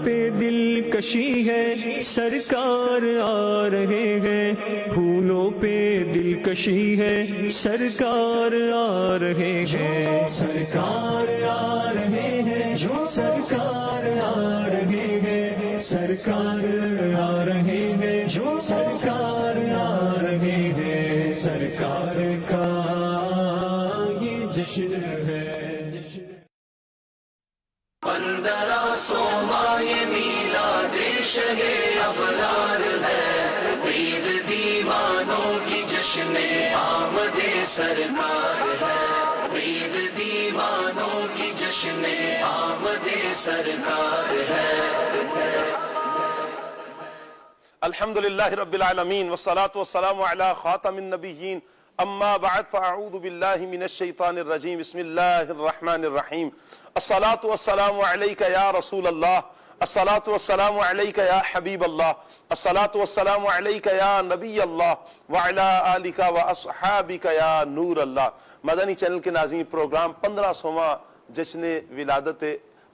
پہ دلکشی ہے سرکار آ رہے ہیں، پھولوں پہ دلکشی ہے سرکار آ رہے ہیں، سرکار آ رہے ہیں، سرکار آ رہے ہیں، سرکار آ رہے ہیں، سرکار آ رہے ہیں، سرکار کا یہ جشن ہے۔ 1500 ماہ میلاد شہ ابرار ہے، عید دیوانوں کی جشن آمد سرکار ہے، عید دیوانوں کی جشن آمد سرکار ہے۔ الحمدللہ رب العالمین والصلاة والسلام علی خاتم النبیین، اما بعد فاعوذ باللہ من الشیطان الرجیم، بسم اللہ الرحمن الرحیم۔ الصلاة والسلام علیک یا رسول اللہ، الصلاة والسلام علیک یا حبیب اللہ، الصلاة والسلام علیک یا نبی اللہ، وعلی آلک واصحابک یا نور اللہ۔ مدنی چینل کے ناظرین، پروگرام 1500واں جشن ولادت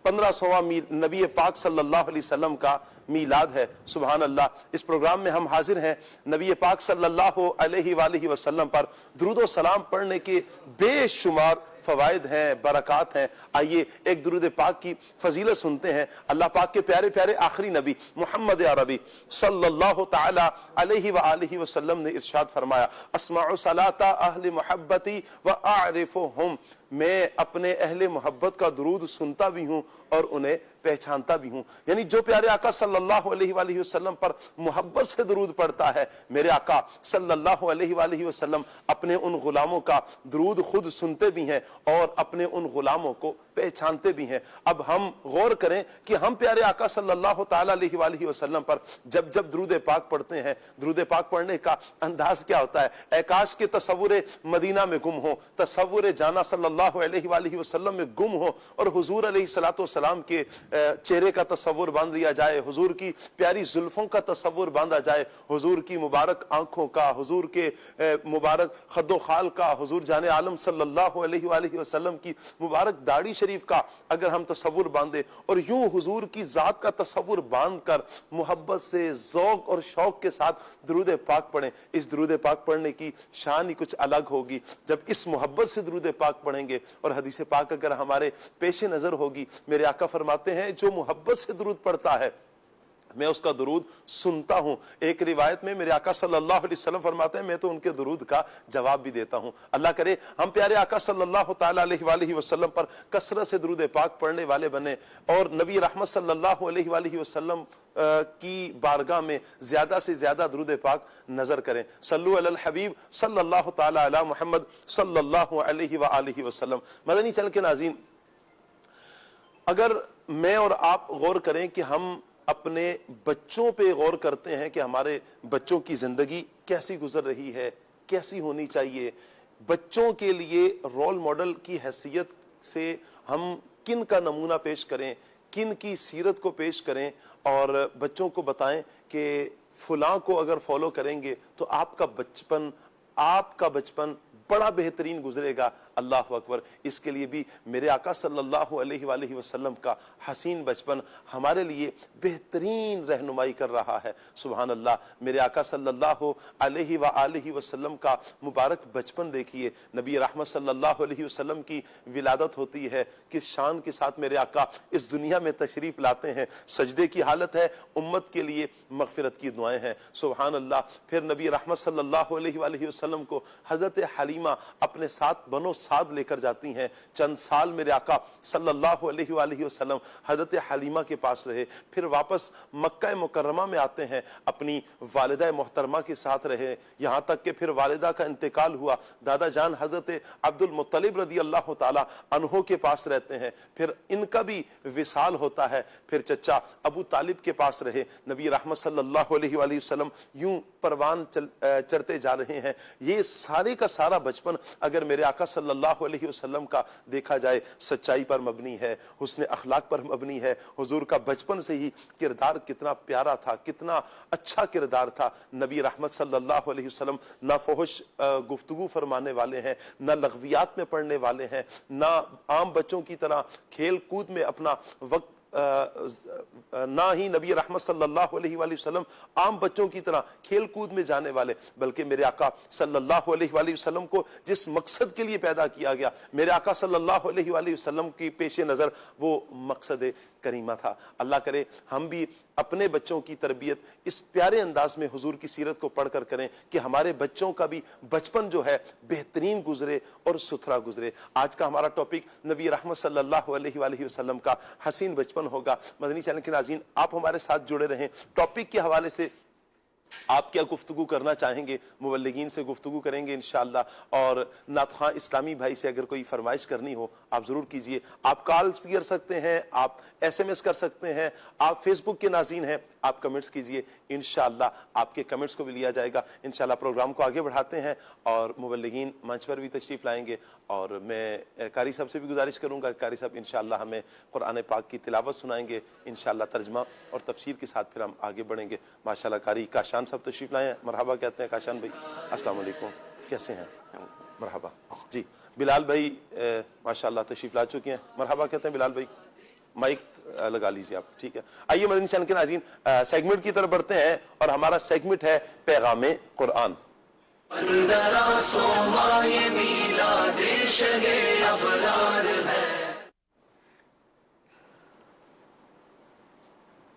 1500واں نبی پاک صلی اللہ علیہ وسلم کا میلاد ہے۔ سبحان اللہ۔ اس پروگرام میں ہم حاضر ہیں نبی پاک صلی اللہ علیہ وآلہ وسلم پر درود و سلام پڑھنے کے بے شمار فوائد ہیں، برکات ہیں۔ آئیے ایک درود پاک کی فضیلت سنتے ہیں۔ اللہ پاک کے پیارے پیارے آخری نبی محمد عربی صلی اللہ تعالی علیہ وآلہ وسلم نے ارشاد فرمایا، اسمع صلاۃ اہل محبتی واعرفہم، میں اپنے اہل محبت کا درود سنتا بھی ہوں اور انہیں پہچانتا بھی ہوں۔ یعنی جو پیارے آقا صلی اللہ علیہ وآلہ وسلم پر محبت سے درود پڑھتا ہے، میرے آقا صلی اللہ علیہ وآلہ وسلم اپنے ان غلاموں کا درود خود سنتے بھی ہیں اور اپنے ان غلاموں کو پہچانتے بھی ہیں۔ اب ہم غور کریں کہ ہم پیارے آقا صلی اللہ تعالی علیہ وآلہ وسلم پر جب جب درود پاک پڑھتے ہیں، درود پاک پڑھنے کا انداز کیا ہوتا ہے؟ اے کاش کے تصور مدینہ میں گم ہو، تصور جانا صلی اللہ علیہ وآلہ وسلم میں گم ہو، اور حضور علیہ السلام کے چہرے کا تصور باندھ لیا جائے، حضور کی پیاری زلفوں کا تصور باندھا جائے، حضور کی مبارک آنکھوں کا، حضور کے مبارک خد و خال کا، حضور جان عالم صلی اللہ علیہ وآلہ وسلم کی مبارک داڑھی شریف کا اگر ہم تصور باندھیں اور یوں حضور کی ذات کا تصور باندھ کر محبت سے، ذوق اور شوق کے ساتھ درود پاک پڑھیں، اس درود پاک پڑھنے کی شان ہی کچھ الگ ہوگی۔ جب اس محبت سے درود پاک پڑھیں گے اور حدیث پاک اگر ہمارے پیش نظر ہوگی، میرے آقا فرماتے ہیں جو محبت سے درود پڑھتا ہے میں اس کا درود سنتا ہوں۔ ایک روایت میں میرے آقا صلی اللہ علیہ وسلم فرماتے ہیں میں تو ان کے درود کا جواب بھی دیتا ہوں۔ اللہ کرے ہم پیارے آقا صلی اللہ تعالی علیہ وآلہ وسلم پر کثرت سے درود پاک پڑھنے والے بنے اور نبی رحمت صلی اللہ علیہ وآلہ وسلم کی بارگاہ میں زیادہ سے زیادہ درود پاک نظر کریں۔ صلو علی الحبیب صلی اللہ تعالی علی محمد صلی اللہ علیہ وآلہ وسلم۔ مدنی چینل کے ناظرین، اگر میں اور آپ غور کریں کہ ہم اپنے بچوں پہ غور کرتے ہیں کہ ہمارے بچوں کی زندگی کیسی گزر رہی ہے، کیسی ہونی چاہیے، بچوں کے لیے رول ماڈل کی حیثیت سے ہم کن کا نمونہ پیش کریں، کن کی سیرت کو پیش کریں اور بچوں کو بتائیں کہ فلاں کو اگر فالو کریں گے تو آپ کا بچپن بڑا بہترین گزرے گا۔ اللہ اکبر۔ اس کے لیے بھی میرے آقا صلی اللہ علیہ وآلہ وسلم کا حسین بچپن ہمارے لیے بہترین رہنمائی کر رہا ہے۔ سبحان اللہ۔ میرے آقا صلی اللہ علیہ وآلہ وسلم کا مبارک بچپن دیکھیے۔ نبی رحمت صلی اللہ علیہ وسلم کی ولادت ہوتی ہے، کس شان کے ساتھ میرے آقا اس دنیا میں تشریف لاتے ہیں، سجدے کی حالت ہے، امت کے لیے مغفرت کی دعائیں ہیں۔ سبحان اللہ۔ پھر نبی رحمت صلی اللہ علیہ وآلہ وسلم کو حضرت حلیمہ اپنے ساتھ بنو سعد لے کر جاتی ہیں۔ چند سال میرے آقا صلی اللہ علیہ وآلہ وسلم حضرت حلیمہ کے پاس رہے، پھر واپس مکہ مکرمہ میں آتے ہیں، اپنی والدہ محترمہ کے ساتھ رہے، یہاں تک کہ پھر والدہ کا انتقال ہوا، دادا جان حضرت عبد المطلب رضی اللہ تعالی عنہ کے پاس رہتے ہیں، پھر ان کا بھی وصال ہوتا ہے، پھر چچا ابو طالب کے پاس رہے۔ نبی رحمت صلی اللہ علیہ وآلہ وسلم یوں پروان چڑھتے جا رہے ہیں۔ یہ سارے کا سارا بچپن اگر میرے آقا صلی اللہ علیہ وسلم کا دیکھا جائے سچائی پر مبنی ہے، حسن اخلاق پر مبنی ہے۔ حضور کا بچپن سے ہی کردار کتنا پیارا تھا، کتنا اچھا کردار تھا۔ نبی رحمت صلی اللہ علیہ وسلم نہ فحش گفتگو فرمانے والے ہیں، نہ لغویات میں پڑھنے والے ہیں، نہ عام بچوں کی طرح کھیل کود میں اپنا وقت نہ ہی نبی رحمت صلی اللہ علیہ وآلہ وسلم عام بچوں کی طرح کھیل کود میں جانے والے، بلکہ میرے آقا صلی اللہ علیہ وآلہ وسلم کو جس مقصد کے لیے پیدا کیا گیا، میرے آقا صلی اللہ علیہ وآلہ وسلم کی پیش نظر وہ مقصد کریمہ تھا۔ اللہ کرے ہم بھی اپنے بچوں کی تربیت اس پیارے انداز میں حضور کی سیرت کو پڑھ کر کریں کہ ہمارے بچوں کا بھی بچپن جو ہے بہترین گزرے اور ستھرا گزرے۔ آج کا ہمارا ٹاپک نبی رحمت صلی اللہ علیہ وآلہ وسلم کا حسین بچپن ہوگا۔ مدنی چینل کے ناظرین، آپ ہمارے ساتھ جڑے رہیں۔ ٹاپک کے حوالے سے آپ کیا گفتگو کرنا چاہیں گے، مبلغین سے گفتگو کریں گے انشاءاللہ، اور نعت خواں اسلامی بھائی سے اگر کوئی فرمائش کرنی ہو آپ ضرور کیجئے۔ آپ کالز بھی کر سکتے ہیں، آپ ایس ایم ایس کر سکتے ہیں، آپ فیس بک کے ناظرین ہیں، آپ کمنٹس کیجئے، انشاءاللہ آپ کے کمنٹس کو بھی لیا جائے گا۔ انشاءاللہ پروگرام کو آگے بڑھاتے ہیں اور مبلغین منچ پر بھی تشریف لائیں گے، اور میں قاری صاحب سے بھی گزارش کروں گا کہ قاری صاحب انشاءاللہ ہمیں قرآن پاک کی تلاوت سنائیں گے، انشاءاللہ ترجمہ اور تفسیر کے ساتھ پھر ہم آگے بڑھیں گے۔ ماشاءاللہ قاری کاشان صاحب تشریف لائے ہیں، مرحبا کہتے ہیں کاشان بھائی، السلام علیکم، کیسے ہیں؟ مرحبا جی۔ بلال بھائی ماشاءاللہ تشریف لا چکے ہیں، مرحبا کہتے ہیں بلال بھائی، مائک لگا لیجیے آپ، ٹھیک ہے۔ آئیے مدنی چینل کے ناظرین سیگمنٹ کی طرف بڑھتے ہیں، اور ہمارا سیگمنٹ ہے پیغام قرآن۔ 1500 ماہ میلاد شہ ابرار ہے۔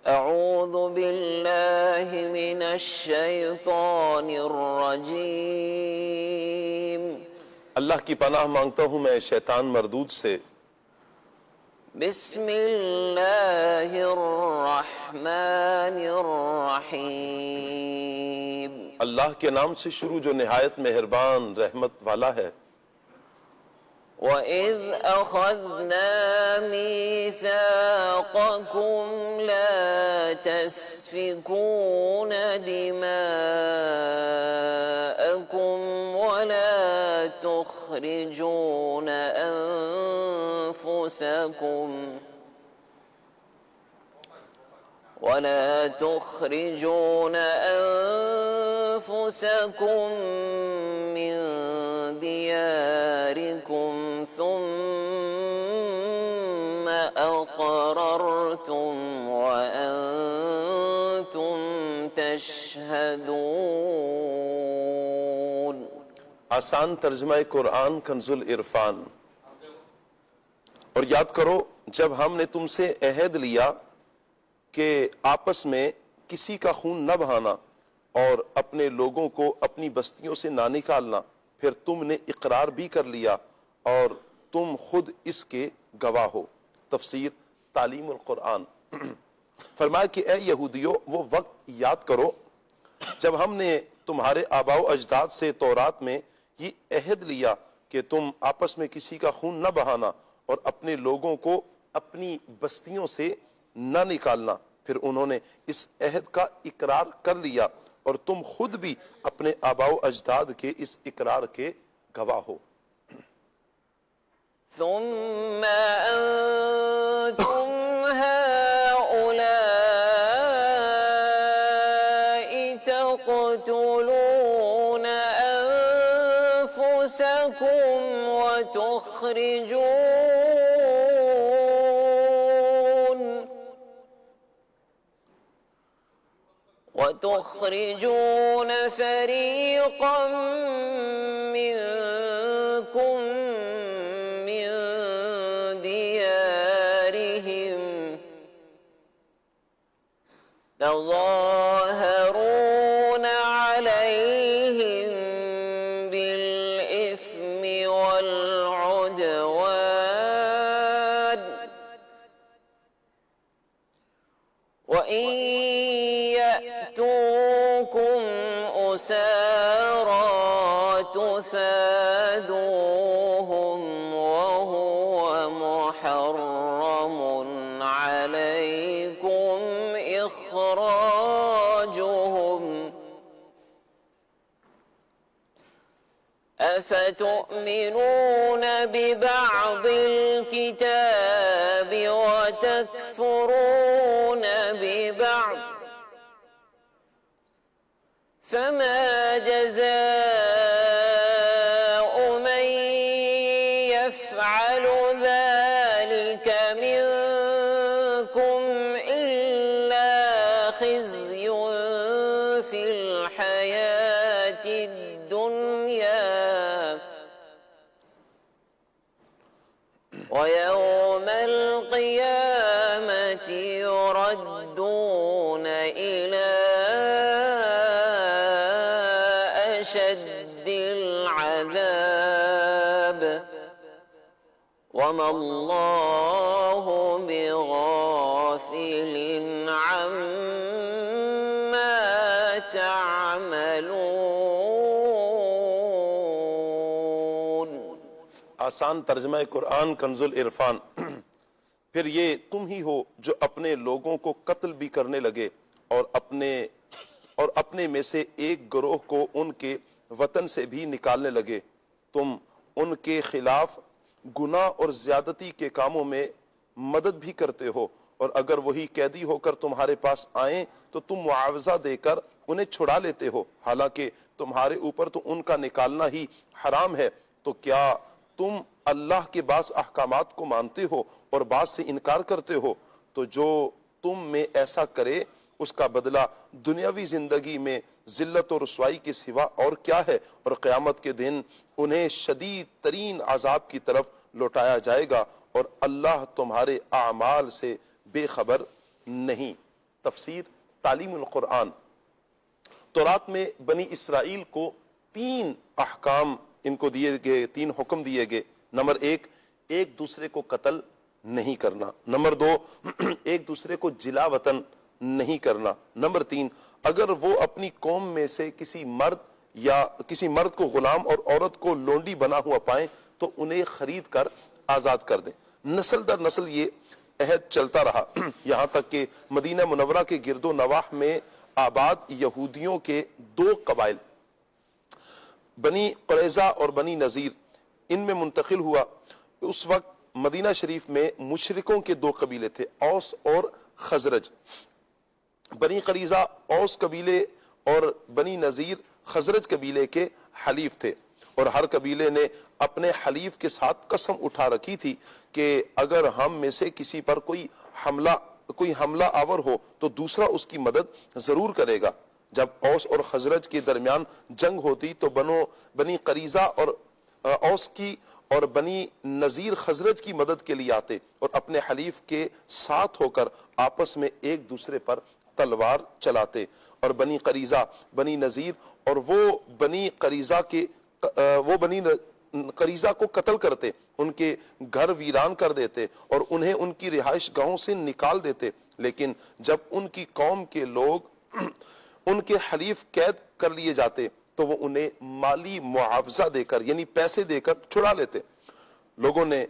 اعوذ باللہ من الشیطان الرجیم۔ اللہ کی پناہ مانگتا ہوں میں شیطان مردود سے۔ بسم اللہ الرحمن الرحیم۔ اللہ کے نام سے شروع جو نہایت مہربان رحمت والا ہے۔ وَإِذْ أَخَذْنَا مِيثَاقَكُمْ لَا تَسْفِكُونَ دِمَاءَكُمْ وَلَا تُخْرِجُونَ أنفسكم من دياركم ثم أقررتم وأنتم تشهدون۔ آسان ترجمہ قرآن کنز العرفان۔ اور یاد کرو جب ہم نے تم سے عہد لیا کہ آپس میں کسی کا خون نہ بہانا اور اپنے لوگوں کو اپنی بستیوں سے نہ نکالنا، پھر تم نے اقرار بھی کر لیا اور تم خود اس کے گواہ ہو۔ تفسیر تعلیم القرآن۔ فرمایا کہ اے یہودیو، وہ وقت یاد کرو جب ہم نے تمہارے آباء و اجداد سے تورات میں یہ عہد لیا کہ تم آپس میں کسی کا خون نہ بہانا اور اپنے لوگوں کو اپنی بستیوں سے نہ نکالنا، پھر انہوں نے اس عہد کا اقرار کر لیا اور تم خود بھی اپنے آباء و اجداد کے اس اقرار کے گواہ ہو۔ ثم أنتم هؤلاء تقتلون أنفسكم وتخرجون فريقا منكم من ديارهم تظاهرون عليهم بالإثم والعدوان وإن يأتوكم أسارى تفادوهم وهو محرم عليكم إخراجهم أفتؤمنون ببعض الكتاب وتكفرون ببعض فما جزاء من يفعل ذلك منكم خزي في الحياة الدنيا ويوم القيامة يردون إلى أشد العذاب وما الله بغافل عما تعملون. آسان ترجمہ قرآن کنز العرفان. پھر یہ تم ہی ہو جو اپنے لوگوں کو قتل بھی کرنے لگے اور اپنے میں سے ایک گروہ کو ان کے وطن سے بھی نکالنے لگے. تم ان کے خلاف گناہ اور زیادتی کے کاموں میں مدد بھی کرتے ہو، اور اگر وہی قیدی ہو کر تمہارے پاس آئیں تو تم معاوضہ دے کر انہیں چھڑا لیتے ہو، حالانکہ تمہارے اوپر تو ان کا نکالنا ہی حرام ہے. تو کیا تم اللہ کے بعض احکامات کو مانتے ہو اور بعض سے انکار کرتے ہو؟ تو جو تم میں ایسا کرے اس کا بدلہ دنیاوی زندگی میں ذلت و رسوائی کے سوا اور کیا ہے، اور قیامت کے دن انہیں شدید ترین عذاب کی طرف لوٹایا جائے گا، اور اللہ تمہارے اعمال سے بے خبر نہیں. تفسیر تعلیم القرآن. تورات میں بنی اسرائیل کو 3 احکام ان کو دیے گئے، 3 حکم دیے گئے. نمبر 1، ایک دوسرے کو قتل نہیں کرنا. نمبر 2، ایک دوسرے کو جلا وطن نہیں کرنا. نمبر 3، اگر وہ اپنی قوم میں سے کسی مرد کو غلام اور عورت کو لونڈی بنا ہوا پائیں تو انہیں خرید کر آزاد کر دیں. نسل در نسل یہ عہد چلتا رہا، یہاں تک کہ مدینہ منورہ کے گرد و نواح میں آباد یہودیوں کے 2 قبائل بنی قریظہ اور بنی نذیر ان میں منتقل ہوا. اس وقت مدینہ شریف میں مشرکوں کے 2 قبیلے تھے، اوس اور خزرج. بنی قریظہ اوس قبیلے اور بنی نذیر خزرج قبیلے کے حلیف تھے، اور ہر قبیلے نے اپنے حلیف کے ساتھ قسم اٹھا رکھی تھی کہ اگر ہم میں سے کسی پر کوئی حملہ آور ہو تو دوسرا اس کی مدد ضرور کرے گا. جب اوس اور خزرج کے درمیان جنگ ہوتی تو بنی قریظہ اور اوس کی اور بنی نذیر خزرج کی مدد کے لیے آتے اور اپنے حلیف کے ساتھ ہو کر آپس میں ایک دوسرے پر تلوار چلاتے، اور بنی قریظہ بنی نذیر اور وہ بنی قریظہ کو قتل کرتے، ان کے گھر ویران کر دیتے اور انہیں ان کی رہائش گاہوں سے نکال دیتے. لیکن جب ان کی قوم کے لوگ ان کے حلیف قید کر لیے جاتے تو وہ انہیں مالی معاوضہ دے کر یعنی پیسے دے کر چھڑا لیتے. لوگوں نے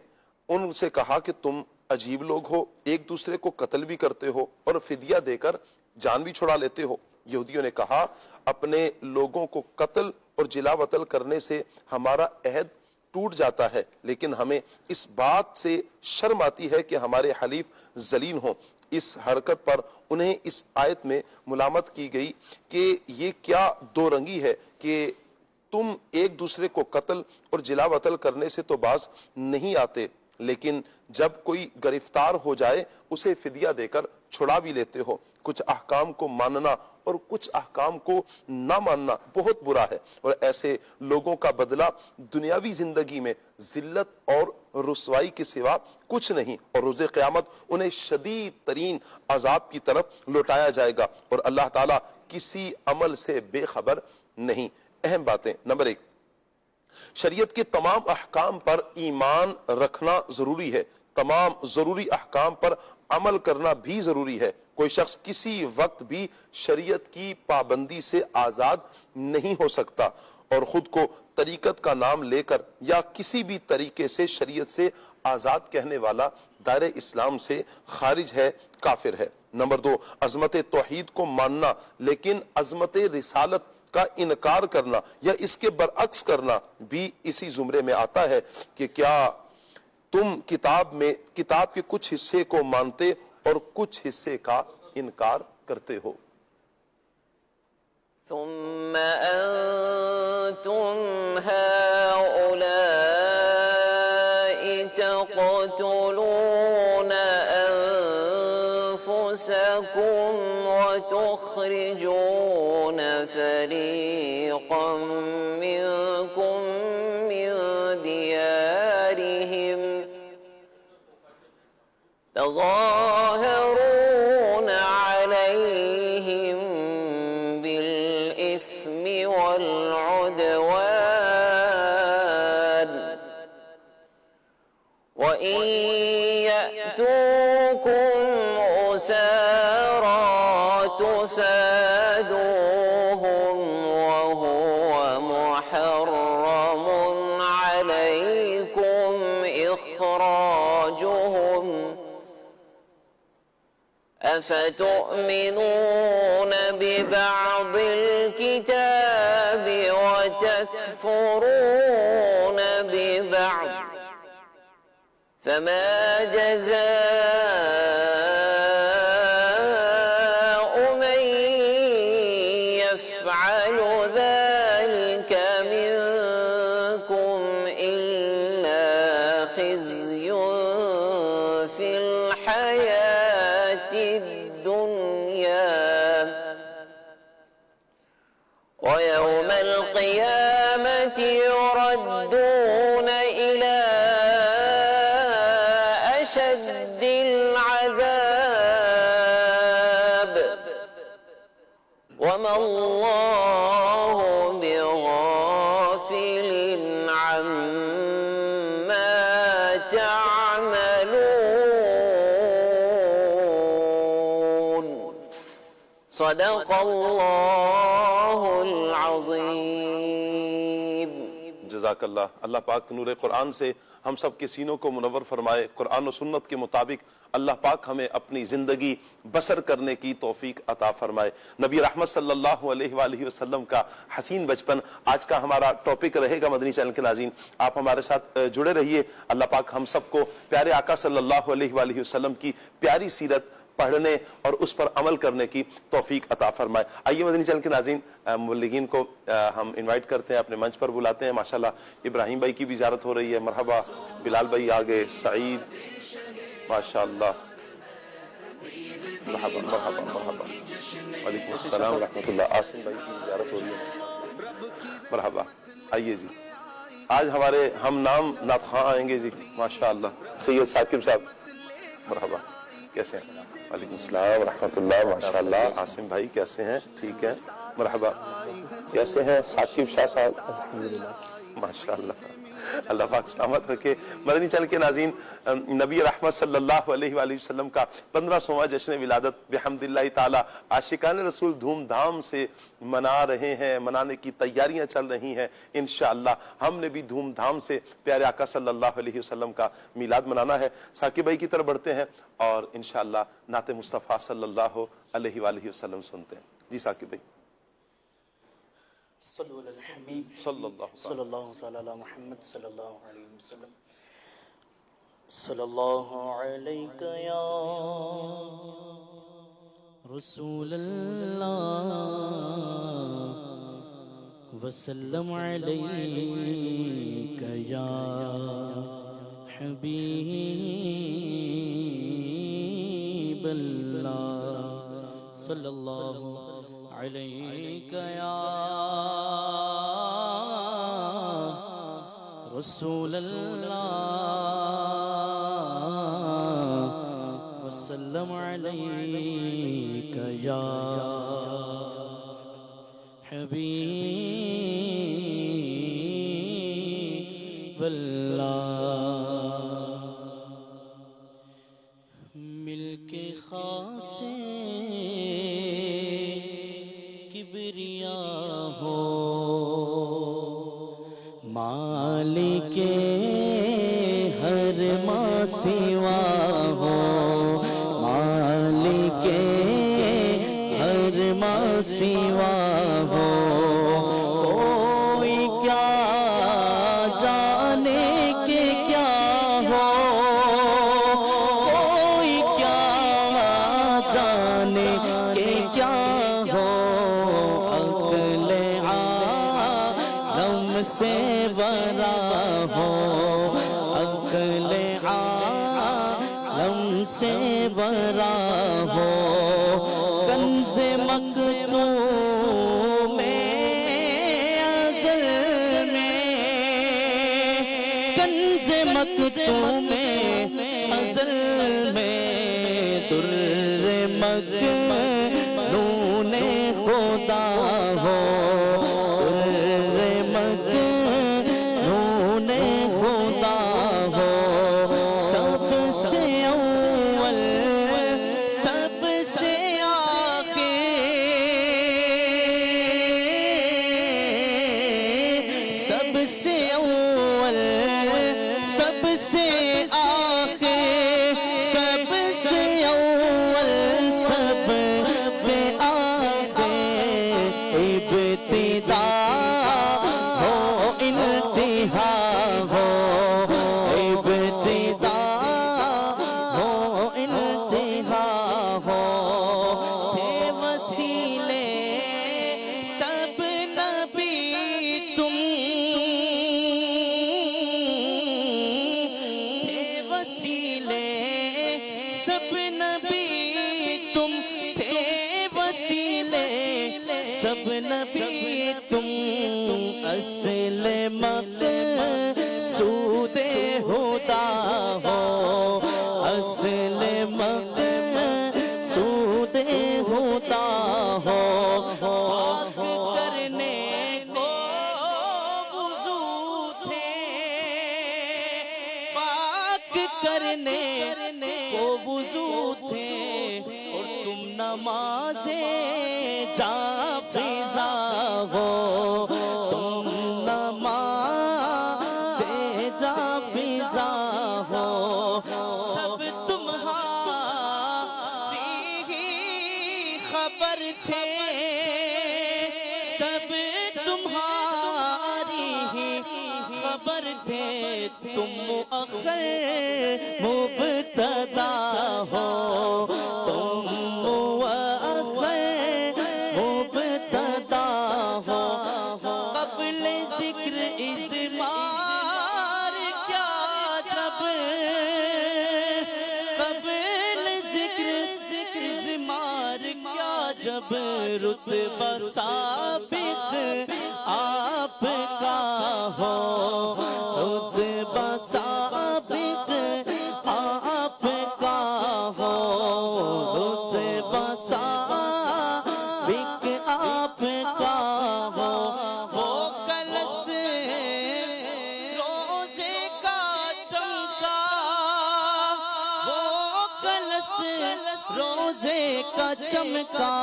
ان سے کہا کہ تم عجیب لوگ ہو، ایک دوسرے کو قتل بھی کرتے ہو اور فدیہ دے کر جان بھی چھڑا لیتے ہو. یہودیوں نے کہا اپنے لوگوں کو قتل اور جلا وطن کرنے سے ہمارا عہد ٹوٹ جاتا ہے، لیکن ہمیں اس بات سے شرم آتی ہے کہ ہمارے حلیف ذلیل ہوں. اس حرکت پر انہیں اس آیت میں ملامت کی گئی کہ یہ کیا 2 رنگی ہے کہ تم ایک دوسرے کو قتل اور جلا وطن کرنے سے تو باز نہیں آتے، لیکن جب کوئی گرفتار ہو جائے اسے فدیہ دے کر چھڑا بھی لیتے ہو. کچھ احکام کو ماننا اور کچھ احکام کو نہ ماننا بہت برا ہے، اور ایسے لوگوں کا بدلہ دنیاوی زندگی میں ذلت اور رسوائی کے سوا کچھ نہیں، اور روز قیامت انہیں شدید ترین عذاب کی طرف لوٹایا جائے گا، اور اللہ تعالیٰ کسی عمل سے بے خبر نہیں. اہم باتیں. نمبر 1، شریعت کے تمام احکام پر ایمان رکھنا ضروری ہے. تمام ضروری احکام پر عمل کرنا بھی ضروری ہے. کوئی شخص کسی وقت بھی شریعت کی پابندی سے آزاد نہیں ہو سکتا، اور خود کو طریقت کا نام لے کر یا کسی بھی طریقے سے شریعت سے آزاد کہنے والا دائرہ اسلام سے خارج ہے، کافر ہے. نمبر 2، عظمت توحید کو ماننا لیکن عظمت رسالت کا انکار کرنا یا اس کے برعکس کرنا بھی اسی زمرے میں آتا ہے کہ کیا تم کتاب کے کچھ حصے کو مانتے اور کچھ حصے کا انکار کرتے ہو. ثم أنتم هؤلاء تقتلون أنفسكم وتخرجون فريقا منكم من ديارهم تظاهرون عليهم بالإثم والعدوان وإن يأتوكم أسارى تفادوهم وهو محرم عليكم إخراجهم أفتؤمنون ببعض الكتاب وتكفرون ببعض فما جزاء من يفعل ذلك منكم إلا خزي في الحياة الدنيا ويوم القيامة يردون إلى أشد العذاب وما الله بغافل عما تعملون صدق الله العظيم جزاک اللہ. اللہ پاک نور قرآن سے ہم سب کے سینوں کو منور فرمائے. قرآن و سنت کے مطابق اللہ پاک ہمیں اپنی زندگی بسر کرنے کی توفیق عطا فرمائے. نبی رحمت صلی اللہ علیہ وآلہ وسلم کا حسین بچپن آج کا ہمارا ٹاپک رہے گا. مدنی چینل کے ناظرین آپ ہمارے ساتھ جڑے رہیے. اللہ پاک ہم سب کو پیارے آقا صلی اللہ علیہ وآلہ وسلم کی پیاری سیرت پڑھنے اور اس پر عمل کرنے کی توفیق عطا فرمائے. آئیے مدنی چینل کے ناظرین مبلغین کو ہم انوائٹ کرتے ہیں, اپنے منچ پر بلاتے ہیں. ماشاءاللہ ابراہیم بھائی کی بھی زیارت ہو رہی ہے. مرحبا. بلال بھائی آگے, سعید, ماشاءاللہ, مرحبا مرحبا مرحبا. وعلیکم السلام ورحمۃ اللہ. عاصم بھائی کی زیارت ہو رہی ہے. مرحبا. آئیے جی, آج ہمارے ہم نام نعت خواں آئیں گے جی. ماشاءاللہ سید ثاقب صاحب, مرحبا. کیسے ہیں؟ وعلیکم السلام ورحمۃ اللہ. ماشاءاللہ عاصم بھائی کیسے ہیں؟ ٹھیک ہے, مرحبا. کیسے ہیں ثاقب شاہ صاحب؟ ماشاءاللہ, اللہ پاک سلامت رکھے. مدنی چینل کے ناظرین نبی رحمت صلی اللہ علیہ وآلہ وسلم کا 1500واں جشن ولادت بحمد اللہ تعالی عاشقان رسول دھوم دھام سے منا رہے ہیں, منانے کی تیاریاں چل رہی ہیں. انشاءاللہ ہم نے بھی دھوم دھام سے پیارے آقا صلی اللہ علیہ وسلم کا میلاد منانا ہے. ثاقب بھائی کی طرف بڑھتے ہیں اور انشاءاللہ نعت مصطفیٰ صلی اللہ علیہ وآلہ وسلم سنتے ہیں. جی ثاقب بھائی. صلو علی الحبیب صلی اللہ صلی اللہ تعالی علی محمد صلی اللہ علیہ وسلم. صلی اللہ علیک یا رسول اللہ وسلم علیک یا حبیب اللہ. صلی اللہ علیک یا رسول اللہ وسلم علیک یا حبیب اللہ. مل کے خاصے کبریا ہو مالک ہر ما سوا ہو, مالک ہر ما سوا ہو. کوئی کیا جانے کے کیا ہو, کوئی کیا جانے کے کیا ہو. عقل عالم سے برا ہو, عقل عالم سے برا ہو. کنز کنز مکتوم ازل میں در مکنون خدا ہو، در مکنون خدا ہو، سب سے اول سب سے آخر، سب سے اول سب سے آخر، سب سے اول سب سے آخر، ابتدا ہو انتہا ہو، ابتدا ہو انتہا ہو، تھے وسیلے سب نبی تم، تھے وسیلے سب نبی تم، تھے وسیلے سب نبی تم، اصل مقصود خدا ہو، اصل مقصود خدا ہو، پاک کرنے کو وضو تھے، پاک کرنے کو وضو تھے، اور تم نماز جا فضا ہو، تم نماز جا فضا ہو، سب تمہاری ہی خبر تھے، سب تمہاری ہی خبر تھے، تم مؤخر مبتدا ہو، تم مؤخر مبتدا ہو، قبل ذکر اضمار کیا جب، قبل ذکر اضمار کیا جب، رتبہ سابق آپ کا ہو، رتبہ سابق آپ کا ہو، رتبہ سابق آپ کا ہو، وہ کلس روزے کا چمکا، وہ کلس روزے کا چمکا،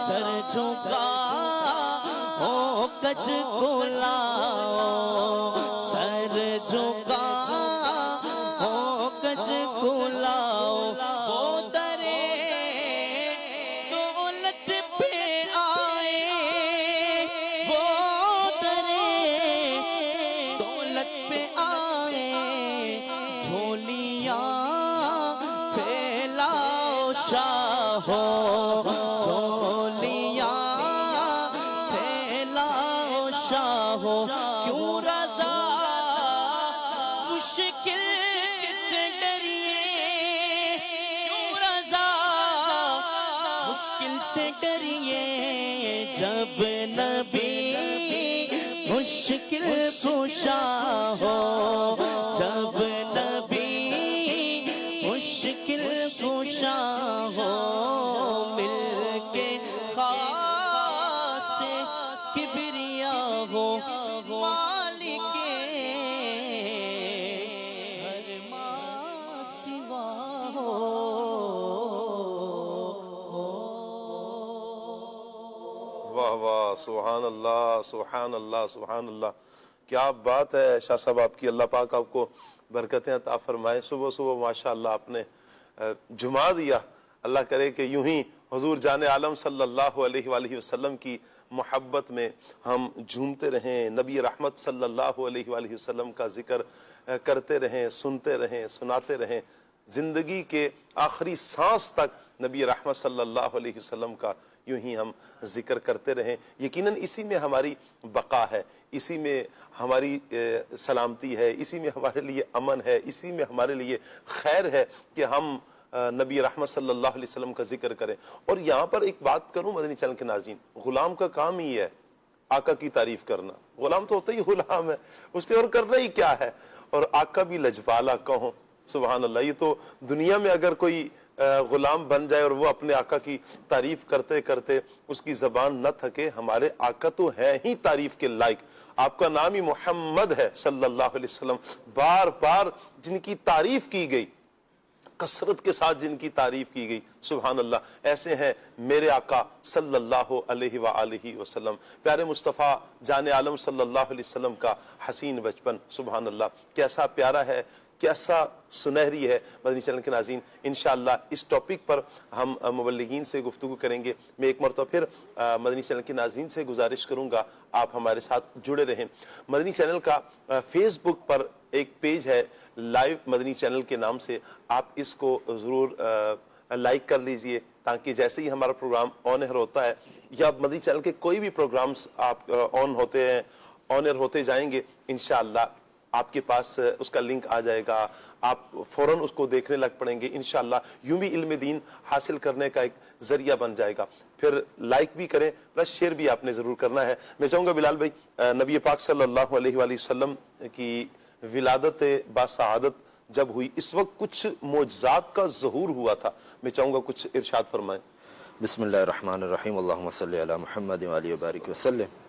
سر جھکا ہو کج کو لاؤ، سر جھکا ہو کج کو لاؤ، وہ درے دولت پہ آئے، وہ درے دولت پہ آئے، جھولیاں پھیلاؤ شاہو، جھولیاں پھیلاؤ شاہو، کیوں رضا مشکل سے ڈریے، کیوں رضا مشکل سے ڈریے، جب نبی مشکل کشا ہو، جب نبی مشکل کشا ہو، مل کے خاص کبریا ہو، مالک ہر ما سوا ہو۔ واہ واہ، سبحان اللہ سبحان اللہ سبحان اللہ، کیا بات ہے شاہ صاحب آپ کی، اللہ پاک آپ کو برکتیں عطا فرمائے۔ صبح صبح ماشاءاللہ آپ نے جمعہ دیا، اللہ کرے کہ یوں ہی حضور جان عالم صلی اللہ علیہ وآلہ وسلم کی محبت میں ہم جھومتے رہیں، نبی رحمت صلی اللہ علیہ وآلہ وسلم کا ذکر کرتے رہیں، سنتے رہیں، سناتے رہیں، زندگی کے آخری سانس تک نبی رحمت صلی اللہ علیہ وسلم کا یوں ہی ہم ذکر کرتے رہیں۔ یقیناً اسی میں ہماری بقا ہے، اسی میں ہماری سلامتی ہے، اسی میں ہمارے لیے امن ہے، اسی میں ہمارے لیے خیر ہے کہ ہم نبی رحمت صلی اللہ علیہ وسلم کا ذکر کریں۔ اور یہاں پر ایک بات کروں مدنی چینل کے ناظرین، غلام کا کام ہی ہے آقا کی تعریف کرنا، غلام تو ہوتا ہی غلام ہے، اس نے اور کرنا ہی کیا ہے۔ اور آقا بھی لجپالا کہوں. سبحان اللہ. یہ تو دنیا میں اگر کوئی غلام بن جائے اور وہ اپنے آقا کی تعریف کرتے کرتے اس کی زبان نہ تھکے. ہمارے آقا تو ہے ہی تعریف کے لائق. آپ کا نام ہی محمد ہے صلی اللہ علیہ وسلم. بار بار جن کی تعریف کی گئی, کثرت کے ساتھ جن کی تعریف کی گئی, سبحان اللہ. ایسے ہیں میرے آقا صلی اللہ علیہ وآلہ وسلم. پیارے مصطفیٰ جان عالم صلی اللہ علیہ وسلم کا حسین بچپن, سبحان اللہ, کیسا پیارا ہے, کیسا سنہری ہے. مدنی چینل کے ناظرین, انشاءاللہ اس ٹاپک پر ہم مبلغین سے گفتگو کریں گے. میں ایک مرتبہ پھر مدنی چینل کے ناظرین سے گزارش کروں گا آپ ہمارے ساتھ جڑے رہیں. مدنی چینل کا فیس بک پر ایک پیج ہے لائیو مدنی چینل کے نام سے, آپ اس کو ضرور لائک کر لیجئے تاکہ جیسے ہی ہمارا پروگرام آن ایئر ہوتا ہے یا مدنی چینل کے کوئی بھی پروگرامز آپ آن ہوتے ہیں, آن ایئر ہوتے جائیں گے, انشاءاللہ آپ کے پاس اس کا لنک آ جائے گا, آپ فوراً اس کو دیکھنے لگ پڑیں گے. انشاءاللہ یوں بھی علم دین حاصل کرنے کا ایک ذریعہ بن جائے گا. پھر لائک بھی کریں, پلس شیئر بھی آپ نے ضرور کرنا ہے. میں چاہوں گا بلال بھائی, نبی پاک صلی اللہ علیہ وآلہ وسلم کی ولادت باسعادت جب ہوئی, اس وقت کچھ معجزات کا ظہور ہوا تھا, میں چاہوں گا کچھ ارشاد فرمائیں. بسم اللہ الرحمن الرحیم. اللہم صلی علی محمد وعلی وبارک وسلم.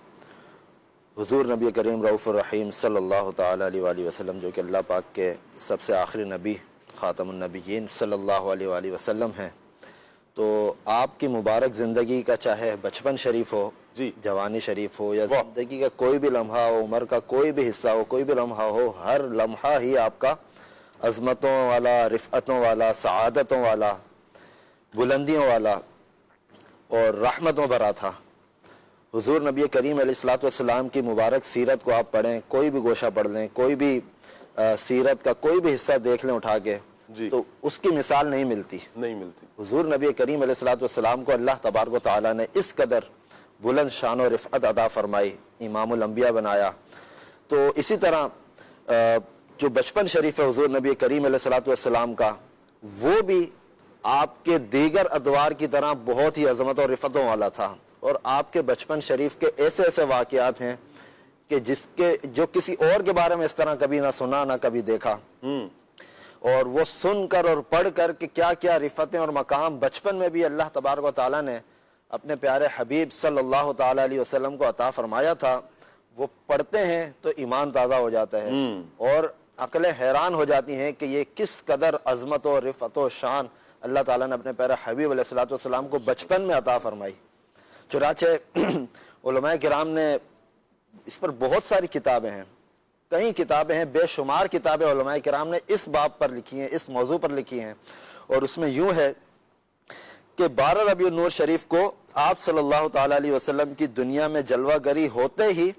حضور نبی کریم رؤوف الرحیم صلی اللہ تعالی علیہ وآلہ وسلم, جو کہ اللہ پاک کے سب سے آخری نبی خاتم النبیین صلی اللہ علیہ وآلہ وسلم ہیں, تو آپ کی مبارک زندگی کا چاہے بچپن شریف ہو, جی, جوانی شریف ہو, یا زندگی کا کوئی بھی لمحہ ہو, عمر کا کوئی بھی حصہ ہو, کوئی بھی لمحہ ہو, ہر لمحہ ہی آپ کا عظمتوں والا, رفعتوں والا, سعادتوں والا, بلندیوں والا اور رحمتوں بھرا تھا. حضور نبی کریم علیہ الصلوۃ والسلام کی مبارک سیرت کو آپ پڑھیں, کوئی بھی گوشہ پڑھ لیں, کوئی بھی سیرت کا کوئی بھی حصہ دیکھ لیں اٹھا کے, جی, تو اس کی مثال نہیں ملتی. حضور نبی کریم علیہ الصلوۃ والسلام کو اللہ تبارک و تعالیٰ نے اس قدر بلند شان و رفعت عطا فرمائی, امام الانبیاء بنایا. تو اسی طرح جو بچپن شریف ہے حضور نبی کریم علیہ الصلوۃ والسلام کا, وہ بھی آپ کے دیگر ادوار کی طرح بہت ہی عظمت اور رفعتوں والا تھا. اور آپ کے بچپن شریف کے ایسے ایسے واقعات ہیں کہ جو کسی اور کے بارے میں اس طرح کبھی نہ سنا نہ کبھی دیکھا, اور وہ سن کر اور پڑھ کر کہ کیا کیا رفعتیں اور مقام بچپن میں بھی اللہ تبارک و تعالیٰ نے اپنے پیارے حبیب صلی اللہ تعالیٰ علیہ وسلم کو عطا فرمایا تھا. وہ پڑھتے ہیں تو ایمان تازہ ہو جاتا ہے اور عقلیں حیران ہو جاتی ہیں کہ یہ کس قدر عظمت و رفعت و شان اللہ تعالیٰ نے اپنے پیارے حبیب علیہ الصلوۃ والسلام کو بچپن میں عطا فرمائی. چنانچہ علماء کرام نے اس پر بہت ساری کتابیں ہیں, کئی کتابیں ہیں, بے شمار کتابیں علماء کرام نے اس باب پر لکھی ہیں, اس موضوع پر لکھی ہیں. اور اس میں یوں ہے کہ 12 ربیع النور شریف کو آپ صلی اللہ تعالی علیہ وسلم کی دنیا میں جلوہ گری ہوتے ہی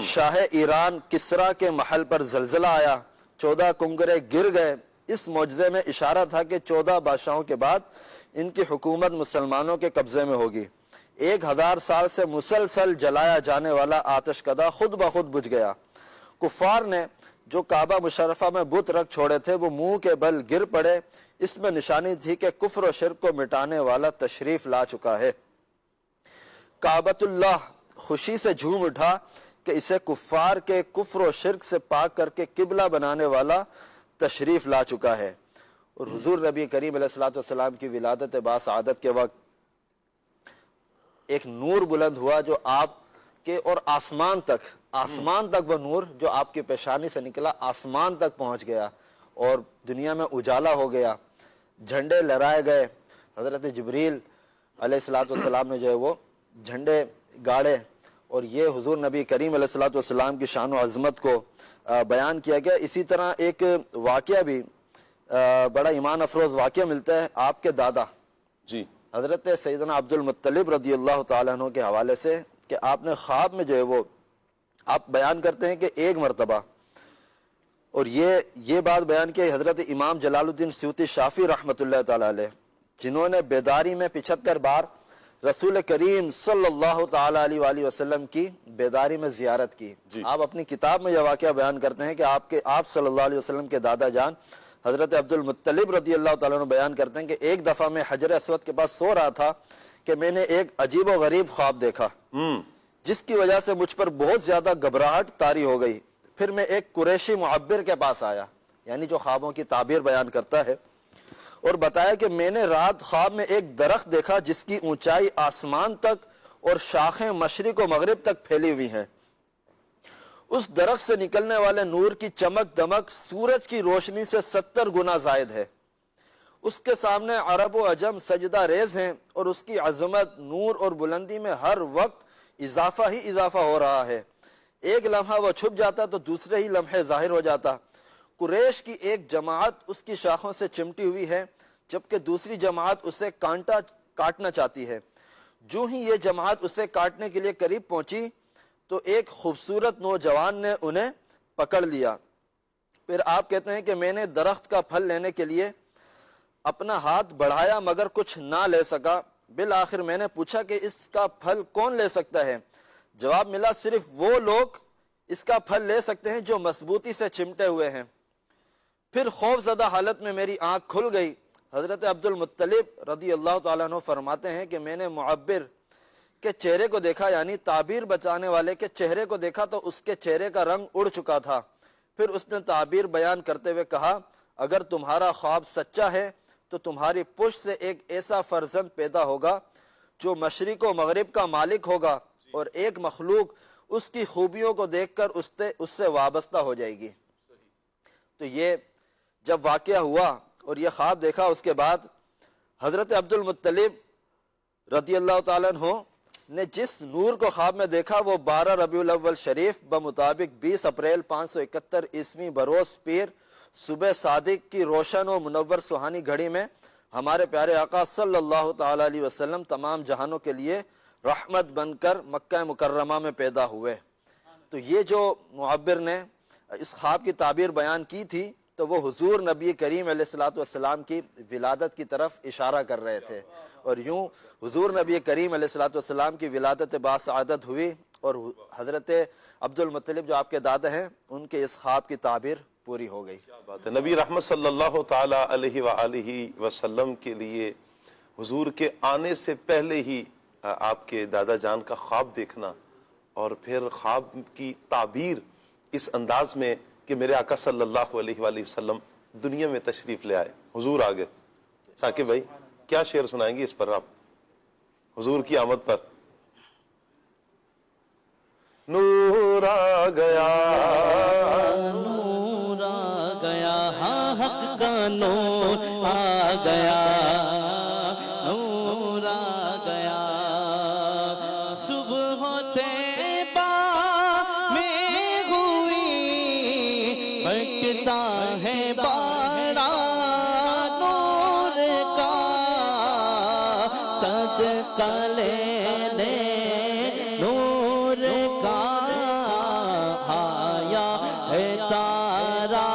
شاہ ایران کسریٰ کے محل پر زلزلہ آیا, 14 کنگرے گر گئے. اس معجزے میں اشارہ تھا کہ 14 بادشاہوں کے بعد ان کی حکومت مسلمانوں کے قبضے میں ہوگی. 1000 سال سے مسلسل جلایا جانے والا آتش کدہ خود بخود بجھ گیا. کفار نے جو کعبہ مشرفہ میں بت رکھ چھوڑے تھے وہ منہ کے بل گر پڑے. اس میں نشانی تھی کہ کفر و شرک کو مٹانے والا تشریف لا چکا ہے. کعبۃ اللہ خوشی سے جھوم اٹھا کہ اسے کفار کے کفر و شرک سے پاک کر کے قبلہ بنانے والا تشریف لا چکا ہے. اور حضور نبی کریم علیہ الصلوۃ والسلام کی ولادت باسعادت کے وقت ایک نور بلند ہوا جو آپ کے اور آسمان تک وہ نور جو آپ کی پیشانی سے نکلا آسمان تک پہنچ گیا اور دنیا میں اجالا ہو گیا. جھنڈے لہرائے گئے. حضرت جبریل علیہ الصلوۃ والسلام نے جو ہے وہ جھنڈے گاڑے اور یہ حضور نبی کریم علیہ الصلوۃ والسلام کی شان و عظمت کو بیان کیا گیا. اسی طرح ایک واقعہ بھی بڑا ایمان افروز واقعہ ملتا ہے آپ کے دادا جی حضرت سیدنا عبد المطلب رضی اللہ تعالیٰ عنہ کے حوالے سے کہ آپ نے خواب میں جو ہے وہ آپ بیان کرتے ہیں کہ ایک مرتبہ, اور یہ بات بیان کی حضرت امام جلال الدین سیوطی شافعی رحمۃ اللہ تعالیٰ علیہ, جنہوں نے بیداری میں 75 بار رسول کریم صلی اللہ تعالیٰ علیہ وآلہ وسلم کی بیداری میں زیارت کی. آپ اپنی کتاب میں یہ واقعہ بیان کرتے ہیں کہ آپ صلی اللہ علیہ وسلم کے دادا جان حضرت عبد المطلب رضی اللہ تعالیٰ عنہ بیان کرتے ہیں کہ ایک دفعہ میں حجر اسود کے پاس سو رہا تھا کہ میں نے ایک عجیب و غریب خواب دیکھا جس کی وجہ سے مجھ پر بہت زیادہ گھبراہٹ طاری ہو گئی. پھر میں ایک قریشی معبر کے پاس آیا، یعنی جو خوابوں کی تعبیر بیان کرتا ہے، اور بتایا کہ میں نے رات خواب میں ایک درخت دیکھا جس کی اونچائی آسمان تک اور شاخیں مشرق و مغرب تک پھیلی ہوئی ہیں۔ اس درخت سے نکلنے والے نور کی چمک دمک سورج کی روشنی سے 70 گنا زائد ہے۔ اس کے سامنے عرب و عجم سجدہ ریز ہیں، اور اس کی عظمت، نور اور بلندی میں ہر وقت اضافہ ہی اضافہ ہو رہا ہے۔ ایک لمحہ وہ چھپ جاتا تو دوسرے ہی لمحے ظاہر ہو جاتا۔ قریش کی ایک جماعت اس کی شاخوں سے چمٹی ہوئی ہے، جبکہ دوسری جماعت اسے کاٹنا چاہتی ہے۔ جو ہی یہ جماعت اسے کاٹنے کے لیے قریب پہنچی تو ایک خوبصورت نوجوان نے انہیں پکڑ لیا۔ پھر آپ کہتے ہیں کہ میں نے درخت کا پھل لینے کے لیے اپنا ہاتھ بڑھایا مگر کچھ نہ لے سکا۔ بالآخر میں نے پوچھا کہ اس کا پھل کون لے سکتا ہے؟ جواب ملا، صرف وہ لوگ اس کا پھل لے سکتے ہیں جو مضبوطی سے چمٹے ہوئے ہیں۔ پھر خوف زدہ حالت میں میری آنکھ کھل گئی۔ حضرت عبد المطلب رضی اللہ تعالیٰ عنہ فرماتے ہیں کہ میں نے معبر کے چہرے کو دیکھا، یعنی تعبیر بچانے والے کے چہرے کو دیکھا تو اس کے چہرے کا رنگ اڑ چکا تھا۔ پھر اس نے تعبیر بیان کرتے ہوئے کہا، اگر تمہارا خواب سچا ہے تو تمہاری پشت سے ایک ایسا فرزند پیدا ہوگا جو مشرق و مغرب کا مالک ہوگا، اور ایک مخلوق اس کی خوبیوں کو دیکھ کر اس سے وابستہ ہو جائے گی۔ تو یہ جب واقعہ ہوا اور یہ خواب دیکھا، اس کے بعد حضرت عبد المطلب رضی اللہ تعالیٰ عنہ نے جس نور کو خواب میں دیکھا وہ 12 ربیع الاول شریف بمطابق 20 اپریل 571 عیسوی بروز پیر صبح صادق کی روشن و منور سہانی گھڑی میں ہمارے پیارے آقا صلی اللہ تعالی علیہ وسلم تمام جہانوں کے لیے رحمت بن کر مکہ مکرمہ میں پیدا ہوئے۔ تو یہ جو معبر نے اس خواب کی تعبیر بیان کی تھی تو وہ حضور نبی کریم علیہ الصلوۃ والسلام کی ولادت کی طرف اشارہ کر رہے تھے، اور یوں حضور نبی کریم علیہ الصلوۃ والسلام کی ولادت باسعادت ہوئی، اور حضرت عبد المطلب جو آپ کے دادا ہیں ان کے اس خواب کی تعبیر پوری ہو گئی۔ کیا بات ہے! نبی رحمت صلی اللہ تعالی علیہ وآلہ وسلم کے لیے حضور کے آنے سے پہلے ہی آپ کے دادا جان کا خواب دیکھنا، اور پھر خواب کی تعبیر اس انداز میں کہ میرے آقا صلی اللہ علیہ وآلہ وسلم دنیا میں تشریف لے آئے، حضور آ گئے۔ ثاقب بھائی کیا شعر سنائیں گے اس پر آپ حضور کی آمد پر؟ نور آ گیا، نور آ گیا، ہاں حق کا نور آ گیا، نور آ گیا۔ صبح طیبہ میں ہوئی بٹتا ہے بارہ نور کا، صدقہ لے لے نور کا، آیا ہے تارا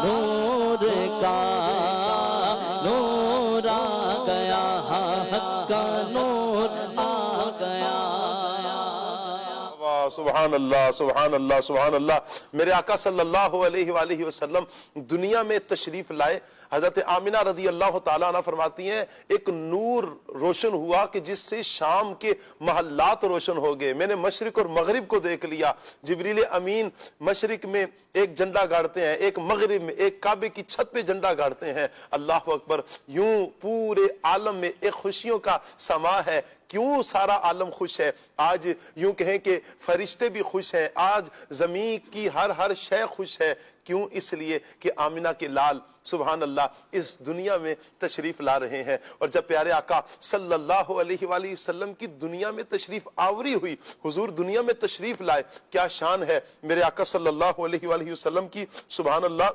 نور کا، نور آ گیا، حق کا نور آ گیا۔ سبحان اللہ سبحان اللہ سبحان اللہ۔ میرے آقا صلی اللہ علیہ وآلہ وسلم دنیا میں تشریف لائے۔ حضرت آمنہ رضی اللہ تعالیٰ عنہ فرماتی ہیں ایک نور روشن ہوا کہ جس سے شام کے محلات روشن ہو گئے۔ میں نے مشرق اور مغرب کو دیکھ لیا۔ جبریل امین مشرق میں ایک جھنڈا گاڑتے ہیں، ایک مغرب میں، ایک کعبے کی چھت پہ جھنڈا گاڑتے ہیں۔ اللہ اکبر! یوں پورے عالم میں ایک خوشیوں کا سما ہے۔ کیوں سارا عالم خوش ہے؟ آج یوں کہیں کہ فرشتے بھی خوش ہیں، آج زمین کی ہر شے خوش ہے۔ کیوں؟ اس لیے کہ آمنہ کے لال سبحان اللہ اس دنیا میں تشریف لا رہے ہیں۔ اور جب پیارے آقا صلی اللہ علیہ وآلہ وسلم کی دنیا میں تشریف آوری ہوئی، حضور دنیا میں تشریف لائے، کیا شان ہے میرے آقا صلی اللہ علیہ وآلہ وسلم کی! سبحان اللہ۔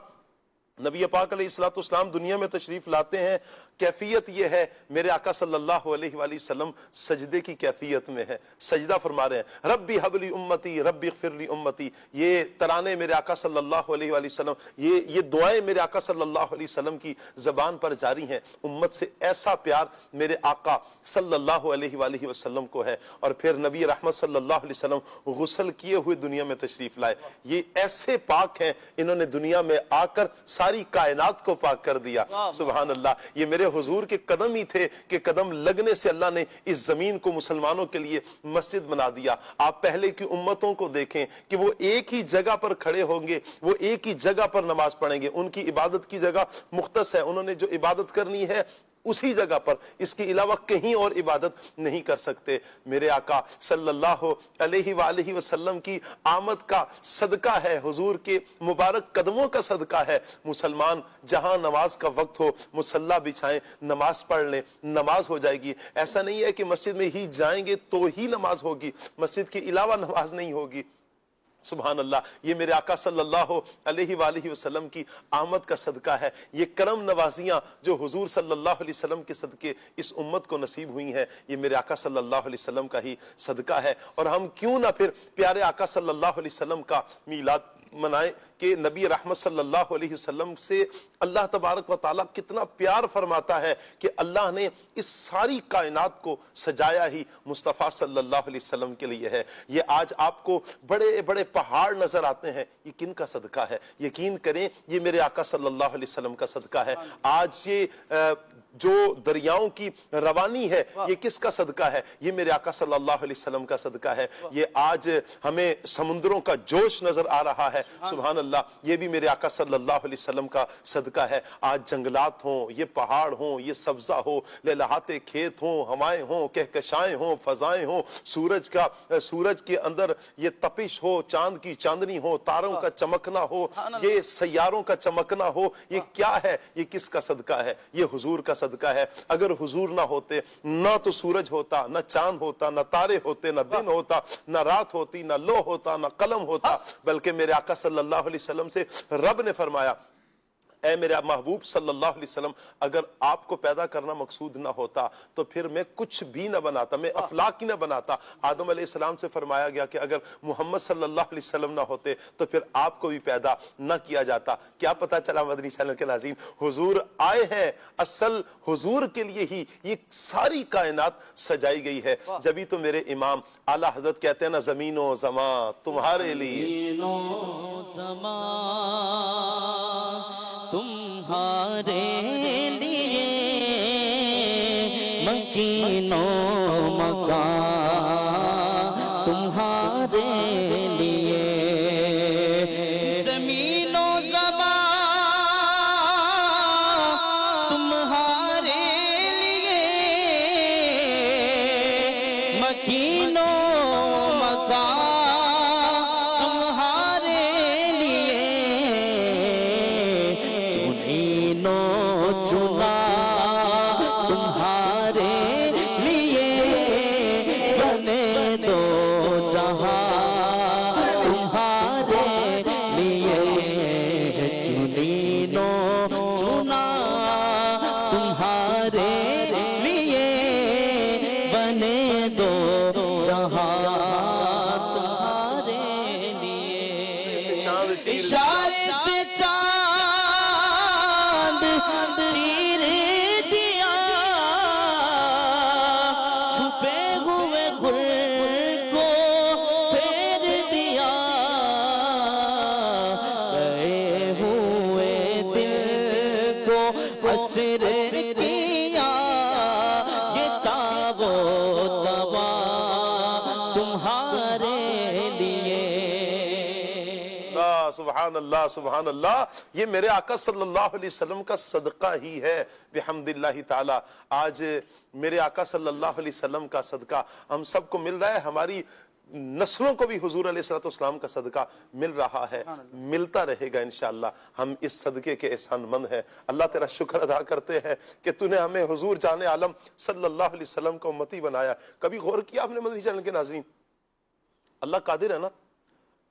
نبی پاک علیہ الصلوۃ والسلام دنیا میں تشریف لاتے ہیں، کیفیت یہ ہے میرے آقا صلی اللہ علیہ وآلہ وسلم سجدے کی کیفیت میں ہے، سجدہ فرما رہے ہیں۔ ربی حب لی امتی ربی اغفر لی امتی، یہ ترانے میرے آقا صلی اللہ علیہ وآلہ وسلم، یہ دعائیں میرے آقا صلی اللہ علیہ وسلم کی زبان پر جاری ہیں۔ امت سے ایسا پیار میرے آقا صلی اللہ علیہ وآلہ وسلم کو ہے۔ اور پھر نبی رحمت صلی اللہ علیہ وسلم غسل کیے ہوئے دنیا میں تشریف لائے۔ یہ ایسے پاک ہیں، انہوں نے دنیا میں آ کر ساری کائنات کو پاک کر دیا. سبحان اللہ. یہ میرے حضور کے قدم ہی تھے کہ قدم لگنے سے اللہ نے اس زمین کو مسلمانوں کے لیے مسجد بنا دیا. آپ پہلے کی امتوں کو دیکھیں کہ وہ ایک ہی جگہ پر کھڑے ہوں گے, وہ ایک ہی جگہ پر نماز پڑھیں گے. ان کی عبادت کی جگہ مختص ہے, انہوں نے جو عبادت کرنی ہے اسی جگہ پر, اس کے علاوہ کہیں اور عبادت نہیں کر سکتے. میرے آقا صلی اللہ علیہ وآلہ وسلم کی آمد کا صدقہ ہے, حضور کے مبارک قدموں کا صدقہ ہے. مسلمان جہاں نماز کا وقت ہو مصلی بچھائیں, نماز پڑھ لیں, نماز ہو جائے گی. ایسا نہیں ہے کہ مسجد میں ہی جائیں گے تو ہی نماز ہوگی, مسجد کے علاوہ نماز نہیں ہوگی. سبحان اللہ. یہ میرے آقا صلی اللہ علیہ وآلہ وسلم کی آمد کا صدقہ ہے. یہ کرم نوازیاں جو حضور صلی اللہ علیہ وسلم کے صدقے اس امت کو نصیب ہوئی ہیں, یہ میرے آقا صلی اللہ علیہ وسلم کا ہی صدقہ ہے. اور ہم کیوں نہ پھر پیارے آقا صلی اللہ علیہ وسلم کا میلاد منائیں کہ نبی رحمت صلی اللہ علیہ وسلم سے اللہ تبارک و تعالیٰ کتنا پیار فرماتا ہے کہ اللہ نے اس ساری کائنات کو سجایا ہی مصطفیٰ صلی اللہ علیہ وسلم کے لیے ہے. یہ آج آپ کو بڑے بڑے پہاڑ نظر آتے ہیں, یہ کن کا صدقہ ہے؟ یقین کریں یہ میرے آقا صلی اللہ علیہ وسلم کا صدقہ ہے. آج یہ جو دریاؤں کی روانی ہے یہ کس کا صدقہ ہے؟ یہ میرے آقا صلی اللہ علیہ وسلم کا صدقہ ہے. یہ آج ہمیں سمندروں کا جوش نظر آ رہا ہے, سبحان اللہ, یہ بھی میرے آقا صلی اللہ علیہ وسلم کا صدقہ ہے. آج جنگلات ہوں, یہ پہاڑ ہوں, یہ سبزہ ہو, لہلہاتے کھیت ہوں, ہوائیں ہوں, کہکشائیں ہوں, فضائیں ہوں, سورج کے اندر یہ تپش ہو, چاند کی چاندنی ہو, تاروں کا چمکنا ہو, یہ سیاروں کا چمکنا ہو, یہ کیا ہے؟ یہ کس کا صدقہ ہے؟ یہ حضور کا صدقہ ہے. اگر حضور نہ ہوتے نہ تو سورج ہوتا, نہ چاند ہوتا, نہ تارے ہوتے, نہ دن ہوتا, نہ رات ہوتی, نہ لوح ہوتا, نہ قلم ہوتا, بلکہ میرے آقا صلی اللہ علیہ وسلم سے رب نے فرمایا اے میرا محبوب صلی اللہ علیہ وسلم, اگر آپ کو پیدا کرنا مقصود نہ ہوتا تو پھر میں کچھ بھی نہ بناتا, میں افلاک ہی نہ بناتا. آدم علیہ السلام سے فرمایا گیا کہ اگر محمد صلی اللہ علیہ وسلم نہ ہوتے تو پھر آپ کو بھی پیدا نہ کیا جاتا. کیا پتا چلا مدنی چینل کے ناظرین, حضور آئے ہیں, اصل حضور کے لیے ہی یہ ساری کائنات سجائی گئی ہے. جبھی تو میرے امام اعلیٰ حضرت کہتے ہیں نا, زمین و زمان تمہارے لیے, تمہارے لیے, مکین و مکان تمہارے لیے, زمین و زمان تمہارے لیے, مکین و مکان چنا تمہارے لیے, بنے دو جہاں تمہارے لیے, چنینو چنا تمہارے لیے, بنے دو جہاں تمہارے لیے. اشارے سے چاند چیر دیا, چھپے ہوئے گل کو پھیر دیا, گئے ہوئے دل کو اسر کیا, یہ تاب و تبا تمہارے لیے. سبحان اللہ سبحان اللہ. یہ میرے آقا صلی اللہ علیہ وسلم کا صدقہ ہی ہے بحمد اللہ تعالی. آج میرے آقا صلی اللہ علیہ وسلم کا صدقہ ہم سب کو مل رہا ہے, ہماری نسلوں کو بھی حضور علیہ السلام کا صدقہ مل رہا ہے, ملتا رہے گا انشاءاللہ. ہم اس صدقے کے احسان مند ہیں. اللہ تیرا شکر ادا کرتے ہیں کہ تو نے ہمیں حضور جان عالم صلی اللہ علیہ وسلم کو امتی بنایا. کبھی غور کیا آپ نے مدنی چینل کے ناظرین, اللہ قادر ہے نا,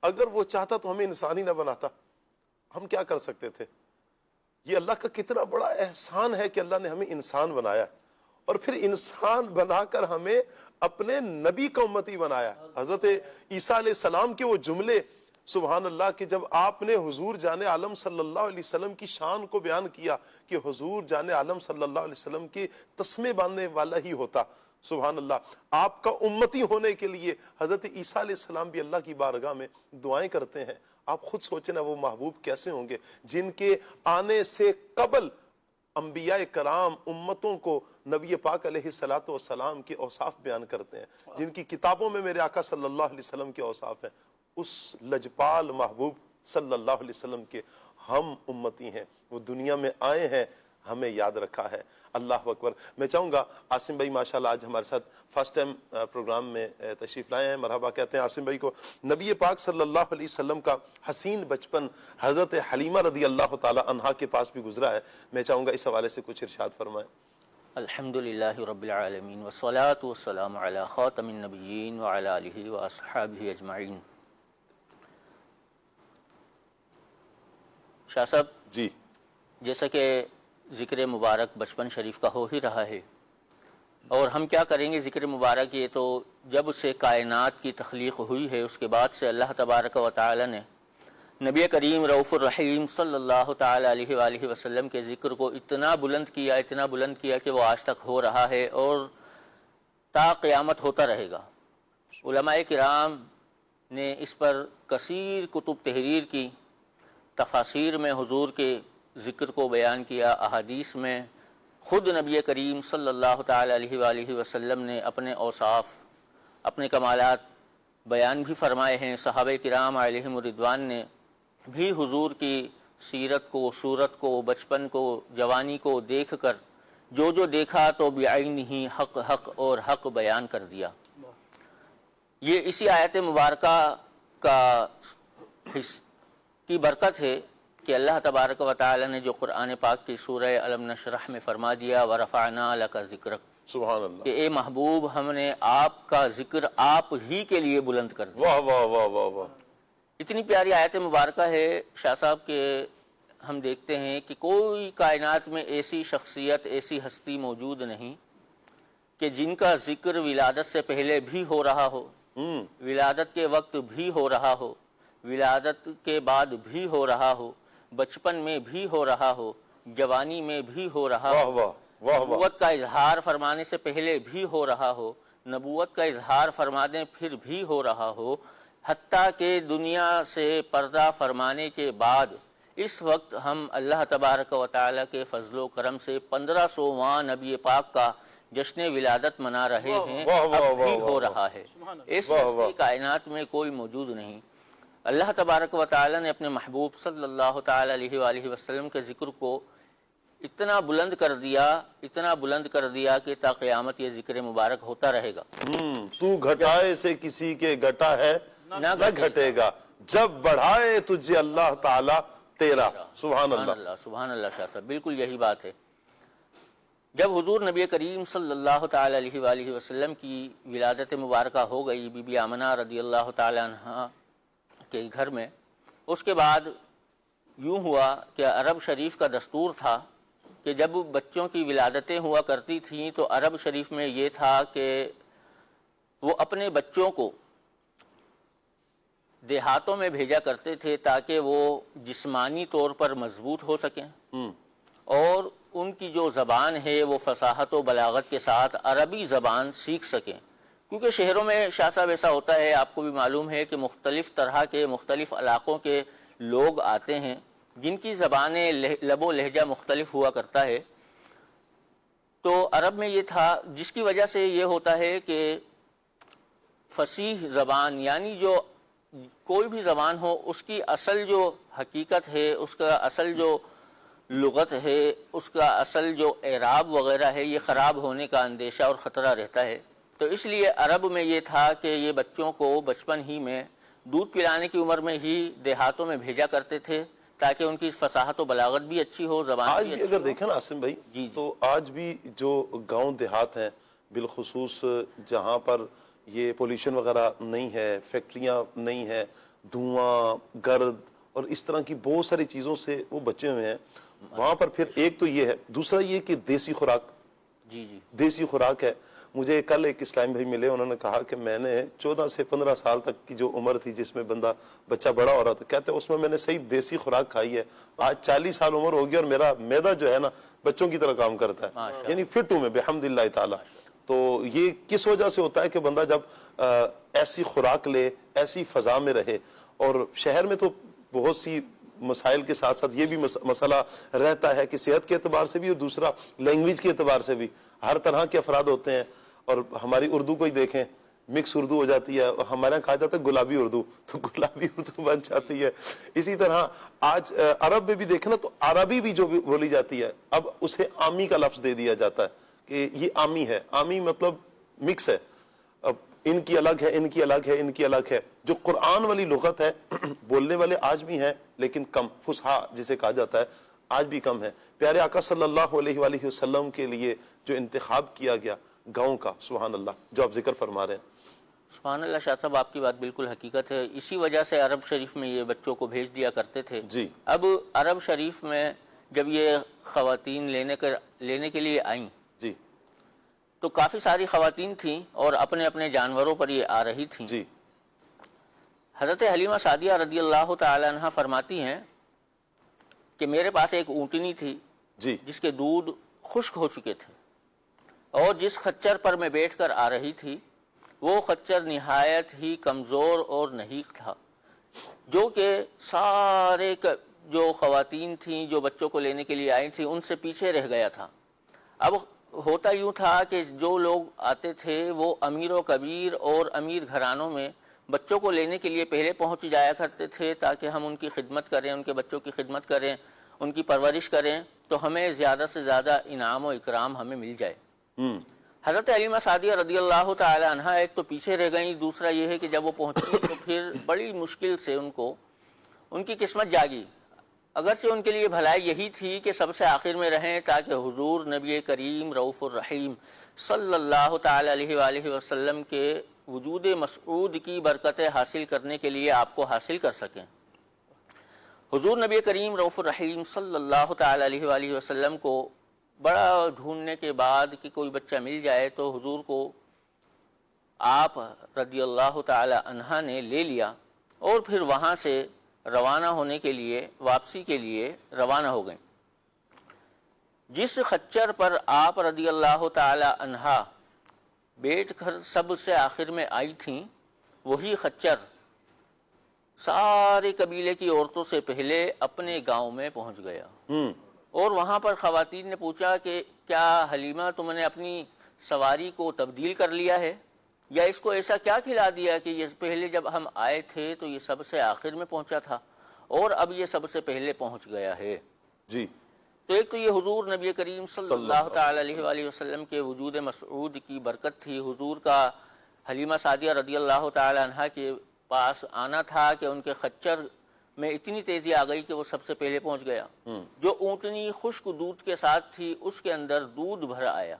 اگر وہ چاہتا تو ہمیں انسان ہی نہ بناتا, ہم کیا کر سکتے تھے؟ یہ اللہ کا کتنا بڑا احسان ہے کہ اللہ نے ہمیں انسان بنایا, اور پھر انسان بنا کر ہمیں اپنے نبی کا امتی بنایا. حضرت عیسیٰ علیہ السلام کے وہ جملے, سبحان اللہ, کہ جب آپ نے حضور جان عالم صلی اللہ علیہ وسلم کی شان کو بیان کیا کہ حضور جان عالم صلی اللہ علیہ وسلم کے تسمے باندھنے والا ہی ہوتا, سبحان اللہ. آپ کا امتی ہونے کے لیے حضرت عیسیٰ علیہ السلام بھی اللہ کی بارگاہ میں دعائیں کرتے ہیں. آپ خود سوچیں نا وہ محبوب کیسے ہوں گے جن کے آنے سے قبل انبیاء کرام امتوں کو نبی پاک علیہ الصلوۃ والسلام کے اوصاف بیان کرتے ہیں, جن کی کتابوں میں میرے آقا صلی اللہ علیہ وسلم کے اوصاف ہیں. اس لجپال محبوب صلی اللہ علیہ وسلم کے ہم امتی ہیں, وہ دنیا میں آئے ہیں, ہمیں یاد رکھا ہے. اللہ اکبر. میں چاہوں گا عاصم بھائی ماشاءاللہ آج ہمارے ساتھ فرسٹ ٹائم پروگرام میں تشریف لائے ہیں, مرحبا کہتے ہیں عاصم بھائی کو. نبی پاک صلی اللہ علیہ وسلم کا حسین بچپن حضرت حلیمہ رضی اللہ تعالی عنہا کے پاس بھی گزرا ہے. میں چاہوں گا اس حوالے سے کچھ ارشاد فرمائیں. الحمدللہ رب العالمین والصلاة والسلام علی خاتم النبیین وعلی آلہ واصحابہ اجمعین. شاہ صاحب جی جیسا کہ ذکر مبارک بچپن شریف کا ہو ہی رہا ہے, اور ہم کیا کریں گے ذکر مبارک, یہ تو جب سے کائنات کی تخلیق ہوئی ہے اس کے بعد سے اللہ تبارک و تعالی نے نبی کریم رؤوف الرحیم صلی اللہ تعالی علیہ وآلہ وسلم کے ذکر کو اتنا بلند کیا کہ وہ آج تک ہو رہا ہے اور تا قیامت ہوتا رہے گا. علماء کرام نے اس پر کثیر کتب تحریر کی, تفاسیر میں حضور کے ذکر کو بیان کیا, احادیث میں خود نبی کریم صلی اللہ تعالی علیہ وآلہ وسلم نے اپنے اوصاف, اپنے کمالات بیان بھی فرمائے ہیں. صحابہ کرام علیہم رضوان نے بھی حضور کی سیرت کو, صورت کو, بچپن کو, جوانی کو دیکھ کر جو جو دیکھا تو بعینہ حق اور حق بیان کر دیا. یہ اسی آیت مبارکہ کا کی برکت ہے کہ اللہ تبارک و تعالی نے جو قرآن پاک کی سورہ الم نشرح میں فرما دیا وَرَفَعْنَا لَكَ ذِكْرَكَ, سبحان اللہ, کہ اے محبوب ہم نے آپ کا ذکر آپ ہی کے لیے بلند کر دیا. واہ واہ واہ واہ واہ. اتنی پیاری آیت مبارکہ ہے شاہ صاحب کہ ہم دیکھتے ہیں کہ کوئی کائنات میں ایسی شخصیت, ایسی ہستی موجود نہیں کہ جن کا ذکر ولادت سے پہلے بھی ہو رہا ہو, ولادت کے وقت بھی ہو رہا ہو, ولادت کے بعد بھی ہو رہا ہو, بچپن میں بھی ہو رہا ہو, جوانی میں بھی ہو رہا ہو, نبوت کا اظہار فرمانے سے پہلے بھی ہو رہا ہو, نبوت کا اظہار فرمانے پھر بھی ہو رہا ہو, حتیٰ کہ دنیا سے پردہ فرمانے کے بعد اس وقت ہم اللہ تبارک و تعالیٰ کے فضل و کرم سے 1500واں نبی پاک کا جشن ولادت منا رہے ہیں, اب بھی ہو رہا ہے. اس کائنات میں کوئی موجود نہیں. اللہ تبارک و تعالی نے اپنے محبوب صلی اللہ تعالی علیہ وآلہ وسلم کے ذکر کو اتنا بلند کر دیا کہ تا قیامت یہ ذکر مبارک ہوتا رہے گا. تو گھٹائے سے کسی کے گھٹا ہے نہ گھٹے گا, جب بڑھائے تجھے اللہ تعالی تیرا. سبحان اللہ, سبحان اللہ. شاہ صاحب بالکل یہی بات ہے. جب حضور نبی کریم صلی اللہ تعالی علیہ وآلہ وسلم کی ولادت مبارکہ ہو گئی بی بی آمنہ رضی اللہ تعالی عنہا کے گھر میں, اس کے بعد یوں ہوا کہ عرب شریف کا دستور تھا کہ جب بچوں کی ولادتیں ہوا کرتی تھیں تو عرب شریف میں یہ تھا کہ وہ اپنے بچوں کو دیہاتوں میں بھیجا کرتے تھے تاکہ وہ جسمانی طور پر مضبوط ہو سکیں اور ان کی جو زبان ہے وہ فصاحت و بلاغت کے ساتھ عربی زبان سیکھ سکیں. کیونکہ شہروں میں شاہ صاحب ایسا ہوتا ہے, آپ کو بھی معلوم ہے کہ مختلف طرح کے مختلف علاقوں کے لوگ آتے ہیں جن کی زبانیں لب و لہجہ مختلف ہوا کرتا ہے. تو عرب میں یہ تھا, جس کی وجہ سے یہ ہوتا ہے کہ فصیح زبان یعنی جو کوئی بھی زبان ہو اس کی اصل جو حقیقت ہے, اس کا اصل جو لغت ہے, اس کا اصل جو اعراب وغیرہ ہے, یہ خراب ہونے کا اندیشہ اور خطرہ رہتا ہے. تو اس لیے عرب میں یہ تھا کہ یہ بچوں کو بچپن ہی میں دودھ پلانے کی عمر میں ہی دیہاتوں میں بھیجا کرتے تھے تاکہ ان کی فصاحت و بلاغت بھی اچھی ہو, زبان بھی اچھی ہو. اگر دیکھیں نا عاصم بھائی, تو آج بھی جو گاؤں دیہات ہیں, بالخصوص جہاں پر یہ پولیوشن وغیرہ نہیں ہے, فیکٹریاں نہیں ہیں, دھواں, گرد اور اس طرح کی بہت ساری چیزوں سے وہ بچے ہوئے ہیں, وہاں پر پھر ایک تو یہ ہے, دوسرا یہ کہ دیسی خوراک, دیسی خوراک ہے. مجھے کل ایک اسلام بھائی ملے, انہوں نے کہا کہ میں نے 14 سے 15 سال تک کی جو عمر تھی جس میں بچہ بڑا ہو رہا تھا, کہتے ہیں اس میں نے صحیح دیسی خوراک کھائی ہے. آج 40 سال عمر ہو گئی اور میرا معدہ جو ہے نا بچوں کی طرح کام کرتا ہے, یعنی فٹ ہوں میں بحمد اللہ تعالی. تو یہ کس وجہ سے ہوتا ہے کہ بندہ جب ایسی خوراک لے، ایسی فضا میں رہے، اور شہر میں تو بہت سی مسائل کے ساتھ ساتھ یہ بھی مسئلہ رہتا ہے کہ صحت کے اعتبار سے بھی اور دوسرا لینگویج کے اعتبار سے بھی ہر طرح کے افراد ہوتے ہیں، اور ہماری اردو کو ہی دیکھیں، مکس اردو ہو جاتی ہے، ہمارے یہاں کہا جاتا ہے گلابی اردو، تو گلابی اردو بن جاتی ہے۔ اسی طرح آج عرب میں بھی دیکھنا تو عربی بھی جو بولی جاتی ہے اب اسے عامی کا لفظ دے دیا جاتا ہے کہ یہ عامی ہے، عامی مطلب مکس ہے، اب ان کی الگ ہے، ان کی الگ ہے، ان کی الگ ہے۔ جو قرآن والی لغت ہے بولنے والے آج بھی ہیں لیکن کم، فصحا جسے کہا جاتا ہے آج بھی کم ہے۔ پیارے آقا صلی اللہ علیہ وآلہ وسلم کے لیے جو انتخاب کیا گیا گاؤں کا، سبحان اللہ، جو آپ ذکر فرما رہے ہیں، سبحان اللہ شاہ صاحب، آپ کی بات بالکل حقیقت ہے۔ اسی وجہ سے عرب شریف میں یہ بچوں کو بھیج دیا کرتے تھے۔ جی۔ اب عرب شریف میں جب یہ خواتین لینے کے لیے آئیں جی تو کافی ساری خواتین تھیں اور اپنے اپنے جانوروں پر یہ آ رہی تھیں۔ جی حضرت حلیمہ سعدیہ رضی اللہ تعالی عنہ فرماتی ہیں کہ میرے پاس ایک اونٹنی تھی جی جس کے دودھ خشک ہو چکے تھے، اور جس خچر پر میں بیٹھ کر آ رہی تھی وہ خچر نہایت ہی کمزور اور نحیف تھا، جو کہ سارے جو خواتین تھیں جو بچوں کو لینے کے لیے آئی تھیں ان سے پیچھے رہ گیا تھا۔ اب ہوتا یوں تھا کہ جو لوگ آتے تھے وہ امیر و کبیر اور امیر گھرانوں میں بچوں کو لینے کے لیے پہلے پہنچ جایا کرتے تھے تاکہ ہم ان کی خدمت کریں، ان کے بچوں کی خدمت کریں، ان کی پرورش کریں تو ہمیں زیادہ سے زیادہ انعام و اکرام ہمیں مل جائے۔ حضرت حلیمہ سعدیہ رضی اللہ تعالی عنہ ایک تو پیچھے رہ گئیں، دوسرا یہ ہے کہ جب وہ پہنچی تو پھر بڑی مشکل سے ان کی قسمت جاگی، اگرچہ ان کے لیے بھلائی یہی تھی کہ سب سے آخر میں رہیں تاکہ حضور نبی کریم رؤوف الرحیم صلی اللہ تعالی علیہ وآلہ وسلم کے وجود مسعود کی برکتیں حاصل کرنے کے لیے آپ کو حاصل کر سکیں۔ حضور نبی کریم رؤوف الرحیم صلی اللہ تعالی علیہ وآلہ وسلم کو بڑا ڈھونڈنے کے بعد کہ کوئی بچہ مل جائے تو حضور کو آپ رضی اللہ تعالی عنہ نے لے لیا اور پھر وہاں سے روانہ ہونے کے لیے، واپسی کے لیے روانہ ہو گئیں۔ جس خچر پر آپ رضی اللہ تعالی عنہ بیٹھ کر سب سے آخر میں آئی تھیں وہی خچر سارے قبیلے کی عورتوں سے پہلے اپنے گاؤں میں پہنچ گیا، اور وہاں پر خواتین نے پوچھا کہ کیا حلیمہ تم نے اپنی سواری کو تبدیل کر لیا ہے، یا اس کو ایسا کیا کھلا دیا کہ یہ پہلے جب ہم آئے تھے تو یہ سب سے آخر میں پہنچا تھا اور اب یہ سب سے پہلے پہنچ گیا ہے۔ جی تو ایک تو یہ حضور نبی کریم صلی اللہ تعالی علیہ وآلہ وسلم کے وجود مسعود کی برکت تھی۔ حضور کا حلیمہ سعدیہ رضی اللہ تعالی عنہ کے پاس آنا تھا کہ ان کے خچر میں اتنی تیزی آ گئی کہ وہ سب سے پہلے پہنچ گیا۔ جو اونٹنی خشک دودھ کے ساتھ تھی اس کے اندر دودھ بھر آیا،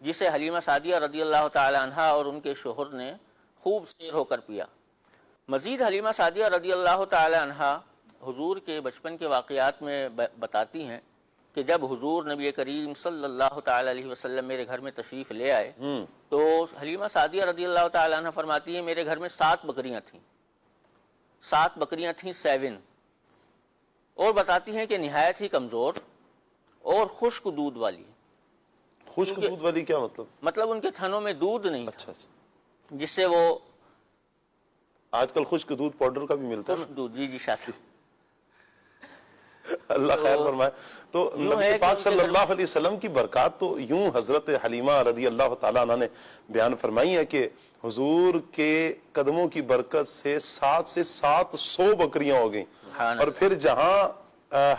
جسے حلیمہ سعدیہ رضی اللہ تعالی عنہ اور ان کے شوہر نے خوب سیر ہو کر پیا۔ مزید حلیمہ سعدیہ رضی اللہ تعالی عنہ حضور کے بچپن کے واقعات میں بتاتی ہیں کہ جب حضور نبی کریم صلی اللہ تعالی علیہ وسلم میرے گھر میں تشریف لے آئے تو حلیمہ سعدیہ رضی اللہ تعالی عنہ فرماتی ہیں میرے گھر میں 7 بکریاں تھیں، 7 بکریاں تھیں، 7، اور بتاتی ہیں کہ نہایت ہی کمزور اور خشک دودھ والی۔ خشک دودھ والی کیا مطلب ان کے تھنوں میں دودھ نہیں تھا، اچھا جس سے وہ آج کل خشک دودھ پاؤڈر کا بھی ملتا ہے خشک دودھ، جی شاہ صاحب، اللہ خیر فرمائے۔ تو نبی پاک صلی اللہ علیہ وسلم کی برکات تو یوں حضرت حلیمہ رضی اللہ تعالیٰ عنہ نے بیان فرمائی ہے کہ حضور کے قدموں کی برکت سے 7 سے 700 بکریاں ہو گئیں، اور پھر جہاں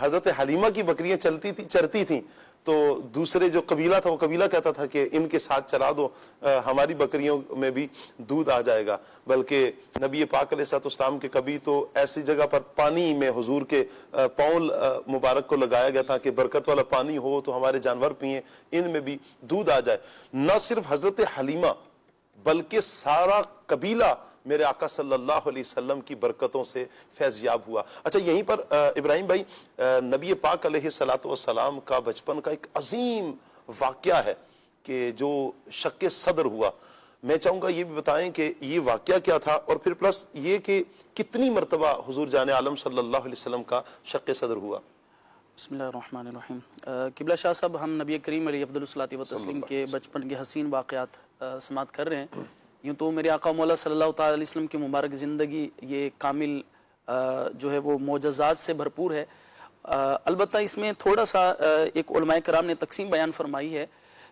حضرت حلیمہ کی بکریاں چرتی تھیں تو دوسرے جو قبیلہ تھا وہ قبیلہ کہتا تھا کہ ان کے ساتھ چرا دو، ہماری بکریوں میں بھی دودھ آ جائے گا۔ بلکہ نبی پاک علیہ السلام کے کبھی تو ایسی جگہ پر پانی میں حضور کے پاؤں مبارک کو لگایا گیا تھا کہ برکت والا پانی ہو تو ہمارے جانور پئیں، ان میں بھی دودھ آ جائے۔ نہ صرف حضرت حلیمہ بلکہ سارا قبیلہ میرے آقا صلی اللہ علیہ وسلم کی برکتوں سے فیضیاب ہوا۔ اچھا یہیں پر ابراہیم بھائی، نبی پاک علیہ السلام کا بچپن کا ایک عظیم واقعہ ہے کہ جو شق صدر ہوا، میں چاہوں گا یہ بھی بتائیں کہ یہ واقعہ کیا تھا، اور پھر پلس یہ کہ کتنی مرتبہ حضور جان عالم صلی اللہ علیہ وسلم کا شق صدر ہوا۔ بسم اللہ الرحمن الرحیم۔ قبلہ شاہ صاحب، ہم نبی کریم علیہ افضل الصلاۃ والتسلیم کے بچپن کے حسین واقعات سماعت کر رہے ہیں۔ یوں تو میرے آقا مولا صلی اللہ تعالی علیہ وسلم کی مبارک زندگی یہ کامل جو ہے وہ معجزات سے بھرپور ہے۔ البتہ اس میں تھوڑا سا ایک علماء کرام نے تقسیم بیان فرمائی ہے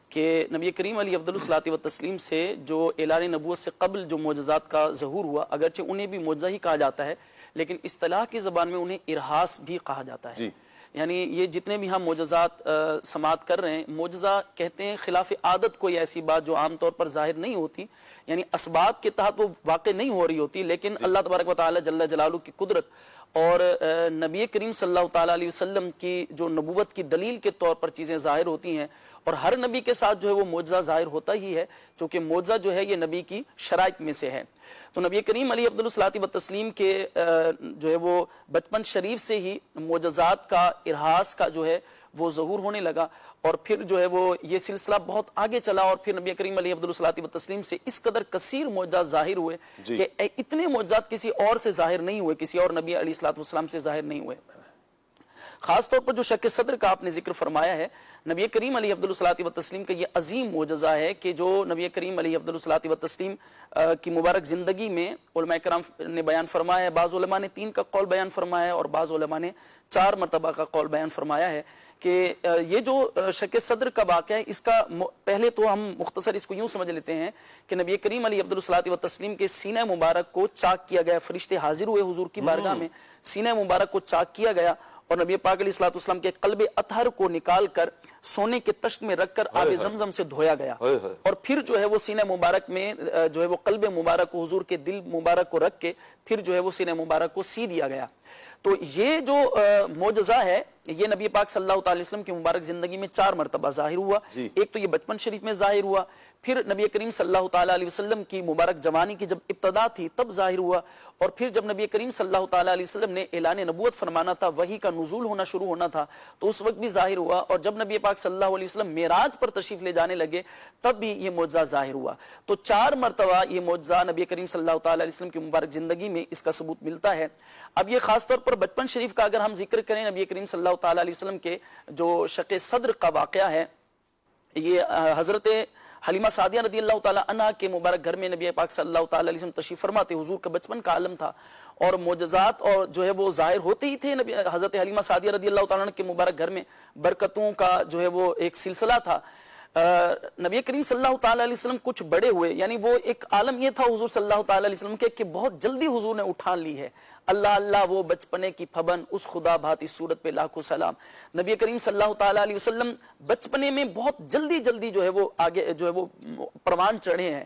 کہ نبی کریم علیہ افضل الصلاۃ والتسلیم سے جو اعلان نبوت سے قبل جو معجزات کا ظہور ہوا، اگرچہ انہیں بھی معجزہ ہی کہا جاتا ہے، لیکن اصطلاح کی زبان میں انہیں ارہاس بھی کہا جاتا ہے۔ یعنی یہ جتنے بھی ہم معجزات سماعت کر رہے ہیں، معجزہ کہتے ہیں خلاف عادت کوئی ایسی بات جو عام طور پر ظاہر نہیں ہوتی، یعنی اسباب کے تحت وہ واقع نہیں ہو رہی ہوتی، لیکن اللہ تبارک و تعالی جل جلالہ کی قدرت اور نبی کریم صلی اللہ تعالی علیہ وسلم کی جو نبوت کی دلیل کے طور پر چیزیں ظاہر ہوتی ہیں، اور ہر نبی کے ساتھ جو ہے وہ معجزہ ظاہر ہوتا ہی ہے، کیونکہ معجزہ جو ہے یہ نبی کی شرائط میں سے ہے۔ تو نبی کریم علیہ افضل الصلاۃ والتسلیم کے جو ہے وہ بچپن شریف سے ہی معجزات کا ارہاس کا جو ہے وہ ظہور ہونے لگا، اور پھر جو ہے وہ یہ سلسلہ بہت آگے چلا، اور پھر نبی کریم علیہ افضل الصلاۃ والتسلیم سے اس قدر کثیر معجزات ظاہر ہوئے کہ اتنے معجزات کسی اور سے ظاہر نہیں ہوئے، کسی اور نبی علیہ الصلاۃ والسلام سے ظاہر نہیں ہوئے۔ خاص طور پر جو شق صدر کا آپ نے ذکر فرمایا ہے، نبی کریم علیہ افضل الصلاۃ والتسلیم کا یہ عظیم معجزہ ہے کہ جو نبی کریم علیہ افضل الصلاۃ والتسلیم کی مبارک زندگی میں علماء کرام نے بیان فرمایا ہے۔ بعض علماء نے 3 کا قول بیان فرمایا ہے، اور بعض علماء نے 4 مرتبہ کا قول بیان فرمایا ہے کہ یہ جو شق صدر کا واقعہ ہے، اس کا پہلے تو ہم مختصر اس کو یوں سمجھ لیتے ہیں کہ نبی کریم علیہ افضل الصلاۃ والتسلیم کے سینہ مبارک کو چاک کیا گیا، فرشتے حاضر ہوئے حضور کی بارگاہ میں، سینہ مبارک کو چاک کیا گیا، اور نبی پاک علیہ الصلوۃ والسلام کے قلب اطہر کو نکال کر سونے کے تشت میں رکھ کر آب زمزم سے دھویا گیا، اور پھر جو ہے وہ سینہ مبارک میں جو ہے وہ قلب مبارک کو حضور کے دل مبارک کو رکھ کے پھر جو ہے وہ سینہ مبارک کو سی دیا گیا۔ تو یہ جو معجزہ ہے یہ نبی پاک صلی اللہ تعالی وسلم کی مبارک زندگی میں 4 مرتبہ ظاہر ہوا۔ ایک تو یہ بچپن شریف میں ظاہر ہوا، پھر نبی کریم صلی اللہ تعالی علیہ وسلم کی مبارک جوانی کی جب ابتدا تھی تب ظاہر ہوا، اور پھر جب نبی کریم صلی اللہ تعالی علیہ وسلم نے اعلان نبوت فرمانا تھا، وحی کا نزول ہونا شروع ہونا تھا، تو اس وقت بھی ظاہر ہوا، اور جب نبی پاک صلی اللہ علیہ وسلم معراج پر تشریف لے جانے لگے تب بھی یہ معجزہ ظاہر ہوا۔ تو 4 مرتبہ یہ معجزہ نبی کریم صلی اللہ تعالی علیہ وسلم کی مبارک زندگی میں اس کا ثبوت ملتا ہے۔ اب یہ خاص طور پر بچپن شریف کا اگر ہم ذکر کریں، نبی کریم صلی اللہ تعالی علیہ وسلم کے جو شق صدر کا واقعہ ہے، یہ حضرت حلیمہ سعدیہ رضی اللہ تعالی عنہ کے مبارک گھر میں نبی پاک صلی اللہ تعالی علیہ وسلم تشریف فرما تھے۔ حضور کا بچپن کا عالم تھا، اور معجزات اور جو ہے وہ ظاہر ہوتے ہی تھے۔ نبی حضرت حلیمہ سعدیہ رضی اللہ تعالی عنہ کے مبارک گھر میں برکتوں کا جو ہے وہ ایک سلسلہ تھا۔ نبی کریم صلی اللہ تعالی علیہ وسلم کچھ بڑے ہوئے، یعنی وہ ایک عالم یہ تھا حضور صلی اللہ تعالی علیہ وسلم کے کہ بہت جلدی حضور نے اٹھان لی ہے۔ اللہ اللہ وہ بچپنے کی پھبن، اس خدا بھاتی صورت پہ لاکھوں سلام۔ نبی کریم صلی اللہ تعالی علیہ وسلم بچپنے میں بہت جلدی جو ہے وہ آگے جو ہے وہ پروان چڑھے ہیں،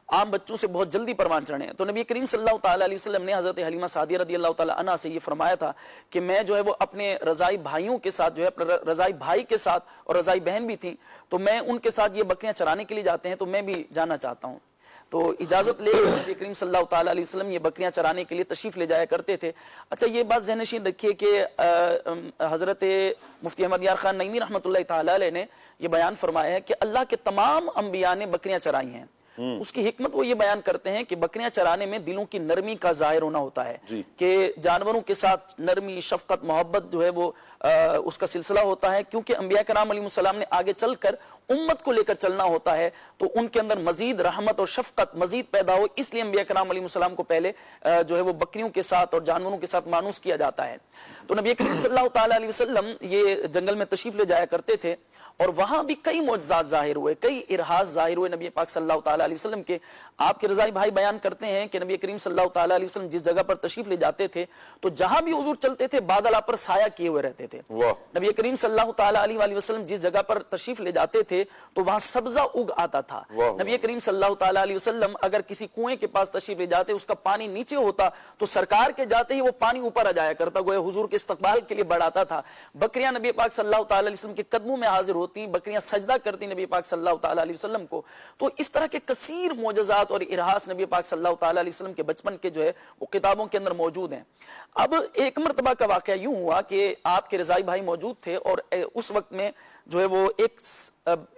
عام بچوں سے بہت جلدی پروان چڑھے ہیں۔ تو نبی کریم صلی اللہ تعالی علیہ وسلم نے حضرت حلیمہ سعدیہ رضی اللہ تعالی عنہا سے یہ فرمایا تھا کہ میں جو ہے وہ اپنے رضائی بھائیوں کے ساتھ جو ہے اپنے رضائی بھائی کے ساتھ، اور رضائی بہن بھی تھی، تو میں ان کے ساتھ یہ بکریاں چرانے کے لیے جاتے ہیں، تو میں بھی جانا چاہتا ہوں۔ تو اجازت لے کر نبی کریم صلی اللہ تعالی علیہ وسلم یہ بکریاں چرانے کے لیے تشریف لے جایا کرتے تھے۔ اچھا، یہ بات ذہن نشین رکھیے کہ حضرت مفتی احمد یار خان نعیمی رحمۃ اللہ تعالی علیہ نے یہ بیان فرمایا ہے کہ اللہ کے تمام انبیاء نے بکریاں چرائی ہیں۔ اس کی حکمت وہ یہ بیان کرتے ہیں کہ بکریاں چرانے میں دلوں کی نرمی کا ظاہر ہونا ہوتا ہے، کہ جانوروں کے ساتھ نرمی، شفقت، محبت جو ہے وہ اس کا سلسلہ ہوتا ہے، کیونکہ انبیاء کرام علیہ السلام نے آگے چل کر امت کو لے کر چلنا ہوتا ہے، تو ان کے اندر مزید رحمت اور شفقت مزید پیدا ہو، اس لیے انبیاء کرام علیہ السلام کو پہلے جو ہے وہ بکریوں کے ساتھ اور جانوروں کے ساتھ مانوس کیا جاتا ہے۔ تو نبی کریم صلی اللہ تعالی علیہ وسلم یہ جنگل میں تشریف لے جایا کرتے تھے، اور وہاں بھی کئی معجزات ظاہر ہوئے، کئی ارہاس ظاہر ہوئے نبی پاک صلی اللہ تعالی علیہ وسلم کے۔ آپ کے رضائی بھائی بیان کرتے ہیں کہ نبی کریم صلی اللہ تعالی علیہ وسلم جس جگہ پر تشریف لے جاتے تھے تو جہاں بھی حضور چلتے تھے بادل آپ پر سایہ کیے ہوئے رہتے تھے۔ نبی کریم صلی اللہ تعالی علیہ وسلم جس جگہ پر تشریف لے جاتے تھے تو وہاں سبزہ اگ آتا تھا۔ نبی کریم صلی اللہ تعالی علیہ وسلم اگر کسی کنویں کے پاس تشریف لے جاتے، اس کا پانی نیچے ہوتا تو سرکار کے جاتے ہی وہ پانی اوپر آ جایا کرتا، گویا حضور کے استقبال کے لیے بڑھاتا تھا۔ بکریاں نبی پاک صلی اللہ تعالی علیہ وسلم کے قدموں میں حاضر ہوتی، بکریاں سجدہ کرتی نبی پاک صلی اللہ تعالی علیہ وسلم کو۔ تو اس طرح کے کثیر معجزات اور ارہاس نبی پاک صلی اللہ تعالی علیہ وسلم کے بچپن کے جو ہے وہ کتابوں کے اندر موجود ہیں۔ اب ایک مرتبہ کا واقعہ یوں ہوا کہ آپ کے رضائی بھائی موجود تھے، اور اس وقت میں جو ہے وہ ایک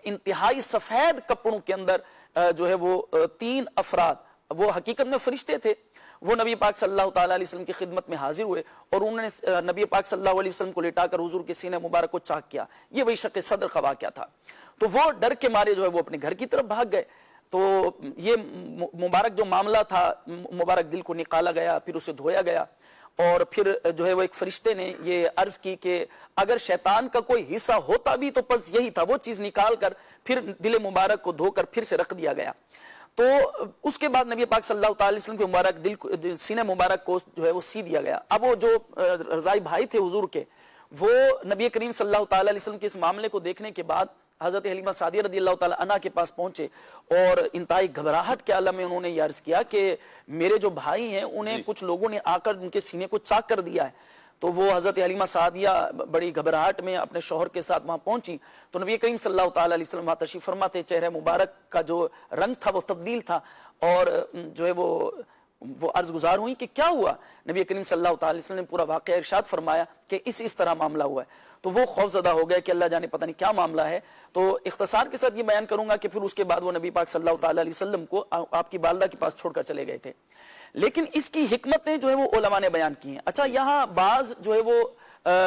انتہائی سفید کپڑوں کے اندر جو ہے وہ 3 افراد وہ حقیقت میں فرشتے تھے، وہ نبی پاک صلی اللہ تعالیٰ علیہ وسلم کی خدمت میں حاضر ہوئے اور انہوں نے نبی پاک صلی اللہ علیہ وسلم کو لٹا کر حضور کے سینے مبارک کو چاک کیا. یہ وہی شق صدر کا واقعہ تھا. تو وہ ڈر کے مارے جو ہے وہ اپنے گھر کی طرف بھاگ گئے. تو یہ مبارک جو معاملہ تھا، مبارک دل کو نکالا گیا، پھر اسے دھویا گیا، اور پھر جو ہے وہ ایک فرشتے نے یہ عرض کی کہ اگر شیطان کا کوئی حصہ ہوتا بھی تو بس یہی تھا. وہ چیز نکال کر پھر دل مبارک کو دھو کر پھر سے رکھ دیا گیا. تو اس کے بعد نبی پاک صلی اللہ تعالی وسلم کے مبارک دل سینے مبارک کو جو ہے وہ سی دیا گیا. اب وہ جو رضائی بھائی تھے حضور کے، وہ نبی کریم صلی اللہ تعالی علیہ وسلم کے اس معاملے کو دیکھنے کے بعد حضرت حلیمہ سعدیہ رضی اللہ تعالی عنہا کے پاس پہنچے اور انتہائی گھبراہٹ کے عالم میں انہوں نے یہ عرض کیا کہ میرے جو بھائی ہیں انہیں کچھ لوگوں نے آ کر ان کے سینے کو چاک کر دیا ہے. تو وہ حضرت حلیمہ سعدیہ بڑی گھبراہٹ میں اپنے شوہر کے ساتھ وہاں پہنچی تو نبی کریم صلی اللہ تعالی علیہ وسلم وہاں تشریف فرما تھے. چہرہ مبارک کا جو رنگ تھا وہ تبدیل تھا اور جو ہے وہ عرض گزار ہوئی کہ کیا ہوا. نبی کریم صلی اللہ تعالی وسلم نے پورا واقعہ ارشاد فرمایا کہ اس طرح معاملہ ہوا ہے. تو وہ خوف زدہ ہو گیا کہ اللہ جانے پتہ نہیں کیا معاملہ ہے. تو اختصار کے ساتھ یہ بیان کروں گا کہ پھر اس کے بعد وہ نبی پاک صلی اللہ تعالی علیہ وسلم کو آپ کی والدہ کے پاس چھوڑ کر چلے گئے تھے. لیکن اس کی حکمتیں جو ہے وہ علماء نے بیان کی ہیں. اچھا، یہاں بعض جو ہے وہ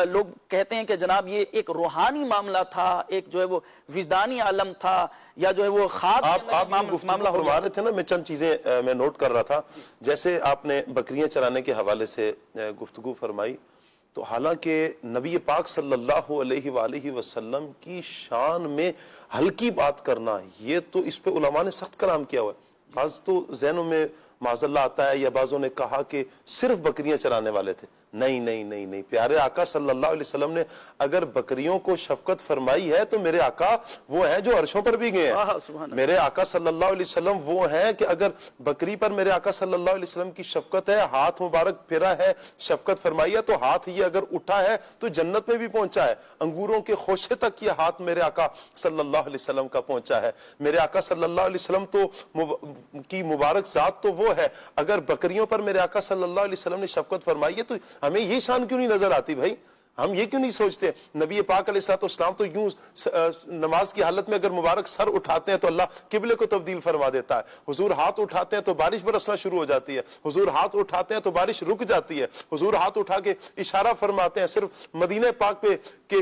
لوگ کہتے ہیں کہ جناب یہ ایک روحانی معاملہ تھا، ایک جو ہے وہ وجدانی عالم تھا، یا جو ہے وہ خواب معاملہ فرما رہے تھے نا. میں چند چیزیں میں نوٹ کر رہا تھا. جیسے آپ نے بکریاں چرانے کے حوالے سے گفتگو فرمائی، تو حالانکہ نبی پاک صلی اللہ علیہ وآلہ وسلم کی شان میں ہلکی بات کرنا، یہ تو اس پہ علماء نے سخت کلام کیا ہوا ہے. بعض تو ذہنوں میں معاذ اللہ آتا ہے یا بعضوں نے کہا کہ صرف بکریاں چرانے والے تھے. نہیں نہیں نہیں نہیں، پیارے آقا صلی اللہ علیہ وسلم نے اگر بکریوں کو شفقت فرمائی ہے تو میرے آقا وہ ہیں جو عرشوں پر بھی گئے ہیں. میرے آقا صلی اللہ علیہ وسلم وہ ہیں کہ اگر بکری پر میرے آقا صلی اللہ علیہ وسلم کی شفقت ہے، ہاتھ مبارک پھیرا ہے، شفقت فرمائی ہے، تو ہاتھ یہ اگر اٹھا ہے تو جنت میں بھی پہنچا ہے. انگوروں کے خوشے تک یہ ہاتھ میرے آقا صلی اللہ علیہ وسلم کا پہنچا ہے. میرے آقا صلی اللہ علیہ وسلم تو کی مبارک ذات تو وہ ہے. اگر بکریوں پر میرے آقا صلی اللہ علیہ وسلم نے شفقت فرمائی ہے تو ہمیں یہ شان کیوں نہیں نظر آتی بھائی؟ ہم یہ کیوں نہیں سوچتے؟ نبی پاک علیہ السلام تو یوں نماز کی حالت میں اگر مبارک سر اٹھاتے ہیں تو اللہ قبلے کو تبدیل فرما دیتا ہے. حضور ہاتھ اٹھاتے ہیں تو بارش برسنا شروع ہو جاتی ہے. حضور ہاتھ اٹھاتے ہیں تو بارش رک جاتی ہے. حضور ہاتھ اٹھا کے اشارہ فرماتے ہیں صرف مدینہ پاک پہ کہ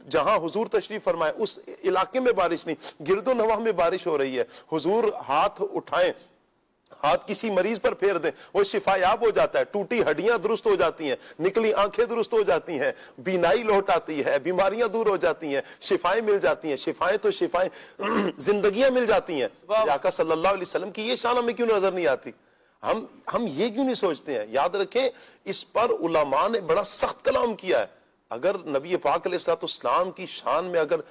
جہاں حضور تشریف فرمائے اس علاقے میں بارش نہیں، گرد و نواح میں بارش ہو رہی ہے. حضور ہاتھ اٹھائیں، ہاتھ کسی مریض پر پھیر دیں، وہ شفا یاب ہو جاتا ہے، ٹوٹی ہڈیاں درست ہو جاتی ہیں، نکلی آنکھیں درست ہو جاتی ہیں، بینائی لوٹ آتی ہے، بیماریاں دور ہو جاتی ہیں، شفائیں مل جاتی ہیں. شفائیں تو شفائیں، زندگیاں مل جاتی ہیں. آقا صلی اللہ علیہ وسلم کی یہ شان ہمیں کیوں نظر نہیں آتی؟ ہم یہ کیوں نہیں سوچتے ہیں؟ یاد رکھیں اس پر علماء نے بڑا سخت کلام کیا ہے. اگر نبی پاک علیہ السلام کی شان میں اگر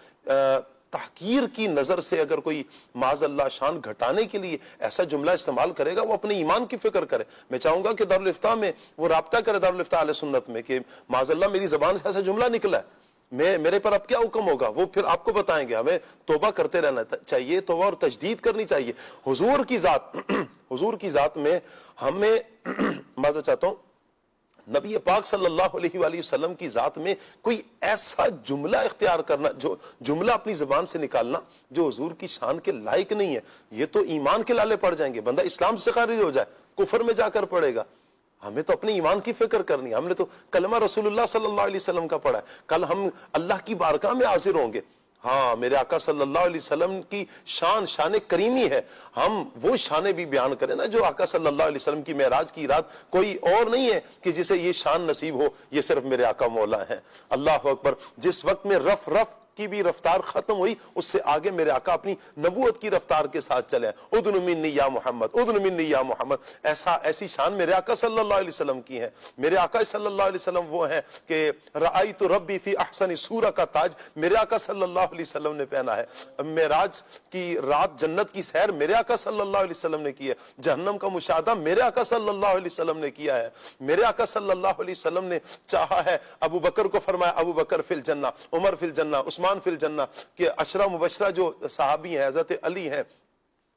تحقیر کی نظر سے اگر کوئی معاذ اللہ شان گھٹانے کے لیے ایسا جملہ استعمال کرے گا، وہ اپنے ایمان کی فکر کرے. میں چاہوں گا کہ دارالفتاح میں وہ رابطہ کرے، دارالفتاح اہل سنت میں، کہ معاذ اللہ میری زبان سے ایسا جملہ نکلا ہے، میرے پر اب کیا حکم ہوگا، وہ پھر آپ کو بتائیں گے. ہمیں توبہ کرتے رہنا چاہیے، توبہ اور تجدید کرنی چاہیے. حضور کی ذات میں ہمیں معذرت چاہتا ہوں، نبی پاک صلی اللہ علیہ وآلہ وسلم کی ذات میں کوئی ایسا جملہ اختیار کرنا، جو جملہ اپنی زبان سے نکالنا جو حضور کی شان کے لائق نہیں ہے، یہ تو ایمان کے لالے پڑ جائیں گے. بندہ اسلام سے خارج ہو جائے، کفر میں جا کر پڑے گا. ہمیں تو اپنے ایمان کی فکر کرنی ہے. ہم نے تو کلمہ رسول اللہ صلی اللہ علیہ وسلم کا پڑھا ہے. کل ہم اللہ کی بارگاہ میں حاضر ہوں گے. ہاں، میرے آقا صلی اللہ علیہ وسلم کی شان کریمی ہے. ہم وہ شانیں بھی بیان کریں نا جو آقا صلی اللہ علیہ وسلم کی معراج کی رات کوئی اور نہیں ہے کہ جسے یہ شان نصیب ہو، یہ صرف میرے آقا مولا ہیں. اللہ اکبر. جس وقت میں رف کی بھی رفتار ختم ہوئی، اس سے آگے میرے آقا اپنی نبوت کی رفتار کے ساتھ چلے. ادن منی یا محمد، ادن منی یا محمد. ایسی شان میرے آقا صلی اللہ علیہ وسلم کی ہے. میرے آقا صلی اللہ علیہ وسلم وہ ہیں کہ رأیت ربی فی احسن سورہ کا تاج میرے آقا صلی اللہ علیہ وسلم نے پہنا ہے. معراج کی رات جنت کی سیر میرے آقا صلی اللہ علیہ وسلم نے کی ہے. جہنم کا مشاہدہ میرے آقا صلی اللہ علیہ وسلم نے کیا ہے. میرے آقا صلی اللہ علیہ وسلم نے چاہا ہے، ابو بکر کو فرمایا ابو بکر فی الجنہ، عمر فی الجنہ، عثمان فی الجنہ، کہ عشرہ مبشرہ جو صحابی ہیں، حضرت علی ہیں،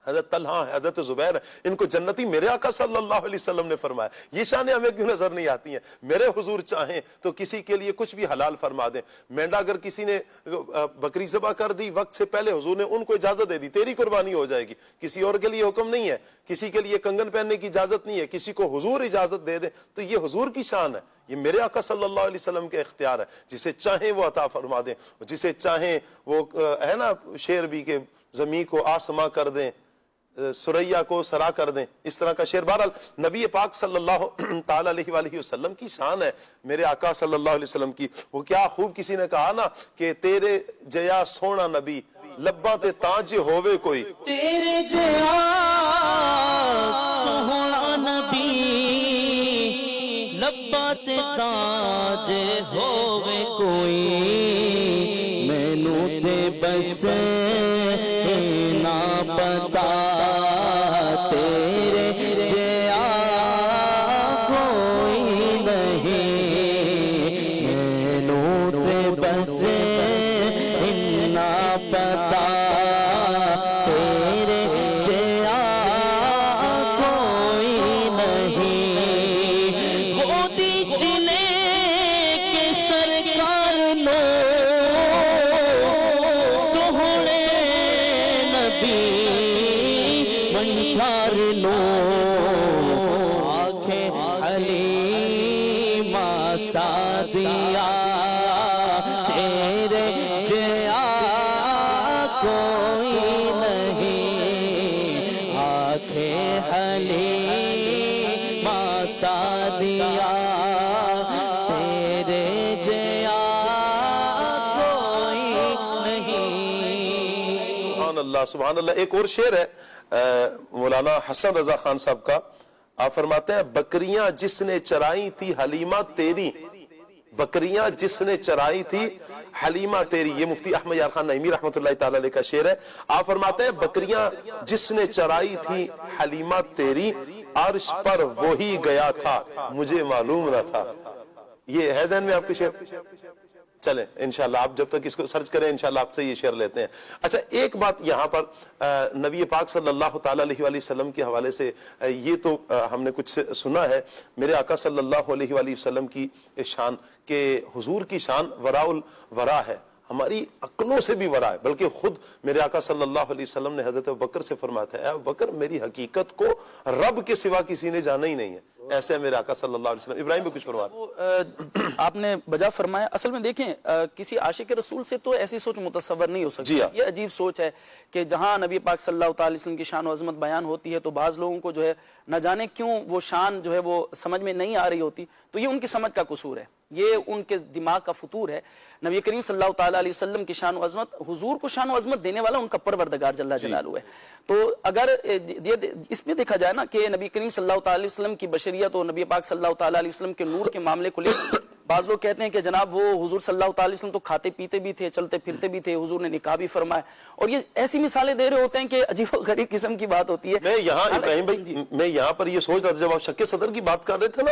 حضرت طلحہ ہے، حضرت زبیر ہے، ان کو جنتی میرے آقا صلی اللہ علیہ وسلم نے فرمایا. یہ شانیں ہمیں کیوں نظر نہیں آتی ہیں؟ میرے حضور چاہیں تو کسی کے لیے کچھ بھی حلال فرما دیں. مینڈا اگر کسی نے بکری ذبح کر دی وقت سے پہلے، حضور نے ان کو اجازت دے دی، تیری قربانی ہو جائے گی. کسی اور کے لیے حکم نہیں ہے، کسی کے لیے کنگن پہننے کی اجازت نہیں ہے، کسی کو حضور اجازت دے دیں تو یہ حضور کی شان ہے. یہ میرے آقا صلی اللہ علیہ وسلم کے اختیار ہے. جسے چاہیں وہ عطا فرما دیں، جسے چاہیں وہ ہے نا شعر بھی کہ زمین کو آسماں کر دیں، سریا کو سرا کر دیں، اس طرح کا شعر. بہرحال نبی پاک صلی اللہ تعالی علیہ وآلہ وسلم کی شان ہے میرے آقا صلی اللہ علیہ وسلم کی. وہ کیا خوب کسی نے کہا نا کہ تیرے جیا سونا نبی لباں تے تاج ہووے کوئی، تیرے جیا سوہنا نبی لباں تے تاج ہووے کوئی، مینوں تے بس نا پتا تیرے جیا کوئی نہیں، مینوں تے بس نا پتا تیرے جیا کوئی نہیں. گودی چلے کے سرکار نو سوہنے نبی منٹھار نو آنکھیں حلیمہ سعدیہ تیرے جیا کوئی نہیں، آنکھیں حلیمہ سعدیہ تیرے جیا کوئی نہیں. سبحان اللہ سبحان اللہ. ایک اور شعر ہے مولانا حسن رضا خان صاحب کا. آپ فرماتے ہیں بکریاں جس نے چرائی تھی حلیمہ تیری، بکریاں جس نے چرائی تھی حلیمہ تیری. یہ مفتی احمد یار خان نعیمی رحمۃ اللہ تعالی علیہ کا شعر ہے. آپ فرماتے ہیں بکریاں جس نے چرائی تھی حلیمہ تیری، عرش پر وہی گیا تھا مجھے معلوم نہ تھا. یہ ہے ذہن میں آپ کے شعر؟ چلیں انشاءاللہ آپ جب تک اس کو سرچ کریں انشاءاللہ آپ سے یہ شعر لیتے ہیں. اچھا ایک بات یہاں پر نبی پاک صلی اللہ تعالی علیہ وآلہ وسلم کے حوالے سے یہ تو ہم نے کچھ سنا ہے میرے آقا صلی اللہ علیہ وآلہ وسلم کی شان کہ حضور کی شان وراء الورا ہے، ہماری عقلوں سے بھی ورا ہے. بلکہ خود میرے آقا صلی اللہ علیہ وسلم نے حضرت ابوبکر سے فرمایا تھا، اے ابوبکر میری حقیقت کو رب کے سوا کسی نے جانا ہی نہیں ہے. ایسے میرے آقا صلی اللہ علیہ وسلم. ابراہیم بھی کچھ فرمایا. آپ نے بجا فرمایا. اصل میں دیکھیں کسی عاشق رسول سے تو ایسی سوچ متصور نہیں ہو سکتی. یہ عجیب سوچ ہے کہ جہاں نبی پاک صلی اللہ تعالی وسلم کی شان و عظمت بیان ہوتی ہے تو بعض لوگوں کو جو ہے نہ جانے کیوں وہ شان جو ہے وہ سمجھ میں نہیں آ رہی ہوتی. تو یہ ان کی سمجھ کا قصور ہے، یہ ان کے دماغ کا فطور ہے. نبی کریم صلی اللہ تعالی علیہ وسلم کی شان و عظمت، حضور کو شان و عظمت دینے والا ان کا پروردگار جل جلالہ ہے. تو اگر اس میں دیکھا جائے نا کہ نبی کریم صلی اللہ تعالی وسلم کی بشریت اور نبی پاک صلی اللہ تعالی علیہ وسلم کے نور کے معاملے کو لے بعض لوگ کہتے ہیں کہ جناب وہ حضور صلی اللہ تعالی وسلم تو کھاتے پیتے بھی تھے، چلتے پھرتے بھی تھے، حضور نے نکاح بھی فرمایا. اور یہ ایسی مثالیں دے رہے ہوتے ہیں کہ عجیب و غریب قسم کی بات ہوتی ہے. میں یہاں ابراہیم بھائی میں یہاں پر یہ سوچ رہا تھا جب آپ شک صدر کی بات کر رہے تھے نا،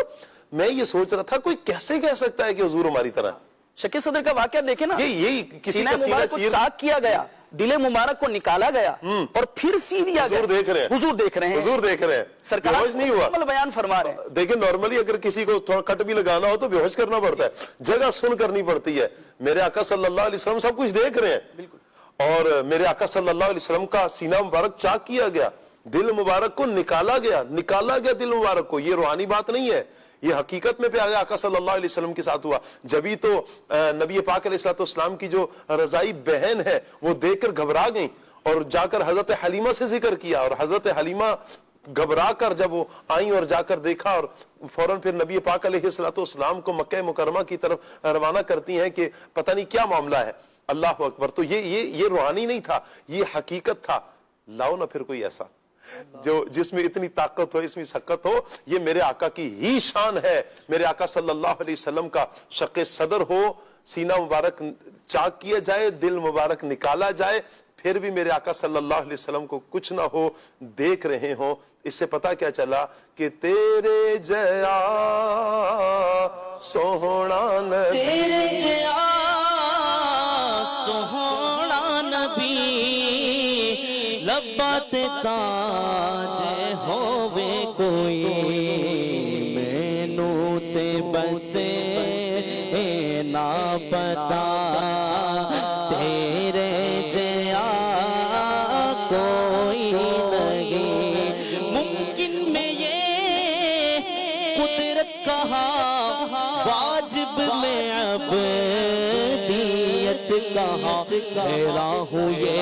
میں یہ سوچ رہا تھا کوئی کیسے کہہ سکتا ہے کہ حضور ہماری طرح. شک صدر کا واقعہ دیکھیں نا، یہی کسی کا سینہ مبارک کو چیر چاک کیا گیا، دل مبارک کو نکالا گیا اور پھر سی دیا گیا. حضور دیکھ رہے ہیں، حضور دیکھ رہے ہیں، حضور دیکھ رہے ہیں، سرکار بیہوش نہیں ہوا. عمل بیان فرما رہے ہیں. دیکھیں نارملی اگر کسی کو تھوڑا کٹ بھی لگانا ہو تو بیہوش کرنا پڑتا ہے، جگہ سن کرنی پڑتی ہے. میرے آقا صلی اللہ علیہ وسلم سب کچھ دیکھ رہے ہیں اور میرے آقا صلی اللہ علیہ وسلم کا سینہ مبارک چاک کیا گیا، دل مبارک کو نکالا گیا دل مبارک کو. یہ روحانی بات نہیں ہے، یہ حقیقت میں پیارے آقا صلی اللہ علیہ وسلم کے ساتھ ہوا. جبھی تو نبی پاک علیہ السلام کی جو رضائی بہن ہے وہ دیکھ کر گھبرا گئیں اور جا کر حضرت حلیمہ سے ذکر کیا اور حضرت حلیمہ گھبرا کر جب وہ آئیں اور جا کر دیکھا اور فوراً پھر نبی پاک علیہ السلام کو مکہ مکرمہ کی طرف روانہ کرتی ہیں کہ پتہ نہیں کیا معاملہ ہے. اللہ اکبر. تو یہ روحانی نہیں تھا، یہ حقیقت تھا. لاؤ نہ پھر کوئی ایسا جو جس میں اتنی طاقت ہو، اس میں سکت ہو. یہ میرے آقا کی ہی شان ہے. میرے آقا صلی اللہ علیہ وسلم کا شق صدر ہو، سینہ مبارک چاک کیا جائے، دل مبارک نکالا جائے، پھر بھی میرے آقا صلی اللہ علیہ وسلم کو کچھ نہ ہو، دیکھ رہے ہوں. اس سے پتہ کیا چلا کہ تیرے جیا سوہنا نبی، تیرے جیا سوہنا نبی لبا بات تاج ہووے کوئی مینوں تے بس نا پتا تیرے جیا کوئی نہیں ممکن میں یہ قدرت کہا واجب میں عبدیت کہا میرا ہوں یہ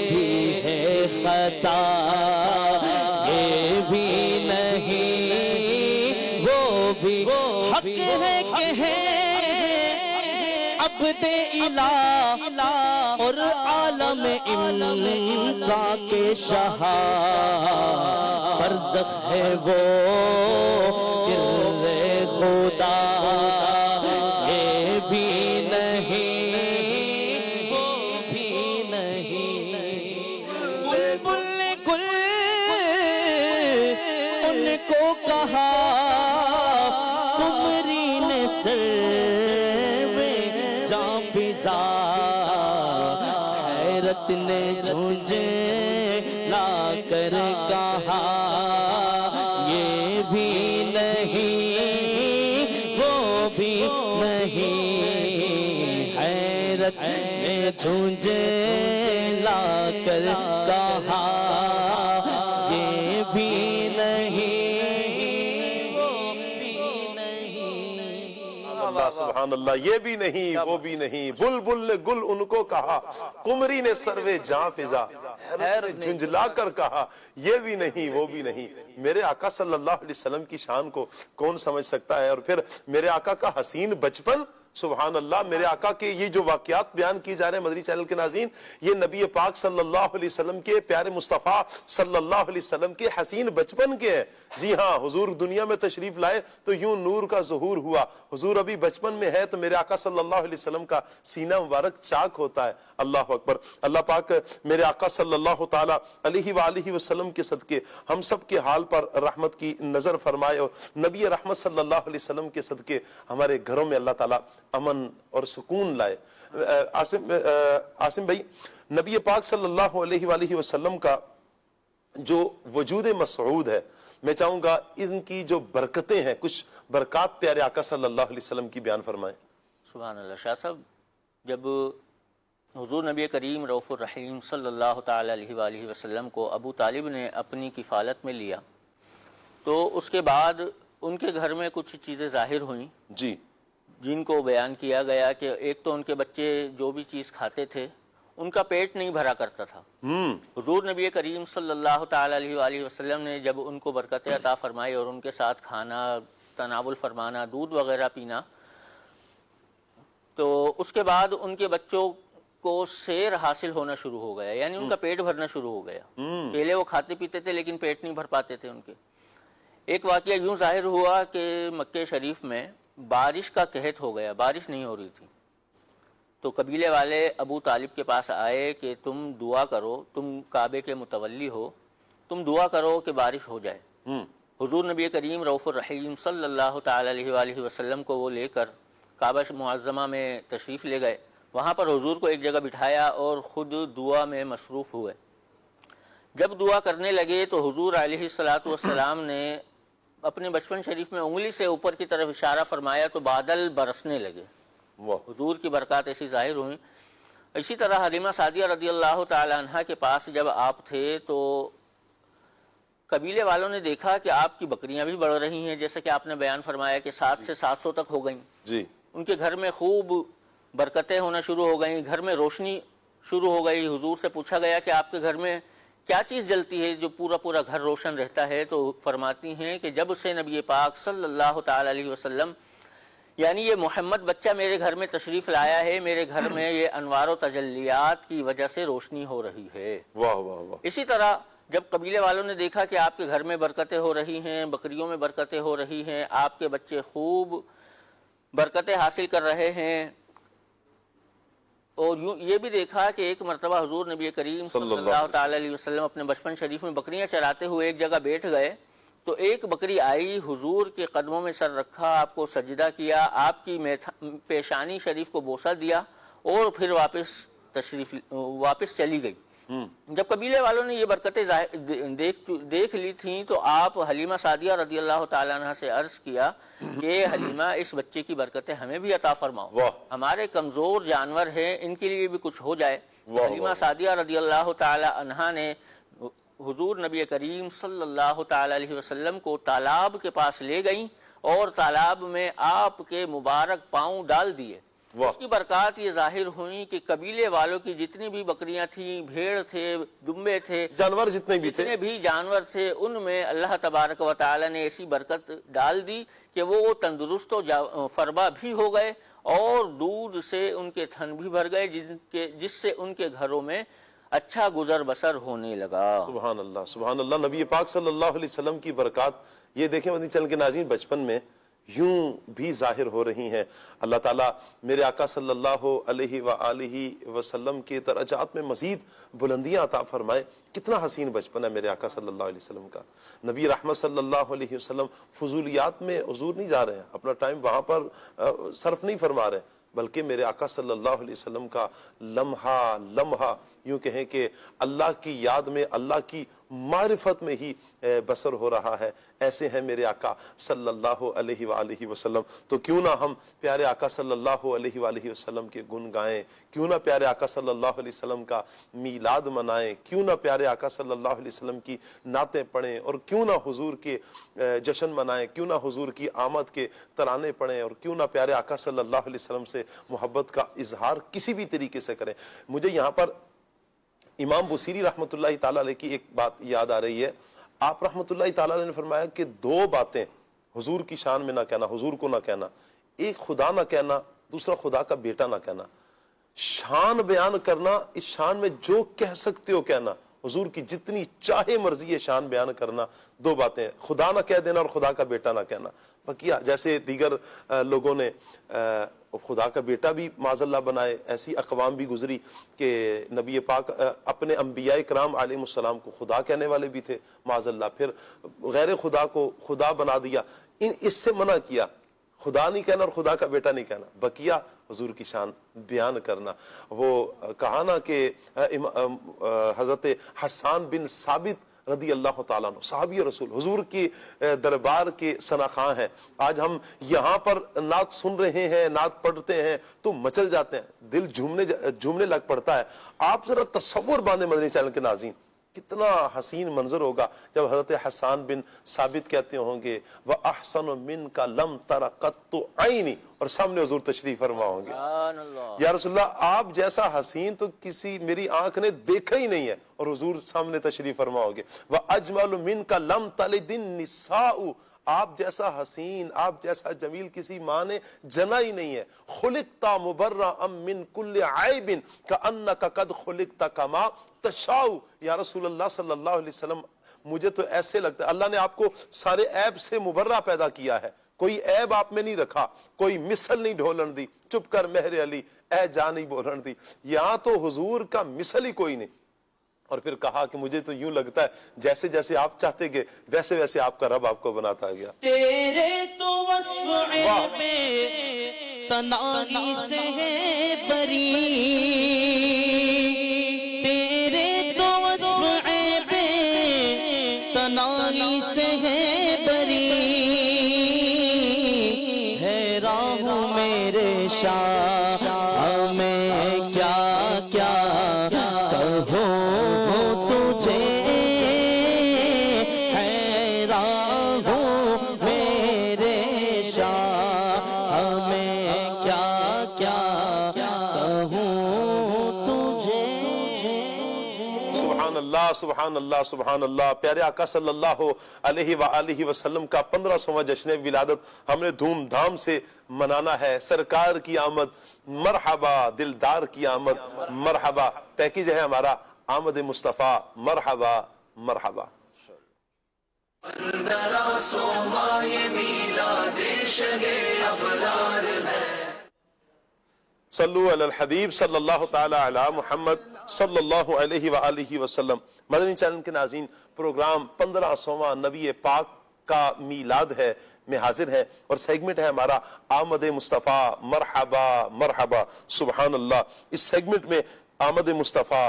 بھی ہے خطا یہ بھی نہیں وہ بھی حق ہے کہ ہے عبد الہ اور عالم املا کے شاہ برزخ ہے وہ سر خدا یہ بھی نہیں وہ بھی نہیں بلبل گل ان کو کہا قمری نے سر جاں فضا حیرت نے جھنجھے لا کر کہا یہ بھی نہیں وہ بھی نہیں حیرت نے جھنجھے لا کر کہا یہ بھی نہیں وہ بھی نہیں اللہ سبحان اللہ، یہ بھی نہیں وہ بھی نہیں، بلبل نے گل ان کو کہا قمری نے سروے جاں فضا حیرت نے جھنجھلا کر کہا یہ بھی نہیں وہ بھی نہیں۔ میرے آقا صلی اللہ علیہ وسلم کی شان کو کون سمجھ سکتا ہے؟ اور پھر میرے آقا کا حسین بچپن، سبحان اللہ، میرے آقا کے یہ جو واقعات بیان کی جا رہے ہیں مدنی چینل کے ناظرین، یہ نبی پاک صلی اللہ علیہ وسلم کے پیارے مصطفیٰ صلی اللہ علیہ وسلم کے حسین بچپن کے ہیں۔ جی ہاں، حضور دنیا میں تشریف لائے تو یوں نور کا ظہور ہوا، حضور ابھی بچپن میں ہے تو میرے آقا صلی اللہ علیہ وسلم کا سینہ مبارک چاک ہوتا ہے۔ اللہ اکبر۔ اللہ پاک میرے آقا صلی اللہ تعالی علیہ وآلہ وسلم کے صدقے ہم سب کے حال پر رحمت کی نظر فرمائے، اور نبی رحمت صلی اللہ علیہ وسلم کے صدقے ہمارے گھروں میں اللہ تعالی امن اور سکون لائے۔ عاصم بھائی، نبی پاک صلی اللہ علیہ وآلہ وسلم کا جو وجود مسعود ہے، میں چاہوں گا ان کی جو برکتیں ہیں، کچھ برکات پیارے آقا صلی اللہ علیہ وسلم کی بیان فرمائیں۔ سبحان اللہ۔ شاہ صاحب، جب حضور نبی کریم رؤوف الرحیم صلی اللہ تعالی علیہ وآلہ وسلم کو ابو طالب نے اپنی کفالت میں لیا تو اس کے بعد ان کے گھر میں کچھ چیزیں ظاہر ہوئیں جی، جن کو بیان کیا گیا کہ ایک تو ان کے بچے جو بھی چیز کھاتے تھے ان کا پیٹ نہیں بھرا کرتا تھا۔ حضور نبی کریم صلی اللہ تعالی علیہ وآلہ وسلم نے جب ان کو برکتیں عطا فرمائی اور ان کے ساتھ کھانا تناول فرمانا، دودھ وغیرہ پینا، تو اس کے بعد ان کے بچوں کو سیر حاصل ہونا شروع ہو گیا، یعنی ان کا پیٹ بھرنا شروع ہو گیا۔ پہلے وہ کھاتے پیتے تھے لیکن پیٹ نہیں بھر پاتے تھے ان کے۔ ایک واقعہ یوں ظاہر ہوا کہ مکہ شریف میں بارش کا قحط ہو گیا، بارش نہیں ہو رہی تھی، تو قبیلے والے ابو طالب کے پاس آئے کہ تم دعا کرو، تم کعبے کے متولی ہو، تم دعا کرو کہ بارش ہو جائے۔ حضور نبی کریم رؤوف الرحیم صلی اللہ تعالی علیہ وآلہ وسلم کو وہ لے کر کعبہ معظمہ میں تشریف لے گئے، وہاں پر حضور کو ایک جگہ بٹھایا اور خود دعا میں مصروف ہوئے۔ جب دعا کرنے لگے تو حضور علیہ السلام نے اپنے بچپن شریف میں انگلی سے اوپر کی طرف اشارہ فرمایا تو بادل برسنے لگے، حضور کی برکات ایسی ظاہر ہوئیں۔ اسی طرح حلیمہ سعدیہ رضی اللہ تعالی عنہ کے پاس جب آپ تھے تو قبیلے والوں نے دیکھا کہ آپ کی بکریاں بھی بڑھ رہی ہیں، جیسا کہ آپ نے بیان فرمایا کہ 700 سے 700 تک ہو گئیں۔ جی، ان کے گھر میں خوب برکتیں ہونا شروع ہو گئیں، گھر میں روشنی شروع ہو گئی۔ حضور سے پوچھا گیا کہ آپ کے گھر میں کیا چیز جلتی ہے جو پورا پورا گھر روشن رہتا ہے؟ تو فرماتی ہیں کہ جب سے نبی پاک صلی اللہ تعالی علیہ وسلم یعنی یہ محمد بچہ میرے گھر میں تشریف لایا ہے، میرے گھر میں یہ انوار و تجلیات کی وجہ سے روشنی ہو رہی ہے۔ واہ واہ واہ۔ اسی طرح جب قبیلے والوں نے دیکھا کہ آپ کے گھر میں برکتیں ہو رہی ہیں، بکریوں میں برکتیں ہو رہی ہیں، آپ کے بچے خوب برکتیں حاصل کر رہے ہیں، اور یہ بھی دیکھا کہ ایک مرتبہ حضور نبی کریم صلی اللہ تعالی علیہ وسلم اپنے بچپن شریف میں بکریاں چراتے ہوئے ایک جگہ بیٹھ گئے تو ایک بکری آئی، حضور کے قدموں میں سر رکھا، آپ کو سجدہ کیا، آپ کی پیشانی شریف کو بوسہ دیا اور پھر واپس چلی گئی۔ جب قبیلے والوں نے یہ برکتیں دیکھ لی تھیں تو آپ حلیمہ سعدیہ رضی اللہ تعالیٰ عنہ سے عرض کیا کہ حلیمہ اس بچے کی برکتیں ہمیں بھی عطا فرماؤ، ہمارے کمزور جانور ہیں ان کے لیے بھی کچھ ہو جائے۔ حلیمہ سعدیہ رضی اللہ تعالیٰ عنہ نے حضور نبی کریم صلی اللہ تعالیٰ علیہ وسلم کو تالاب کے پاس لے گئیں اور تالاب میں آپ کے مبارک پاؤں ڈال دیے۔ اس کی برکات یہ ظاہر ہوئی کہ قبیلے والوں کی جتنی بھی بکریاں تھیں، بھیڑ تھے، دمبے تھے، جانور جتنے بھی جانور تھے، ان میں اللہ تبارک و تعالی نے ایسی برکت ڈال دی کہ وہ تندرست و فربا بھی ہو گئے اور دودھ سے ان کے تھن بھی بھر گئے، جس سے ان کے گھروں میں اچھا گزر بسر ہونے لگا۔ سبحان اللہ، سبحان اللہ۔ نبی پاک صلی اللہ علیہ وسلم کی برکات یہ دیکھیں مدنی چینل کے ناظرین بچپن میں یوں بھی ظاہر ہو رہی ہیں۔ اللہ تعالیٰ میرے آقا صلی اللہ علیہ وآلہ وسلم کے درجات میں مزید بلندیاں عطا فرمائے۔ کتنا حسین بچپن ہے میرے آقا صلی اللہ علیہ وسلم کا۔ نبی رحمت صلی اللہ علیہ وسلم فضولیات میں حضور نہیں جا رہے ہیں، اپنا ٹائم وہاں پر صرف نہیں فرما رہے ہیں، بلکہ میرے آقا صلی اللہ علیہ وسلم کا لمحہ لمحہ یوں کہیں کہ اللہ کی یاد میں، اللہ کی معرفت میں ہی بسر ہو رہا ہے۔ ایسے ہیں میرے آقا صلی اللہ علیہ وآلہ وسلم۔ تو کیوں نہ ہم پیارے آقا صلی اللہ علیہ وآلہ وسلم کے گن گائیں، کیوں نہ پیارے آقا صلی اللہ علیہ وسلم کا میلاد منائیں، کیوں نہ پیارے آقا صلی اللہ علیہ وسلم کی نعتیں پڑھیں، اور کیوں نہ حضور کے جشن منائیں، کیوں نہ حضور کی آمد کے ترانے پڑھیں، اور کیوں نہ پیارے آقا صلی اللہ علیہ وسلم سے محبت کا اظہار کسی بھی طریقے سے کریں۔ مجھے یہاں پر امام بصیری رحمۃ اللہ تعالیٰ علیہ کی ایک بات یاد آ رہی ہے۔ آپ رحمۃ اللہ تعالیٰ علیہ نے فرمایا کہ دو باتیں حضور کی شان میں نہ کہنا، حضور کو نہ کہنا، ایک خدا نہ کہنا، دوسرا خدا کا بیٹا نہ کہنا۔ شان بیان کرنا، اس شان میں جو کہہ سکتے ہو کہنا، حضور کی جتنی چاہے مرضی ہے شان بیان کرنا، دو باتیں، خدا نہ کہہ دینا اور خدا کا بیٹا نہ کہنا۔ بقیہ جیسے دیگر لوگوں نے خدا کا بیٹا بھی معاذ اللہ بنائے، ایسی اقوام بھی گزری کہ نبی پاک اپنے انبیاء کرام علیہ السلام کو خدا کہنے والے بھی تھے معاذ اللہ، پھر غیر خدا کو خدا بنا دیا۔ اس سے منع کیا، خدا نہیں کہنا اور خدا کا بیٹا نہیں کہنا، بقیہ حضور کی شان بیان کرنا۔ وہ کہا نا کہ حضرت حسان بن ثابت رضی اللہ تعالیٰ عنہ صحابی رسول حضور کی دربار کے ثناخواں ہیں۔ آج ہم یہاں پر نعت سن رہے ہیں، نعت پڑھتے ہیں تو مچل جاتے ہیں، دل جھومنے لگ پڑتا ہے۔ آپ ذرا تصور باندھیں مدنی چینل کے ناظرین، کتنا حسین منظر ہوگا جب حضرت حسان بن ثابت کہتے ہوں گے وَأَحْسَنُ مِنْكَ لَمْ تَرَ قَطُّ عَيْنِي، اور سامنے حضور تشریف فرما ہوں گے، یا رسول اللہ آپ جیسا حسین تو کسی میری آنکھ نے دیکھا ہی نہیں ہے، اور حضور سامنے تشریف فرما ہوں گے۔ وَأَجْمَلُ مِنْكَ لَمْ تَلِدِ النِّسَاءُ، آپ جیسا حسین، آپ جیسا جمیل کسی ماں نے جنا ہی نہیں ہے۔ خُلِقْتَ مُبَرَّأً مِّن كُلِّ عَيْبٍ كَأَنَّكَ قَدْ خُلِقْتَ كَمَا تشاؤ، یا رسول اللہ صلی اللہ علیہ وسلم مجھے تو ایسے لگتا ہے اللہ نے آپ کو سارے عیب سے مبرہ پیدا کیا ہے، کوئی عیب آپ میں نہیں رکھا، کوئی مثل نہیں ڈھولن دی، چپ کر مہر علی اے جان نہیں بولن دی، یہاں تو حضور کا مثل ہی کوئی نہیں۔ اور پھر کہا کہ مجھے تو یوں لگتا ہے جیسے جیسے آپ چاہتے گے ویسے ویسے آپ کا رب آپ کو بناتا گیا۔ تیرے تو وصف میں تناہی سے ہے بری، تناہی سے ہے بری، حیران ہوں میرے شاہ میں کیا کیا کہوں تجھے، حیران ہوں میرے شاہ میں کیا کیا کہوں تجھے۔ سبحان اللہ، سبحان اللہ، سبحان اللہ۔ پیارے آقا صلی اللہ علیہ وآلہ وسلم کا 1500واں جشن ولادت ہم نے دھوم دھام سے منانا ہے۔ سرکار کی آمد مرحبا، دلدار کی آمد مرحبا، پیکیج ہے ہمارا آمد مصطفیٰ مرحبا مرحبا۔ صلو علی الحبیب صلی اللہ تعالی علی محمد صلی اللہ علیہ وآلہ وسلم۔ مدنی چینل کے ناظرین، پروگرام 1500واں نبی پاک کا میلاد ہے میں حاضر ہے، اور سیگمنٹ ہے ہمارا آمد مصطفیٰ مرحبا مرحبا۔ سبحان اللہ۔ اس سیگمنٹ میں آمد مصطفیٰ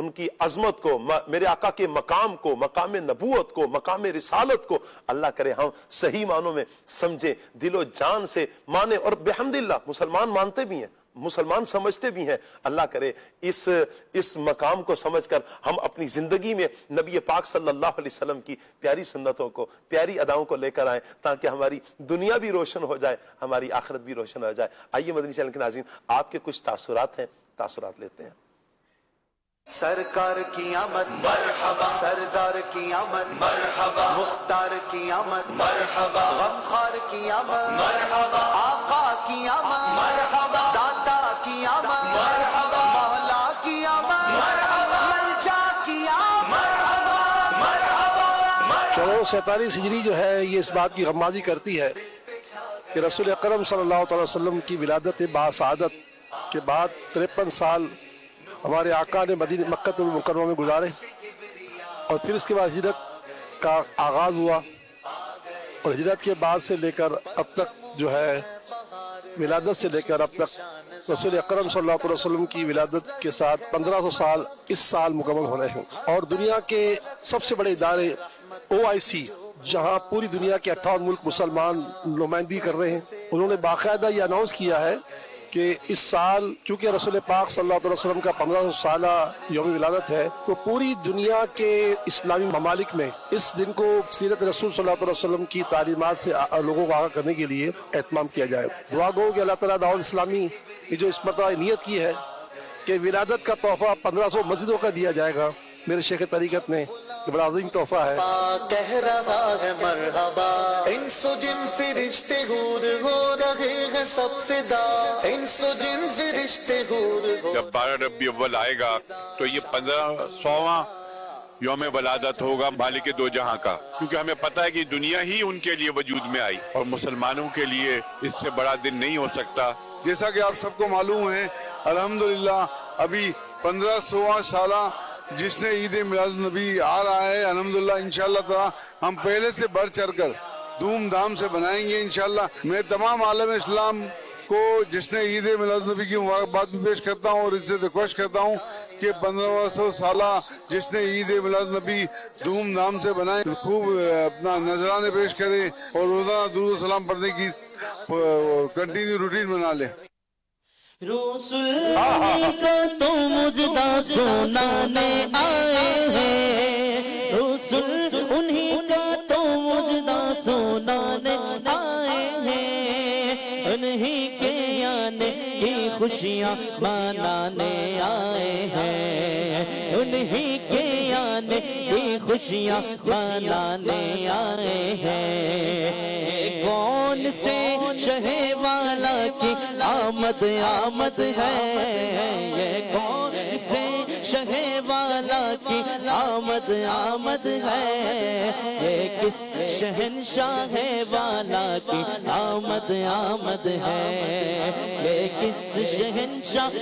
ان کی عظمت کو، میرے آقا کے مقام کو، مقام نبوت کو، مقام رسالت کو اللہ کرے ہم صحیح معنوں میں سمجھیں، دل و جان سے مانیں، اور بحمدللہ مسلمان مانتے بھی ہیں، مسلمان سمجھتے بھی ہیں۔ اللہ کرے اس مقام کو سمجھ کر ہم اپنی زندگی میں نبی پاک صلی اللہ علیہ وسلم کی پیاری سنتوں کو، پیاری اداؤں کو لے کر آئیں، تاکہ ہماری دنیا بھی روشن ہو جائے، ہماری آخرت بھی روشن ہو جائے۔ آئیے مدنی چینل کے ناظرین، آپ کے کچھ تاثرات ہیں، تاثرات لیتے ہیں۔ سرکار کی آمد مرحبا، سردار کی آمد مرحبا، مختار کی آمد مرحبا، غمخوار کی آمد مرحبا، آقا کی آمد مرحبا، داتا کی آمد مرحبا، مولا کی آمد مرحبا، ملجا کی آمد مرحبا مرحبا۔ 1447 ہجری جو ہے یہ اس بات کی غمازی کرتی ہے کہ رسول اکرم صلی اللہ علیہ وسلم کی ولادت باسعادت کے بعد 53 سال ہمارے آقا نے مدینہ مکہ المکرمہ میں گزارے، اور پھر اس کے بعد ہجرت کا آغاز ہوا، اور ہجرت کے بعد سے لے کر اب تک جو ہے ولادت سے لے کر اب تک رسول اکرم صلی اللہ علیہ وسلم کی ولادت کے ساتھ 1500 سال اس سال مکمل ہو رہے ہیں۔ اور دنیا کے سب سے بڑے ادارے OIC، جہاں پوری دنیا کے 58 ملک مسلمان نمائندگی کر رہے ہیں، انہوں نے باقاعدہ یہ اناؤنس کیا ہے کہ اس سال کیونکہ رسول پاک صلی اللہ علیہ وسلم کا 1500 سالہ یوم ولادت ہے، تو پوری دنیا کے اسلامی ممالک میں اس دن کو سیرت رسول صلی اللہ علیہ وسلم کی تعلیمات سے لوگوں کو آگاہ کرنے کے لیے اہتمام کیا جائے۔ دعا گو کہ اللہ تعالیٰ دعوت اسلامی نے جو اس مرتبہ نیت کی ہے کہ ولادت کا تحفہ 1500 مسجدوں کا دیا جائے گا، میرے شیخ طریقت نے یہ بڑا عظیم تحفہ ہے۔ کہہ رہا ہے مرحبا، انس و جن فرشتے حور ہو رہے ہیں سب فدا، انس و جن فرشتے حور ہو۔ جب 12 ربیع اول آئے گا تو یہ 1500واں یوم ولادت ہوگا مالک دو جہاں کا، کیونکہ ہمیں پتہ ہے کہ دنیا ہی ان کے لیے وجود میں آئی، اور مسلمانوں کے لیے اس سے بڑا دن نہیں ہو سکتا۔ جیسا کہ آپ سب کو معلوم ہے، الحمدللہ ابھی 1500واں سالہ جس نے عید میلاد النبی آ رہا ہے، الحمدللہ انشاءاللہ تعالی ہم پہلے سے بڑھ چڑھ کر دھوم دھام سے بنائیں گے انشاءاللہ۔ میں تمام عالم اسلام کو جس نے عید میلاد النبی کی مبارکباد بھی پیش کرتا ہوں، اور ان سے ریکویسٹ کرتا ہوں کہ 1500 سالہ جس نے عید میلاد النبی دھوم دھام سے بنائیں، خوب اپنا نذرانے پیش کریں، اور روزانہ درود و سلام پڑھنے کی کنٹینیو روٹین بنا لیں۔ رسول کا تو مجدہ سنانے آئے ہیں، رسول انہیں کا تو مجدہ سنانے آئے ہیں، انہیں کے آنے کی خوشیاں منانے آئے ہیں، انہیں کے آنے کی خوشیاں منانے آئے ہیں۔ کون سے شہ والا کی آمد آمد ہے، یہ کون سے شہ والا کی آمد آمد ہے، یہ کس شہنشاہ والا کی آمد آمد ہے، یہ کس شہنشاہ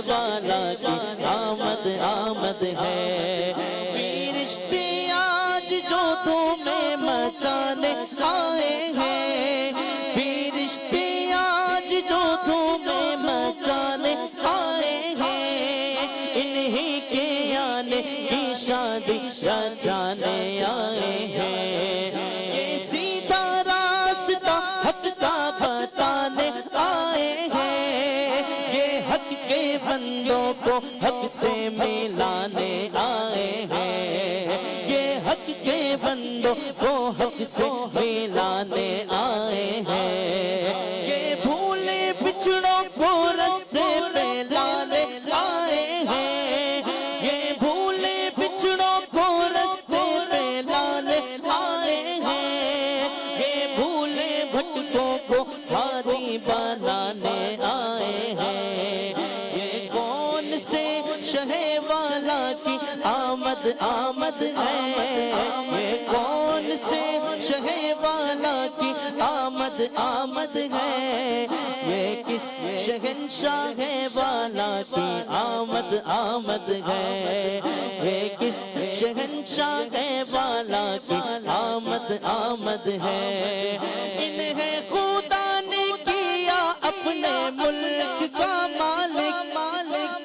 والا کی آمد آمد ہے۔ فرشتے آج جو تمہیں مچانے آئے ہیں، فرشتے آج جو تمہیں مچانے آئے ہیں، انہی کے آنے کی شادی رچانے آئے ہیں، یہ سیدھا راستہ حق کا بتانے آئے ہیں، یہ حق کے بندوں کو حق سے ملانے آئے ہیں، یہ حق کے بندوں کو حق سے ملانے آئے ہیں، یہ بھولے بچڑوں کو رستے پہ لانے آئے ہیں، یہ بھولے بچڑوں کو رستے پہ لانے آئے ہیں، یہ بھولے بھٹکوں کو ہادی بنانے آئے ہیں۔ یہ کون سے شہ والا کی آمد آمد ہے، یہ کون سے شہ والا کی آمد آمد ہے، یہ کس شہنشاہ والا کی آمد آمد ہے، یہ کس شہنشاہ والا کی آمد آمد ہے۔ انہیں خدا نے کیا اپنے ملک کا مالک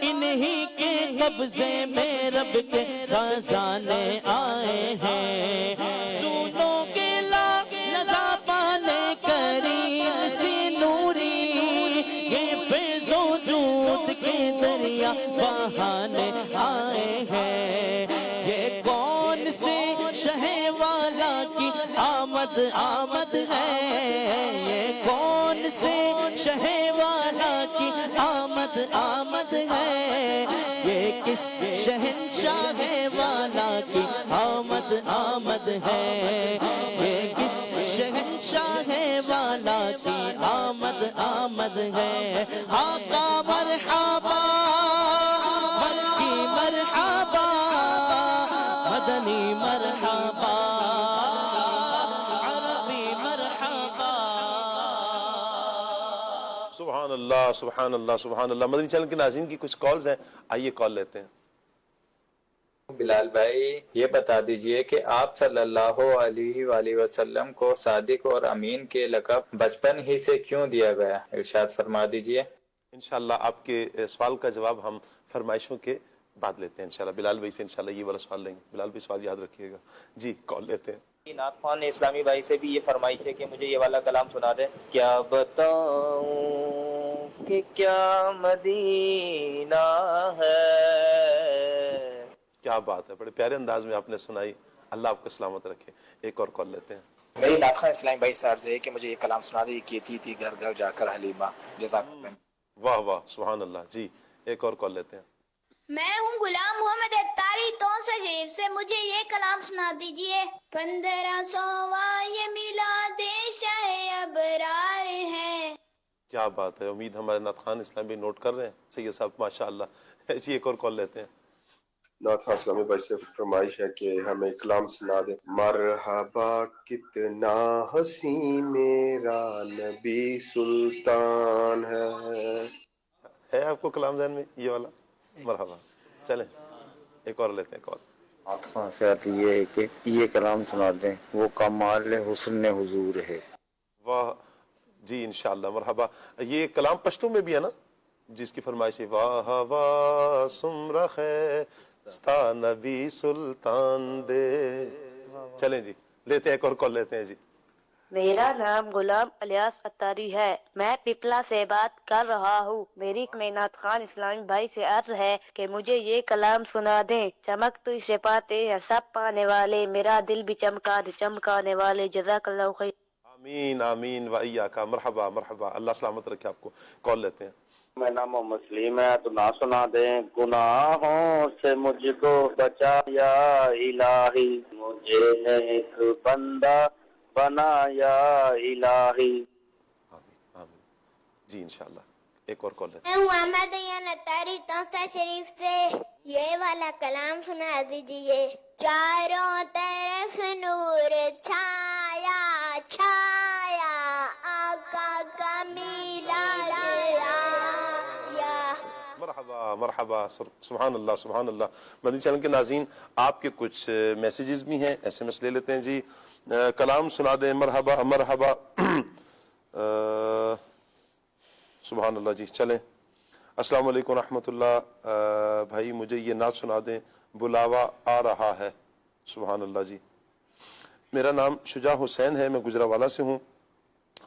انہی کے قبضے میں رب کے خزانے آئے ہیں سودوں کے لذا پانے کریم سی نوری یہ فیض وجود کے دریا بہانے آئے ہیں یہ کون سے شہ والا کی آمد ہے یہ کون سے شہ والا کی آمد ہے یہ کس شہنشاہ والا کی آمد ہے یہ کس شہنشاہ والا کی آمد ہے آقا مرحبا مکی مرحبا مدنی مرحبا عربی مرحبا سبحان اللہ سبحان اللہ سبحان اللہ. مدنی چینل کے ناظرین کی کچھ کالز ہیں, آئیے کال لیتے ہیں. بلال بھائی یہ بتا دیجئے کہ آپ صلی اللہ علیہ وآلہ وسلم کو صادق اور امین کے لقب بچپن ہی سے کیوں دیا گیا, ارشاد فرما دیجئے. انشاءاللہ آپ کے سوال کا جواب ہم فرمائشوں کے بعد لیتے ہیں انشاءاللہ. بلال بھائی سے انشاءاللہ یہ والا سوال لیں گے. بلال بھائی سوال یاد رکھیے گا. جی کال لیتے ہیں. نعت خوان اسلامی بھائی سے بھی یہ فرمائش ہے کہ مجھے یہ والا کلام سنا دیں. کیا بتاؤں کہ کیا مدینہ ہے. کیا بات ہے, بڑے پیارے انداز میں آپ نے سنائی. اللہ آپ کو سلامت رکھے. ایک اور کال لیتے ہیں. میری نعت خوان اسلامی بھائی سے عرض ہے کہ مجھے یہ کلام سنا دیں. کہتی تھی گھر گھر جا کر حلیمہ. جزاک اللہ. واہ واہ سبحان اللہ. جی ایک اور کال لیتے ہیں. میں ہوں غلام محمد اتاری تونسہ شریف سے, مجھے یہ کلام سنا دیجئے. 1500واں یہ میلاد شاہ ابرار ہے. کیا بات ہے, امید ہمارے نعت خوان اسلام بھی نوٹ کر رہے ہیں. سید صاحب ماشاءاللہ. جی ایک اور کال لیتے ہیں. نعت خوان اسلامی بھائی سے فرمائش ہے کہ ہمیں کلام سنا دیں. مرحبا کتنا حسین میرا نبی سلطان ہے آپ کو کلام ذہن میں یہ والا؟ مرحبا. چلیں ایک اور لیتے ہیں کال. نعت خوان سے یہ ہے کہ یہ کلام سنا دیں, وہ کمال حسن حضور ہے. واہ جی انشاءاللہ. مرحبا. یہ کلام پشتو میں بھی ہے نا, جس کی فرمائش ہے واہ واہ سمرخ ستا نبی سلطان دے. چلیں جی لیتے ہیں ایک اور کال لیتے ہیں. جی میرا نام غلام الیاس اتاری ہے, میں پپلا سے بات کر رہا ہوں. میری نعت خوان اسلامی بھائی سے عرض ہے کہ مجھے یہ کلام سنا دیں. چمک تو اسے پاتے ہیں سب پانے والے, میرا دل بھی چمکا دے چمکانے والے. جزاک اللہ خیر. آمین آمین و ایاکا. مرحبا مرحبا. اللہ سلامت رکھے آپ کو. کال لیتے ہیں. میں نام مسلم ہے تو نہ سنا دیں. گناہوں سے مجھ کو بچا یا الہی, مجھے نیک بندہ بنا یا الہی. آمین آمین. جی انشاءاللہ ایک اور کال لیتے میں ہوں احمد عیان اتاری تونسہ شریف سے, یہ والا کلام سنا دیجئے. چاروں طرف نور چھایا چھایا, آقا کا میلاد آیا. مرحبا مرحبا. سبحان اللہ سبحان اللہ. مدنی چینل کے ناظرین آپ کے کچھ میسیجز بھی ہیں, ایس ایم ایس لے لیتے ہیں. جی کلام سنا دیں. مرحبا مرحبا. سبحان اللہ. جی چلیں. السلام علیکم رحمۃ اللہ. بھائی مجھے یہ نعت سنا دیں, بلاوا آ رہا ہے. سبحان اللہ. جی میرا نام شجاع حسین ہے, میں گجرانوالہ سے ہوں.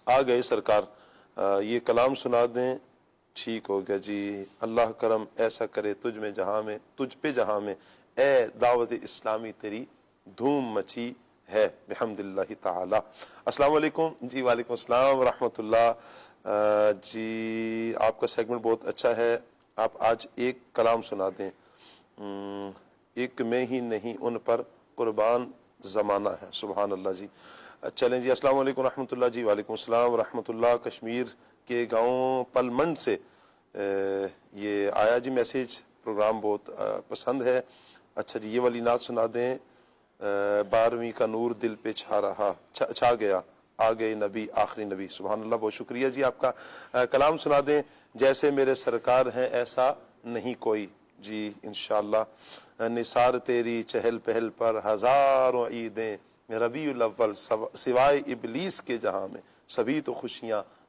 آ گئے سرکار, یہ کلام سنا دیں. ٹھیک ہو گیا جی. اللہ کرم ایسا کرے تجھ میں جہاں میں, تجھ پہ جہاں میں, اے دعوت اسلامی تیری دھوم مچی ہے بحمد اللہ تعالی. السلام علیکم. جی وعلیکم السلام ورحمۃ اللہ. جی آپ کا سیگمنٹ بہت اچھا ہے, آپ آج ایک کلام سنا دیں. ایک میں ہی نہیں ان پر قربان زمانہ ہے. سبحان اللہ. جی چلیں جی. السلام علیکم رحمۃ اللہ. جی وعلیکم السلام ورحمۃ اللہ. کشمیر کے گاؤں پلمنڈ سے یہ آیا جی میسیج. پروگرام بہت پسند ہے. اچھا جی یہ والی نعت سنا دیں. 12ویں کا نور دل پہ چھا گیا, آ گئے نبی آخری نبی. سبحان اللہ. بہت شکریہ جی آپ کا. کلام سنا دیں. جیسے میرے سرکار ہیں ایسا نہیں کوئی. جی انشاءاللہ. نثار تیری چہل پہل پر ہزاروں عیدیں, ربیع الاول سوائے ابلیس کے جہاں میں, سبھی تو خوشیاں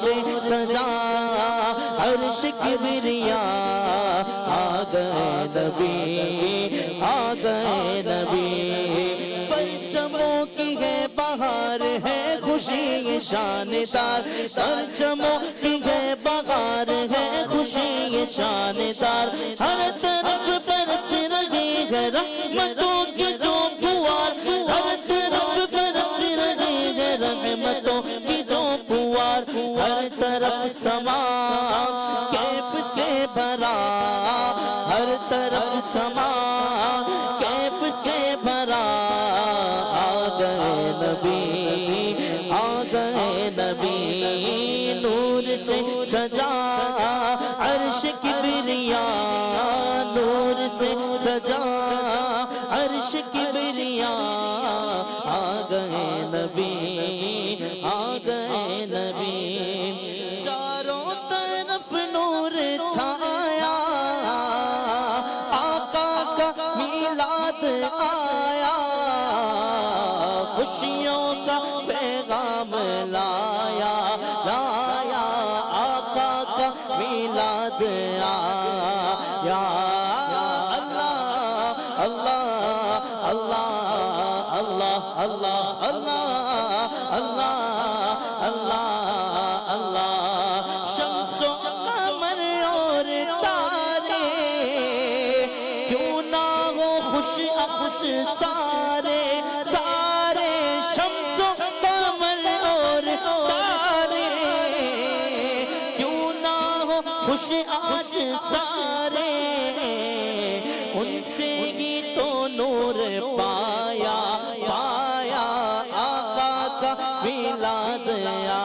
سے سجا عرش کبریا آ گئے نبی آ گئے نبی پرچموں کی ہے بہار ہے خوشی یہ شاندار پرچموں کی ہے بہار ہے خوشی یہ شاندار ہر طرف برس رہی ہے رحمتوں کی جو پھوار ہر طرف برس رہی ہے رحمتوں کی جو پھوار ہر طرف سما کیف سے بھرا ہر طرف سما کیف سے بھرا آ گئے نبی آ گئے نبی نور سے سجا عرش کبریا نور سے سجا عرش کبریا آ گئے نبی آ گئے نبی چاروں طرف نور چھایا آقا کا میلاد آیا خوشیوں کا پیغام لایا لایا آقا کا میلاد آیا اللہ اللہ اللہ اللہ اللہ اللہ اللہ اللہ اللہ شمس و قمر اور تارے کیوں نہ ہو خوش اخش سارے سارے شمس و قمر اور تارے کیوں نہ ہو خوش آج سارے ان سے ہی تو نور پایا پایا آقا کا میلاد آیا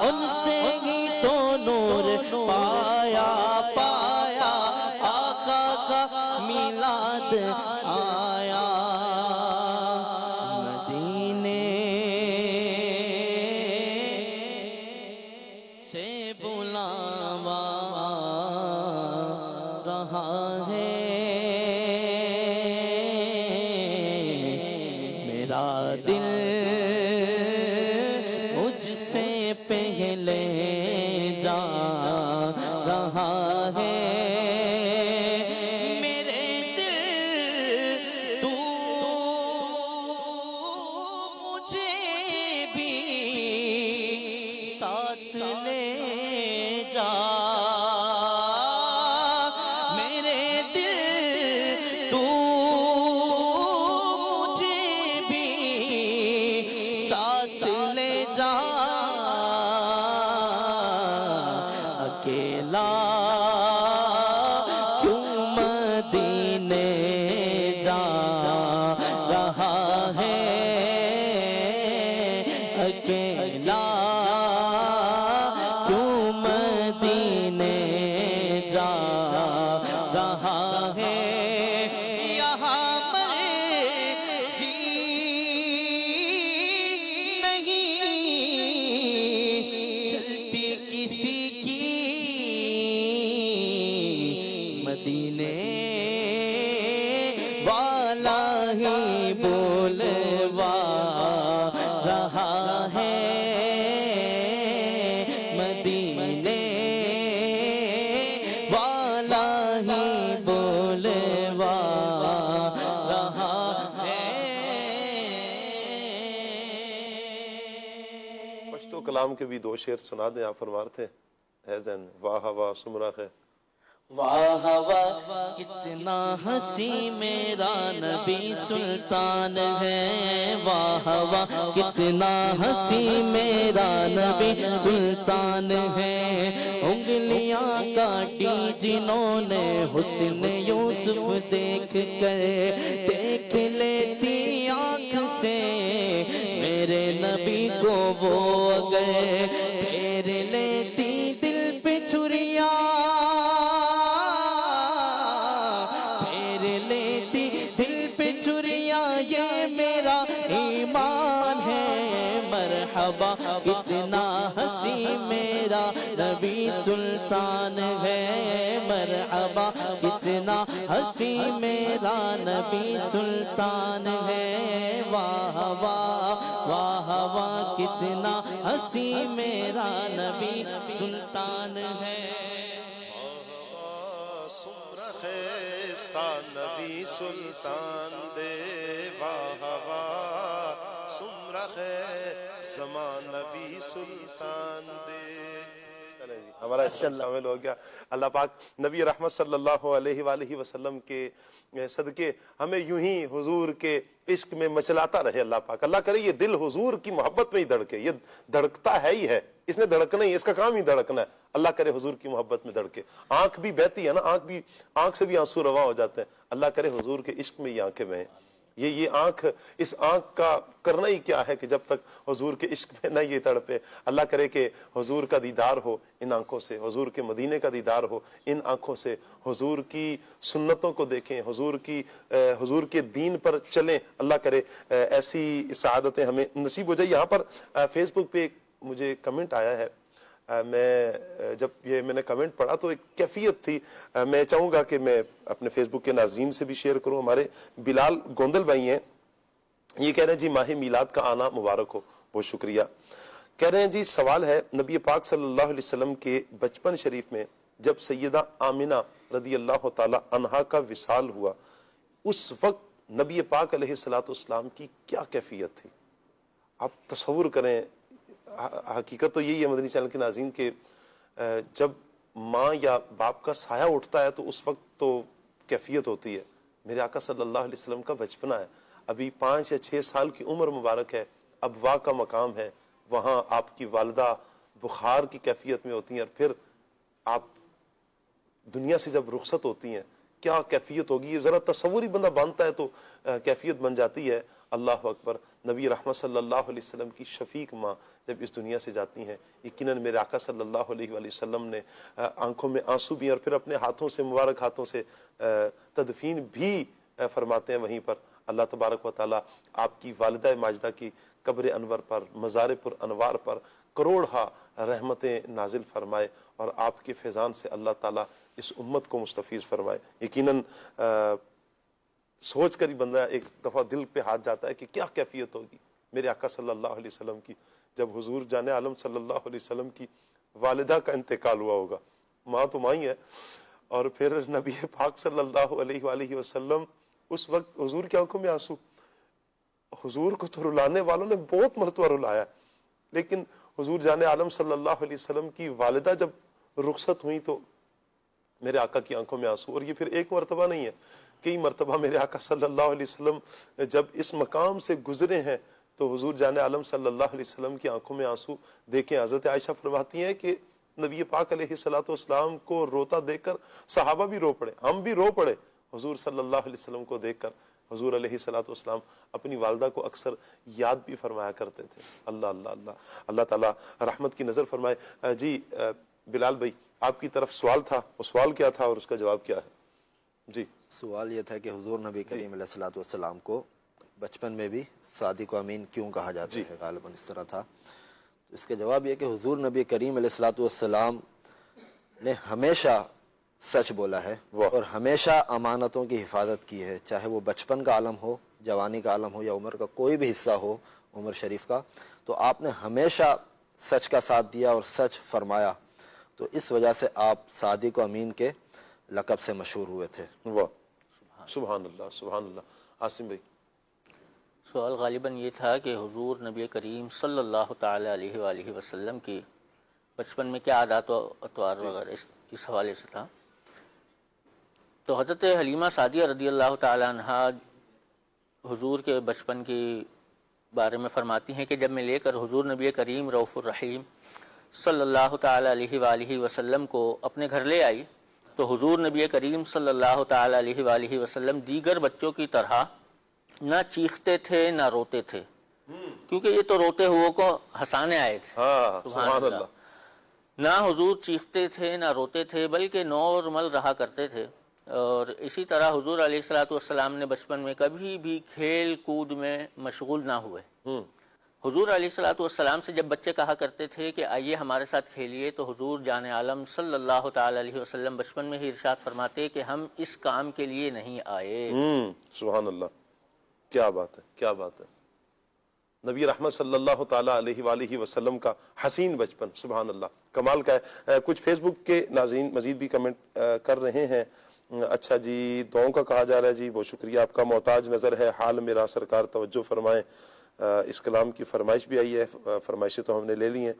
ان سے ہی تو نور پایا پایا آقا کا میلاد آیا مدینے سے بلاوا رہا ہے میرا دل مجھ سے پہلے جا رہا ہے میرے دل تو مجھے بھی ساتھ لے جا میرے دل تو مجھے بھی ساتھ لے جا اکیلا کیوں مدینے جا رہا ہے اکیلا کیوں مدینے جا رہا ہے یہاں مرضی نہیں چلتی کسی کی مدینے والا ہی بولوا رہا ہے مدینے والا ہی بولوا رہا ہے پشتو کلام کے بھی دو شعر سنا دیں آپ فرما تھے ہے زین واہ واہ سمراخ ہے واہ واہ کتنا ہنسی میرا نبی سلطان ہے واہ واہ کتنا ہنسی میرا نبی سلطان ہے انگلیاں کاٹی جنہوں نے حسن یوسف دیکھ کر دیکھ لیتی آنکھ سے میرے نبی کو وہ اگر پھیر لیتی دل پہ چھریاں کتنا ہنسی میرا نبی سلطان ہے، مرحبا کتنا ہنسی میرا نبی سلطان ہے، واہ واہ واہ واہ کتنا ہنسی میرا نبی سلطان ہے۔ نبی سلطان دے واہ واہ سمرخ زمان نبی سلطان دے۔ ہمارا اسلام شامل ہو گیا۔ اللہ پاک نبی رحمت صلی اللہ علیہ وآلہ وسلم کے صدقے ہمیں یوں ہی حضور کے عشق میں مچلاتا رہے اللہ پاک۔ اللہ کرے یہ دل حضور کی محبت میں ہی دھڑکے، یہ دھڑکتا ہے ہی ہے، اس نے دھڑکنا ہی، اس کا کام ہی دھڑکنا ہے۔ اللہ کرے حضور کی محبت میں دھڑکے۔ آنکھ بھی بہتی ہے نا، آنکھ سے بھی آنسو روا ہو جاتے ہیں، اللہ کرے حضور کے عشق میں یہ آنکھیں بہیں۔ یہ آنکھ، اس آنکھ کا کرنا ہی کیا ہے کہ جب تک حضور کے عشق میں نہ یہ تڑپے۔ اللہ کرے کہ حضور کا دیدار ہو ان آنکھوں سے، حضور کے مدینے کا دیدار ہو ان آنکھوں سے، حضور کی سنتوں کو دیکھیں، حضور کے دین پر چلیں۔ اللہ کرے ایسی سعادتیں ہمیں نصیب ہو جائے۔ یہاں پر فیس بک پہ مجھے کمنٹ آیا ہے، جب میں نے کمنٹ پڑھا تو ایک کیفیت تھی، میں چاہوں گا کہ میں اپنے فیس بک کے ناظرین سے بھی شیئر کروں۔ ہمارے بلال گوندل بھائی ہیں، یہ کہہ رہے ہیں جی ماہ میلاد کا آنا مبارک ہو، بہت شکریہ۔ کہہ رہے ہیں جی سوال ہے، نبی پاک صلی اللہ علیہ وسلم کے بچپن شریف میں جب سیدہ آمنہ رضی اللہ تعالی عنہا کا وصال ہوا، اس وقت نبی پاک علیہ السلام کی کیا کیفیت تھی؟ آپ تصور کریں، حقیقت تو یہی ہے مدنی چینل کے ناظرین کہ جب ماں یا باپ کا سایہ اٹھتا ہے تو اس وقت تو کیفیت ہوتی ہے۔ میرے آقا صلی اللہ علیہ وسلم کا بچپنا ہے، ابھی 5 یا 6 سال کی عمر مبارک ہے، ابوا کا مقام ہے، وہاں آپ کی والدہ بخار کی کیفیت میں ہوتی ہیں، اور پھر آپ دنیا سے جب رخصت ہوتی ہیں کیا کیفیت ہوگی، ذرا تصور ہی بندہ باندھتا ہے تو کیفیت بن جاتی ہے۔ اللہ اکبر۔ نبی رحمت صلی اللہ علیہ وسلم کی شفیق ماں جب اس دنیا سے جاتی ہیں، یقیناً میرے آقا صلی اللہ علیہ وآلہ وسلم نے آنکھوں میں آنسو بھی اور پھر اپنے ہاتھوں سے، مبارک ہاتھوں سے تدفین بھی فرماتے ہیں وہیں پر۔ اللہ تبارک و تعالیٰ آپ کی والدہ ماجدہ کی قبر انور پر، مزار پر انوار پر کروڑہا رحمتیں نازل فرمائے، اور آپ کے فیضان سے اللہ تعالیٰ اس امت کو مستفیض فرمائے۔ یقیناً سوچ کر ہی بندہ ایک دفعہ دل پہ ہاتھ جاتا ہے کہ کیا کیفیت ہوگی میرے آقا صلی اللہ علیہ وسلم کی جب حضور جان عالم صلی اللہ علیہ وسلم کی والدہ کا انتقال ہوا ہوگا۔ ماں تو ماں ہی ہے، اور پھر نبی پاک صلی اللہ علیہ وآلہ وسلم، اس وقت حضور کی آنکھوں میں آنسو۔ حضور کو تو رلانے والوں نے بہت مرتبہ رلایا، لیکن حضور جان عالم صلی اللہ علیہ وسلم کی والدہ جب رخصت ہوئی تو میرے آقا کی آنکھوں میں آنسو۔ اور یہ پھر ایک مرتبہ نہیں ہے، کئی مرتبہ میرے آقا صلی اللہ علیہ وسلم جب اس مقام سے گزرے ہیں تو حضور جان عالم صلی اللہ علیہ وسلم کی آنکھوں میں آنسو دیکھیں۔ حضرت عائشہ فرماتی ہیں کہ نبی پاک علیہ السلام کو روتا دیکھ کر صحابہ بھی رو پڑے، ہم بھی رو پڑے حضور صلی اللہ علیہ وسلم کو دیکھ کر۔ حضور علیہ السلام اپنی والدہ کو اکثر یاد بھی فرمایا کرتے تھے۔ اللہ اللہ اللہ، اللہ تعالیٰ رحمت کی نظر فرمائے۔ جی بلال بھائی، آپ کی طرف سوال تھا، وہ سوال کیا تھا اور اس کا جواب کیا ہے؟ جی سوال یہ تھا کہ حضور نبی کریم علیہ السلام کو بچپن میں بھی صادق و امین کیوں کہا جاتا ہے؟ غالباً اس طرح تھا۔ اس کا جواب یہ کہ حضور نبی کریم علیہ السلام نے ہمیشہ سچ بولا ہے اور ہمیشہ امانتوں کی حفاظت کی ہے، چاہے وہ بچپن کا عالم ہو، جوانی کا عالم ہو یا عمر کا کوئی بھی حصہ ہو عمر شریف کا، تو آپ نے ہمیشہ سچ کا ساتھ دیا اور سچ فرمایا، تو اس وجہ سے آپ صادق و امین کے لقب سے مشہور ہوئے تھے۔ واہ، سبحان اللہ سبحان اللہ۔ عاصم بھائی، سوال غالباً یہ تھا کہ حضور نبی کریم صلی اللہ تعالی علیہ وآلہ وسلم کی بچپن میں کیا عادات و اطوار وغیرہ اس حوالے سے تھا۔ تو حضرت حلیمہ سعدیہ رضی اللہ تعالی عنہا حضور کے بچپن کی بارے میں فرماتی ہیں کہ جب میں لے کر حضور نبی کریم رؤوف الرحیم صلی اللہ تعالی علیہ وآلہ وسلم کو اپنے گھر لے آئی تو حضور نبی کریم صلی اللہ تعالی علیہ وآلہ وسلم دیگر بچوں کی طرح نہ چیختے تھے نہ روتے تھے، کیونکہ یہ تو روتے ہوئے کو ہنسانے آئے تھے۔ سبحان اللہ۔ نہ حضور چیختے تھے نہ روتے تھے بلکہ نارمل رہا کرتے تھے، اور اسی طرح حضور علیہ السلام نے بچپن میں کبھی بھی کھیل کود میں مشغول نہ ہوئے۔ حضور علیہ الصلوۃ والسلام سے جب بچے کہا کرتے تھے کہ آئیے ہمارے ساتھ کھیلیے، تو حضور جان عالم صلی اللہ تعالی علیہ وسلم بچپن میں ہی ارشاد فرماتے کہ ہم اس کام کے لیے نہیں آئے۔ سبحان اللہ، کیا بات ہے، کیا بات ہے۔ نبی رحمت صلی اللہ تعالی علیہ وآلہ وسلم کا حسین بچپن، سبحان اللہ، کمال کا ہے۔ کچھ فیس بک کے ناظرین مزید بھی کمنٹ کر رہے ہیں۔ اچھا جی، دعاؤں کا کہا جا رہا ہے جی، بہت شکریہ آپ کا۔ محتاج نظر ہے حال میرا، سرکار توجہ فرمائیں۔ اس کلام کی فرمائش بھی آئی ہے، فرمائشیں تو ہم نے لے لی ہیں۔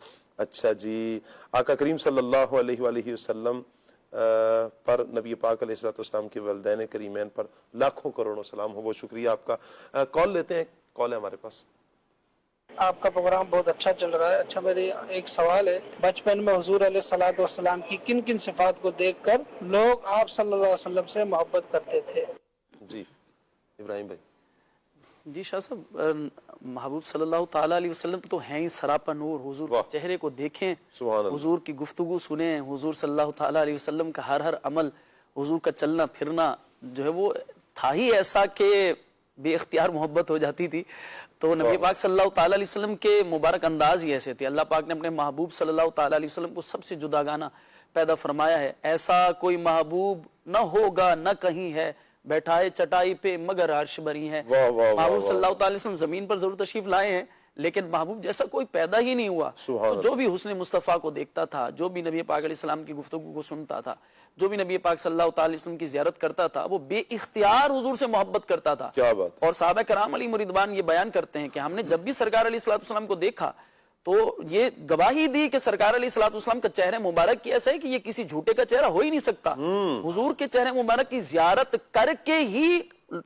اچھا جی، آقا کریم صلی اللہ علیہ وآلہ وسلم پر، نبی پاک علیہ الصلوۃ والسلام کے والدین کریمین پر لاکھوں کروڑوں سلام ہو۔ بہت شکریہ آپ کا۔ کال لیتے ہیں، کال ہے ہمارے پاس۔ آپ کا پروگرام بہت اچھا چل رہا ہے۔ اچھا، میری ایک سوال ہے، بچپن میں حضور علیہ الصلوۃ والسلام کی کن کن صفات کو دیکھ کر لوگ آپ صلی اللہ علیہ وسلم سے محبت کرتے تھے؟ جی ابراہیم بھائی۔ جی شاہ صاحب، محبوب صلی اللہ تعالیٰ علیہ وسلم تو ہیں ہی سراپا نور۔ حضور کے چہرے کو دیکھیں، حضور کی گفتگو سنیں، حضور صلی اللہ تعالیٰ علیہ وسلم کا ہر عمل، حضور کا چلنا پھرنا جو ہے وہ تھا ہی ایسا کہ بے اختیار محبت ہو جاتی تھی۔ تو نبی پاک صلی اللہ تعالیٰ علیہ وسلم کے مبارک انداز ہی ایسے تھے۔ اللہ پاک نے اپنے محبوب صلی اللہ تعالیٰ علیہ وسلم کو سب سے جداگانہ پیدا فرمایا ہے۔ ایسا کوئی محبوب نہ ہوگا نہ کہیں ہے، بیٹھائے چٹائی پہ مگر عرش بری ہے۔ محبوب صلی اللہ تعالیٰ علیہ وسلم زمین پر ضرور تشریف لائے ہیں، لیکن محبوب جیسا کوئی پیدا ہی نہیں ہوا۔ تو جو بھی حسن مصطفیٰ کو دیکھتا تھا، جو بھی نبی پاک علیہ السلام کی گفتگو کو سنتا تھا، جو بھی نبی پاک صلی اللہ تعالیٰ علیہ وسلم کی زیارت کرتا تھا، وہ بے اختیار حضور سے محبت کرتا تھا۔ اور صحابہ کرام علیہ مردوان یہ بیان کرتے ہیں کہ ہم نے جب بھی سرکار علیہ السلام کو دیکھا تو یہ گواہی دی کہ سرکار علیہ السلام کا چہرہ مبارک کی ایسا ہے کہ یہ کسی جھوٹے کا چہرہ ہو ہی نہیں سکتا۔ حضور کے چہرے مبارک کی زیارت کر کے ہی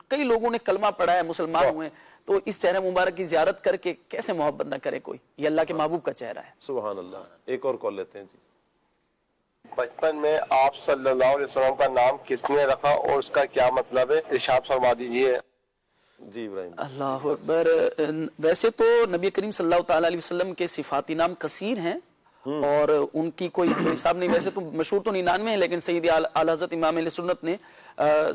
کئی لوگوں نے کلمہ پڑھا ہے، مسلمان ہوئے، تو اس چہرے مبارک کی زیارت کر کے کیسے محبت نہ کرے کوئی؟ یہ اللہ کے محبوب کا چہرہ ہے۔ سبحان اللہ۔ ایک اور کال لیتے ہیں جی۔ بچپن میں آپ صلی اللہ علیہ وسلم کا نام کس نے رکھا اور اس کا کیا مطلب ہے، ارشاد فرما دیجیے۔ جی ابراہیم۔ اللہ اکبر۔ ویسے تو نبی کریم صلی اللہ تعالیٰ علیہ وسلم کے صفاتی نام کثیر ہیں اور ان کی کوئی حساب نہیں۔ ویسے تو مشہور تو 99 ہیں، لیکن سید اعلی حضرت امام اہل سنت نے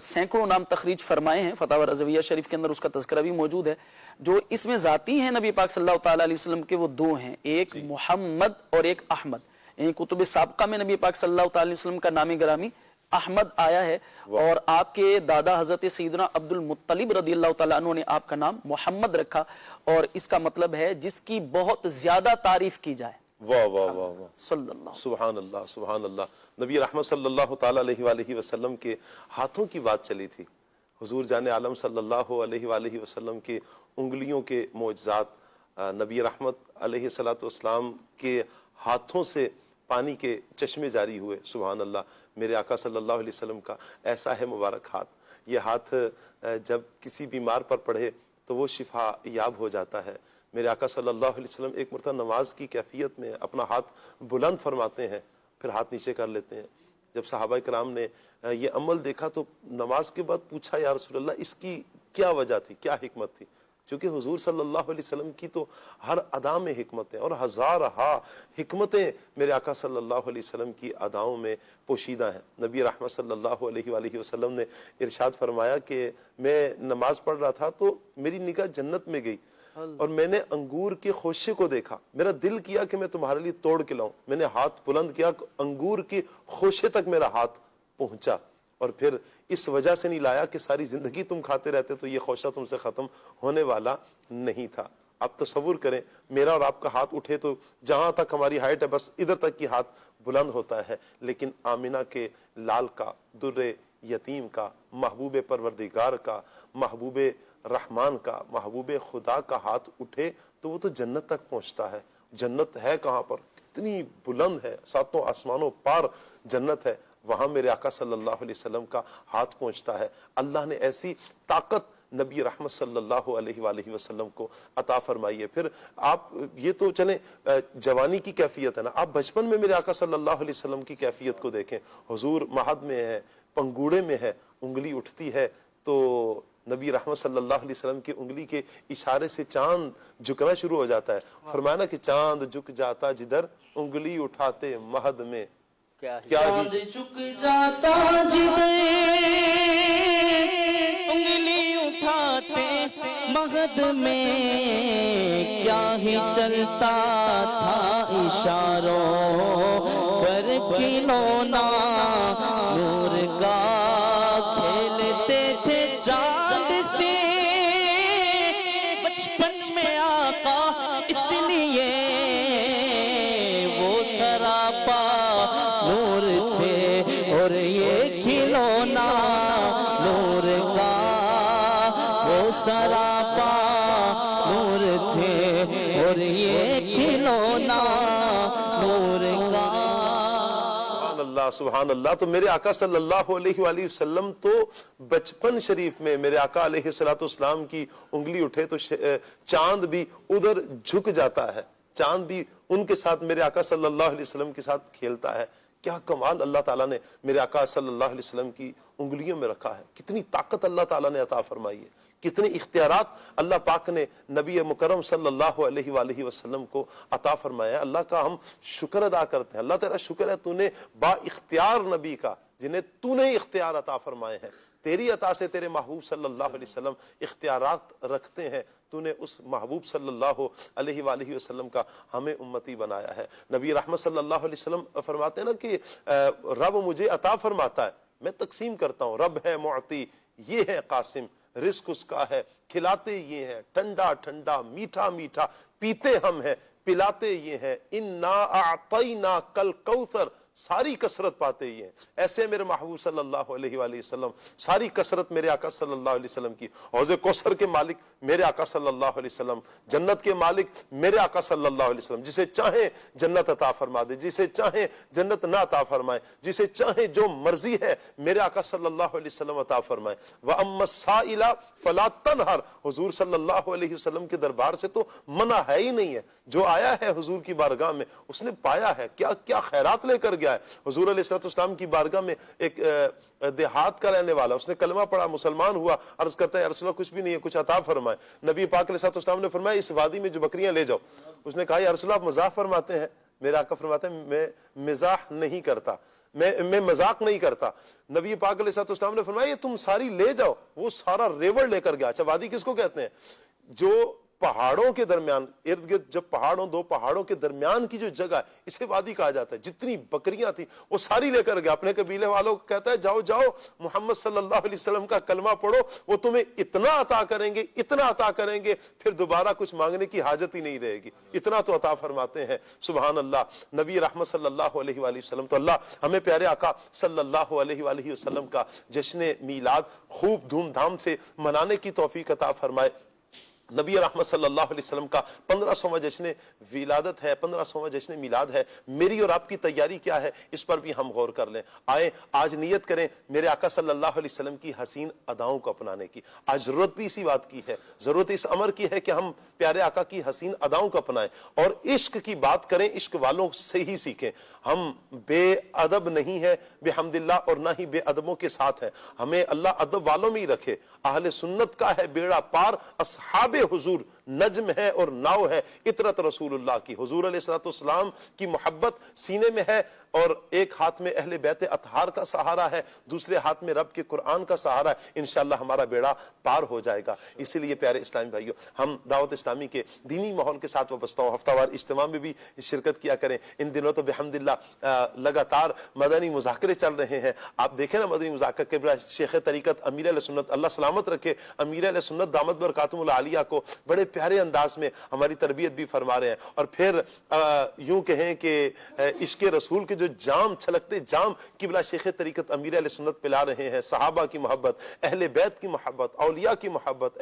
سینکڑوں نام تخریج فرمائے ہیں۔ فتاوی رضویہ شریف کے اندر اس کا تذکرہ بھی موجود ہے۔ جو اس میں ذاتی ہیں نبی پاک صلی اللہ تعالیٰ علیہ وسلم کے، وہ دو ہیں، ایک محمد اور ایک احمد۔ کتب سابقہ میں نبی پاک صلی اللہ تعالیٰ علیہ وسلم کا نام گرامی احمد آیا ہے، اور آپ کے دادا حضرت سیدنا عبد المطلب رضی اللہ تعالیٰ عنہ نے آپ کا نام محمد رکھا، اور اس کا مطلب ہے جس کی بہت زیادہ تعریف کی جائے۔ واہ واہ واہ واہ، صلی اللہ، سبحان اللہ، سبحان اللہ۔ نبی رحمت صلی اللہ تعالیٰ علیہ وآلہ وسلم کے ہاتھوں کی بات چلی تھی۔ حضور جان عالم صلی اللہ علیہ وآلہ وسلم کے انگلیوں کے معجزات، نبی رحمت علیہ الصلوۃ والسلام کے ہاتھوں سے پانی کے چشمے جاری ہوئے۔ سبحان اللہ۔ میرے آقا صلی اللہ علیہ وسلم کا ایسا ہے مبارک ہاتھ، یہ ہاتھ جب کسی بیمار پر پڑھے تو وہ شفا یاب ہو جاتا ہے۔ میرے آقا صلی اللہ علیہ وسلم ایک مرتبہ نماز کی کیفیت میں اپنا ہاتھ بلند فرماتے ہیں، پھر ہاتھ نیچے کر لیتے ہیں۔ جب صحابہ کرام نے یہ عمل دیکھا تو نماز کے بعد پوچھا، یا رسول اللہ اس کی کیا وجہ تھی، کیا حکمت تھی؟ چونکہ حضور صلی اللہ علیہ وسلم کی تو ہر ادا میں حکمتیں اور ہزارہا حکمتیں میرے آقا صلی اللہ علیہ وسلم کی اداؤں میں پوشیدہ ہیں۔ نبی رحمت صلی اللہ علیہ وآلہ وسلم نے ارشاد فرمایا کہ میں نماز پڑھ رہا تھا تو میری نگاہ جنت میں گئی اور میں نے انگور کے خوشے کو دیکھا، میرا دل کیا کہ میں تمہارے لیے توڑ کے لاؤں، میں نے ہاتھ بلند کیا، انگور کے خوشے تک میرا ہاتھ پہنچا، اور پھر اس وجہ سے نہیں لایا کہ ساری زندگی تم کھاتے رہتے تو یہ خوشہ تم سے ختم ہونے والا نہیں تھا۔ آپ تصور کریں، میرا اور آپ کا ہاتھ اٹھے تو جہاں تک ہماری ہائٹ ہے بس ادھر تک کی ہاتھ بلند ہوتا ہے، لیکن آمینہ کے لال کا، در یتیم کا، محبوب پروردگار کا، محبوب رحمان کا، محبوب خدا کا ہاتھ اٹھے تو وہ تو جنت تک پہنچتا ہے۔ جنت ہے کہاں پر؟ کتنی بلند ہے، ساتوں آسمانوں پار جنت ہے، وہاں میرے آقا صلی اللہ علیہ وسلم کا ہاتھ پہنچتا ہے۔ اللہ نے ایسی طاقت نبی رحمت صلی اللہ علیہ وآلہ وسلم کو عطا فرمائی ہے۔ پھر آپ یہ تو چلیں جوانی کی کیفیت ہے نا، آپ بچپن میں میرے آقا صلی اللہ علیہ وسلم کی کیفیت کو دیکھیں۔ حضور مہد میں ہے، پنگوڑے میں ہے، انگلی اٹھتی ہے تو نبی رحمت صلی اللہ علیہ وسلم کی انگلی کے اشارے سے چاند جھکنا شروع ہو جاتا ہے۔ فرمایا نا کہ چاند جھک جاتا جدھر انگلی اٹھاتے مہد میں، چاند جھک جاتا جدھر انگلی اٹھاتے مہد میں، کیا ہی چلتا تھا اشاروں پر کھلونا نور کا کھیلتے تھے چاند سے بچپن میں آقا اس لیے وہ سراپا نور تھے اور یہ کھلونا نور کا وہ سراپا نور تھے اور یہ کھلونا نور کا۔ سبحان اللہ سبحان اللہ۔ تو میرے آقا صلی اللہ علیہ وآلہ وسلم تو بچپن شریف میں میرے آقا علیہ السلام کی انگلی اٹھے تو چاند بھی ادھر جھک جاتا ہے، چاند بھی ان کے ساتھ میرے آقا صلی اللہ علیہ وسلم کے ساتھ کھیلتا ہے۔ کیا کمال اللہ تعالیٰ نے میرے آقا صلی اللہ علیہ وسلم کی انگلیوں میں رکھا ہے، کتنی طاقت اللہ تعالیٰ نے عطا فرمائی ہے، کتنے اختیارات اللہ پاک نے نبی مکرم صلی اللہ علیہ وآلہ وسلم کو عطا فرمایا ہے۔ اللہ کا ہم شکر ادا کرتے ہیں، اللہ تیرا شکر ہے تو نے با اختیار نبی کا، جنہیں تو نے اختیار عطا فرمائے ہیں، تیری عطا سے تیرے محبوب صلی اللہ علیہ وسلم اختیارات رکھتے ہیں، تو نے اس محبوب صلی اللہ علیہ وآلہ وسلم کا ہمیں امتی بنایا ہے۔ نبی رحمت صلی اللہ علیہ وسلم فرماتے ہیں نا کہ رب مجھے عطا فرماتا ہے، میں تقسیم کرتا ہوں، رب ہے معطی، یہ ہے قاسم، رزق اس کا ہے، کھلاتے یہ ہیں، ٹھنڈا ٹھنڈا میٹھا میٹھا پیتے ہم ہیں، پلاتے یہ ہیں، انا اعطیناک الکوثر، ساری کثرت پاتے یہ ہیں۔ ایسے میرے محبوب صلی اللہ علیہ وآلہ وسلم، ساری کثرت میرے آقا صلی اللہ علیہ وسلم کی، حوض کوثر کے مالک میرے آقا صلی اللہ علیہ وسلم، جنت کے مالک میرے آقا صلی اللہ علیہ وسلم، جسے چاہیں جنت عطا فرما دے، جسے چاہیں جنت نہ عطا فرمائے، جسے چاہیں جو مرضی ہے میرے آقا صلی اللہ علیہ وسلم عطا فرمائے۔ وَأَمَّا السَّائِلَ فَلَا تَنْهَرْ، حضور صلی اللہ علیہ وسلم کے دربار سے تو منع ہے ہی نہیں ہے، جو آیا ہے حضور کی بارگاہ میں اس نے پایا ہے، کیا کیا خیرات لے کر گیا ہے۔ حضور علیہ السلام کی بارگاہ میں ایک دیہات کا رہنے والا، اس نے کلمہ پڑھا، مسلمان ہوا، عرض کرتا ہے یا رسول اللہ کچھ بھی نہیں ہے، کچھ عطا فرمائے۔ نبی پاک علیہ السلام نے فرمایا اس وادی میں جو بکریاں لے جاؤ۔ اس نے کہا یا رسول اللہ آپ مزاح فرماتے ہیں؟ میرا آقا فرماتے ہیں میں مزاح نہیں کرتا، میں مذاق نہیں کرتا۔ نبی پاک علیہ السلام نے فرمایا یہ تم ساری لے جاؤ۔ وہ سارا ریوڑ لے کر گیا۔ اچھا وادی کس کو کہتے ہیں؟ جو پہاڑوں کے درمیان، ارد گرد جب پہاڑوں، دو پہاڑوں کے درمیان کی جو جگہ ہے اسے وادی کہا جاتا ہے۔ جتنی بکریاں تھیں وہ ساری لے کر گیا، اپنے قبیلے والوں کو کہتا ہے جاؤ جاؤ محمد صلی اللہ علیہ وسلم کا کلمہ پڑھو، وہ تمہیں اتنا عطا کریں گے، اتنا عطا کریں گے، پھر دوبارہ کچھ مانگنے کی حاجت ہی نہیں رہے گی، اتنا تو عطا فرماتے ہیں۔ سبحان اللہ۔ نبی رحمت صلی اللہ علیہ وآلہ وسلم، تو اللہ ہمیں پیارے آقا صلی اللہ علیہ وآلہ وسلم کا جشن میلاد خوب دھوم دھام سے منانے کی توفیق عطا فرمائے۔ نبی رحمت صلی اللہ علیہ وسلم کا 1500واں جشن ولادت ہے، 1500واں جشن میلاد ہے۔ میری اور آپ کی تیاری کیا ہے اس پر بھی ہم غور کر لیں۔ آئیں آج نیت کریں میرے آقا صلی اللہ علیہ وسلم کی حسین اداؤں کو اپنانے کی۔ آج ضرورت بھی اسی بات کی ہے، ضرورت اس امر کی ہے کہ ہم پیارے آقا کی حسین اداؤں کو اپنائیں اور عشق کی بات کریں، عشق والوں سے ہی سیکھیں۔ ہم بے ادب نہیں ہے بحمداللہ اور نہ ہی بے ادبوں کے ساتھ ہیں، ہمیں اللہ ادب والوں میں ہی رکھے۔ اہل سنت کا ہے بیڑا پار، اصحاب حضور نجم ہے اور ناؤ ہے اطرت رسول اللہ کی۔ حضور علیہ السلام کی محبت سینے میں ہے اور ایک ہاتھ میں اہل بیت اطہار کا سہارا ہے، دوسرے ہاتھ میں رب کے قرآن کا سہارا ہے۔ انشاءاللہ ہمارا بیڑا پار ہو جائے گا۔ اسی لیے پیارے اسلامی بھائیوں، ہم دعوت اسلامی کے دینی ماحول کے ساتھ وابستہ ہوں، ہفتہ وار اجتماع میں بھی شرکت کیا کریں۔ ان دنوں تو بحمداللہ لگاتار مدنی مذاکرے چل رہے ہیں۔ آپ دیکھیں نا مدنی مذاکرہ کے شیخ طریقت امیر اہل سنت اللہ سلامت رکھے، امیر اہل سنت دامت برکاتہم العالیہ کو بڑے پیارے انداز میں ہماری تربیت بھی فرما رہے ہیں، اور پھر یوں کہیں کہ عشق رسول کے جو جام چھلکتے جام قبلہ شیخ طریقت امیر اہل سنت پلا رہے ہیں، صحابہ کی محبت، اہل بیت کی محبت، اولیاء کی محبت،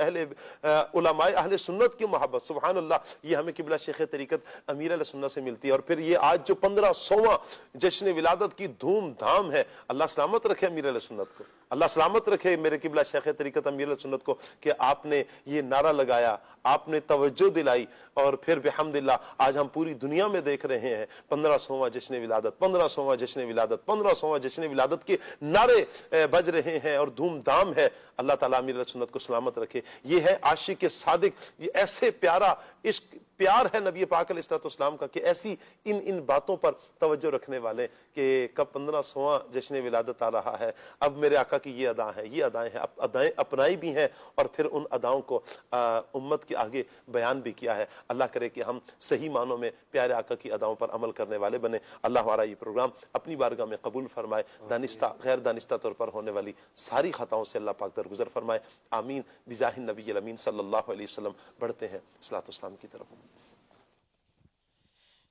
علماء اہل سنت کی محبت، سبحان اللہ، یہ ہمیں قبلہ شیخ طریقت امیر اہل سنت سے ملتی ہے۔ اور پھر یہ آج جو 1500واں جشن ولادت کی دھوم دھام ہے، اللہ سلامت رکھے امیر اہل سنت کو، اللہ سلامت رکھے میرے قبلہ شیخ طریقت امیر اہل سنت کو کہ آپ نے یہ نعرہ لگایا، آپ نے توجہ دلائی، اور پھر بحمداللہ آج ہم پوری دنیا میں دیکھ رہے ہیں 1500واں جشن ولادت، 1500واں جشن ولادت، 1500واں جشن ولادت کے نعرے بج رہے ہیں اور دھوم دھام ہے۔ اللہ تعالیٰ امیر اہل سنت کو سلامت رکھے۔ یہ ہے عاشق صادق، یہ ایسے پیارا عشق، پیار ہے نبی پاک علیہ السلام کا کہ ایسی ان باتوں پر توجہ رکھنے والے کہ کب 1500واں جشن ولادت آ رہا ہے، اب میرے آقا کی یہ ادا ہے، یہ ادائیں ہیں، ادائیں اپنائی بھی ہیں اور پھر ان اداؤں کو امت کے آگے بیان بھی کیا ہے۔ اللہ کرے کہ ہم صحیح معنوں میں پیارے آقا کی اداؤں پر عمل کرنے والے بنے۔ اللہ ہمارا یہ پروگرام اپنی بارگاہ میں قبول فرمائے، دانستہ غیر دانستہ طور پر ہونے والی ساری خطاؤں سے اللہ پاک درگزر فرمائے، آمین بجاہ النبی الامین صلی اللہ علیہ وسلم۔ بڑھتے ہیں صلاۃ والسلام کی طرف۔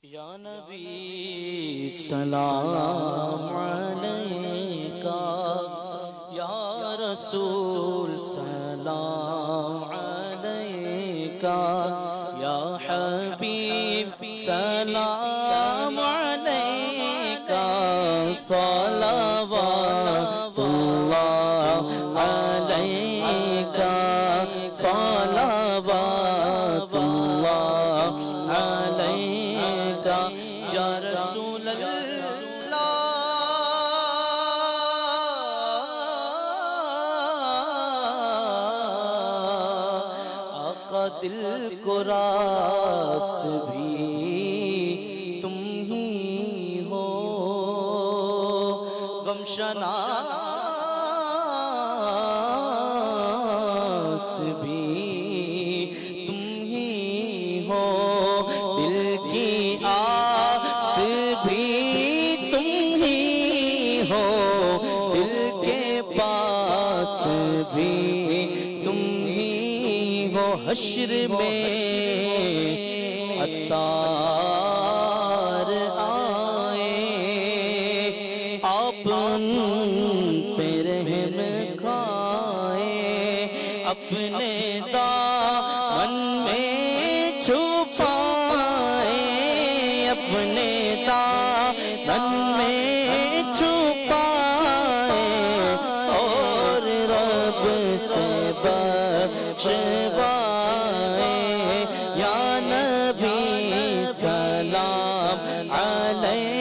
یا نبی سلام علیکہ، یا رسول سلام علیکہ، یا حبیب سلام علیکہ، صلوات اللہ علیکہ، صلوات اللہ علیکہ، یا رسول اللہ، آقا دل کو راس بھی تم ہی ہو، غم شناس بھی تم ہی ہو، دل کی آس بھی تم ہی ہو، دل کے پاس بھی تم ہی ہو، حشر میں عطار آئے، آپ ان پہ رحم کھائے، اپنے دامن میں چھپائے، اپنے دامن میں چھپائے، اور رب سے بخشوائے، یا نبی سلام علیکہ۔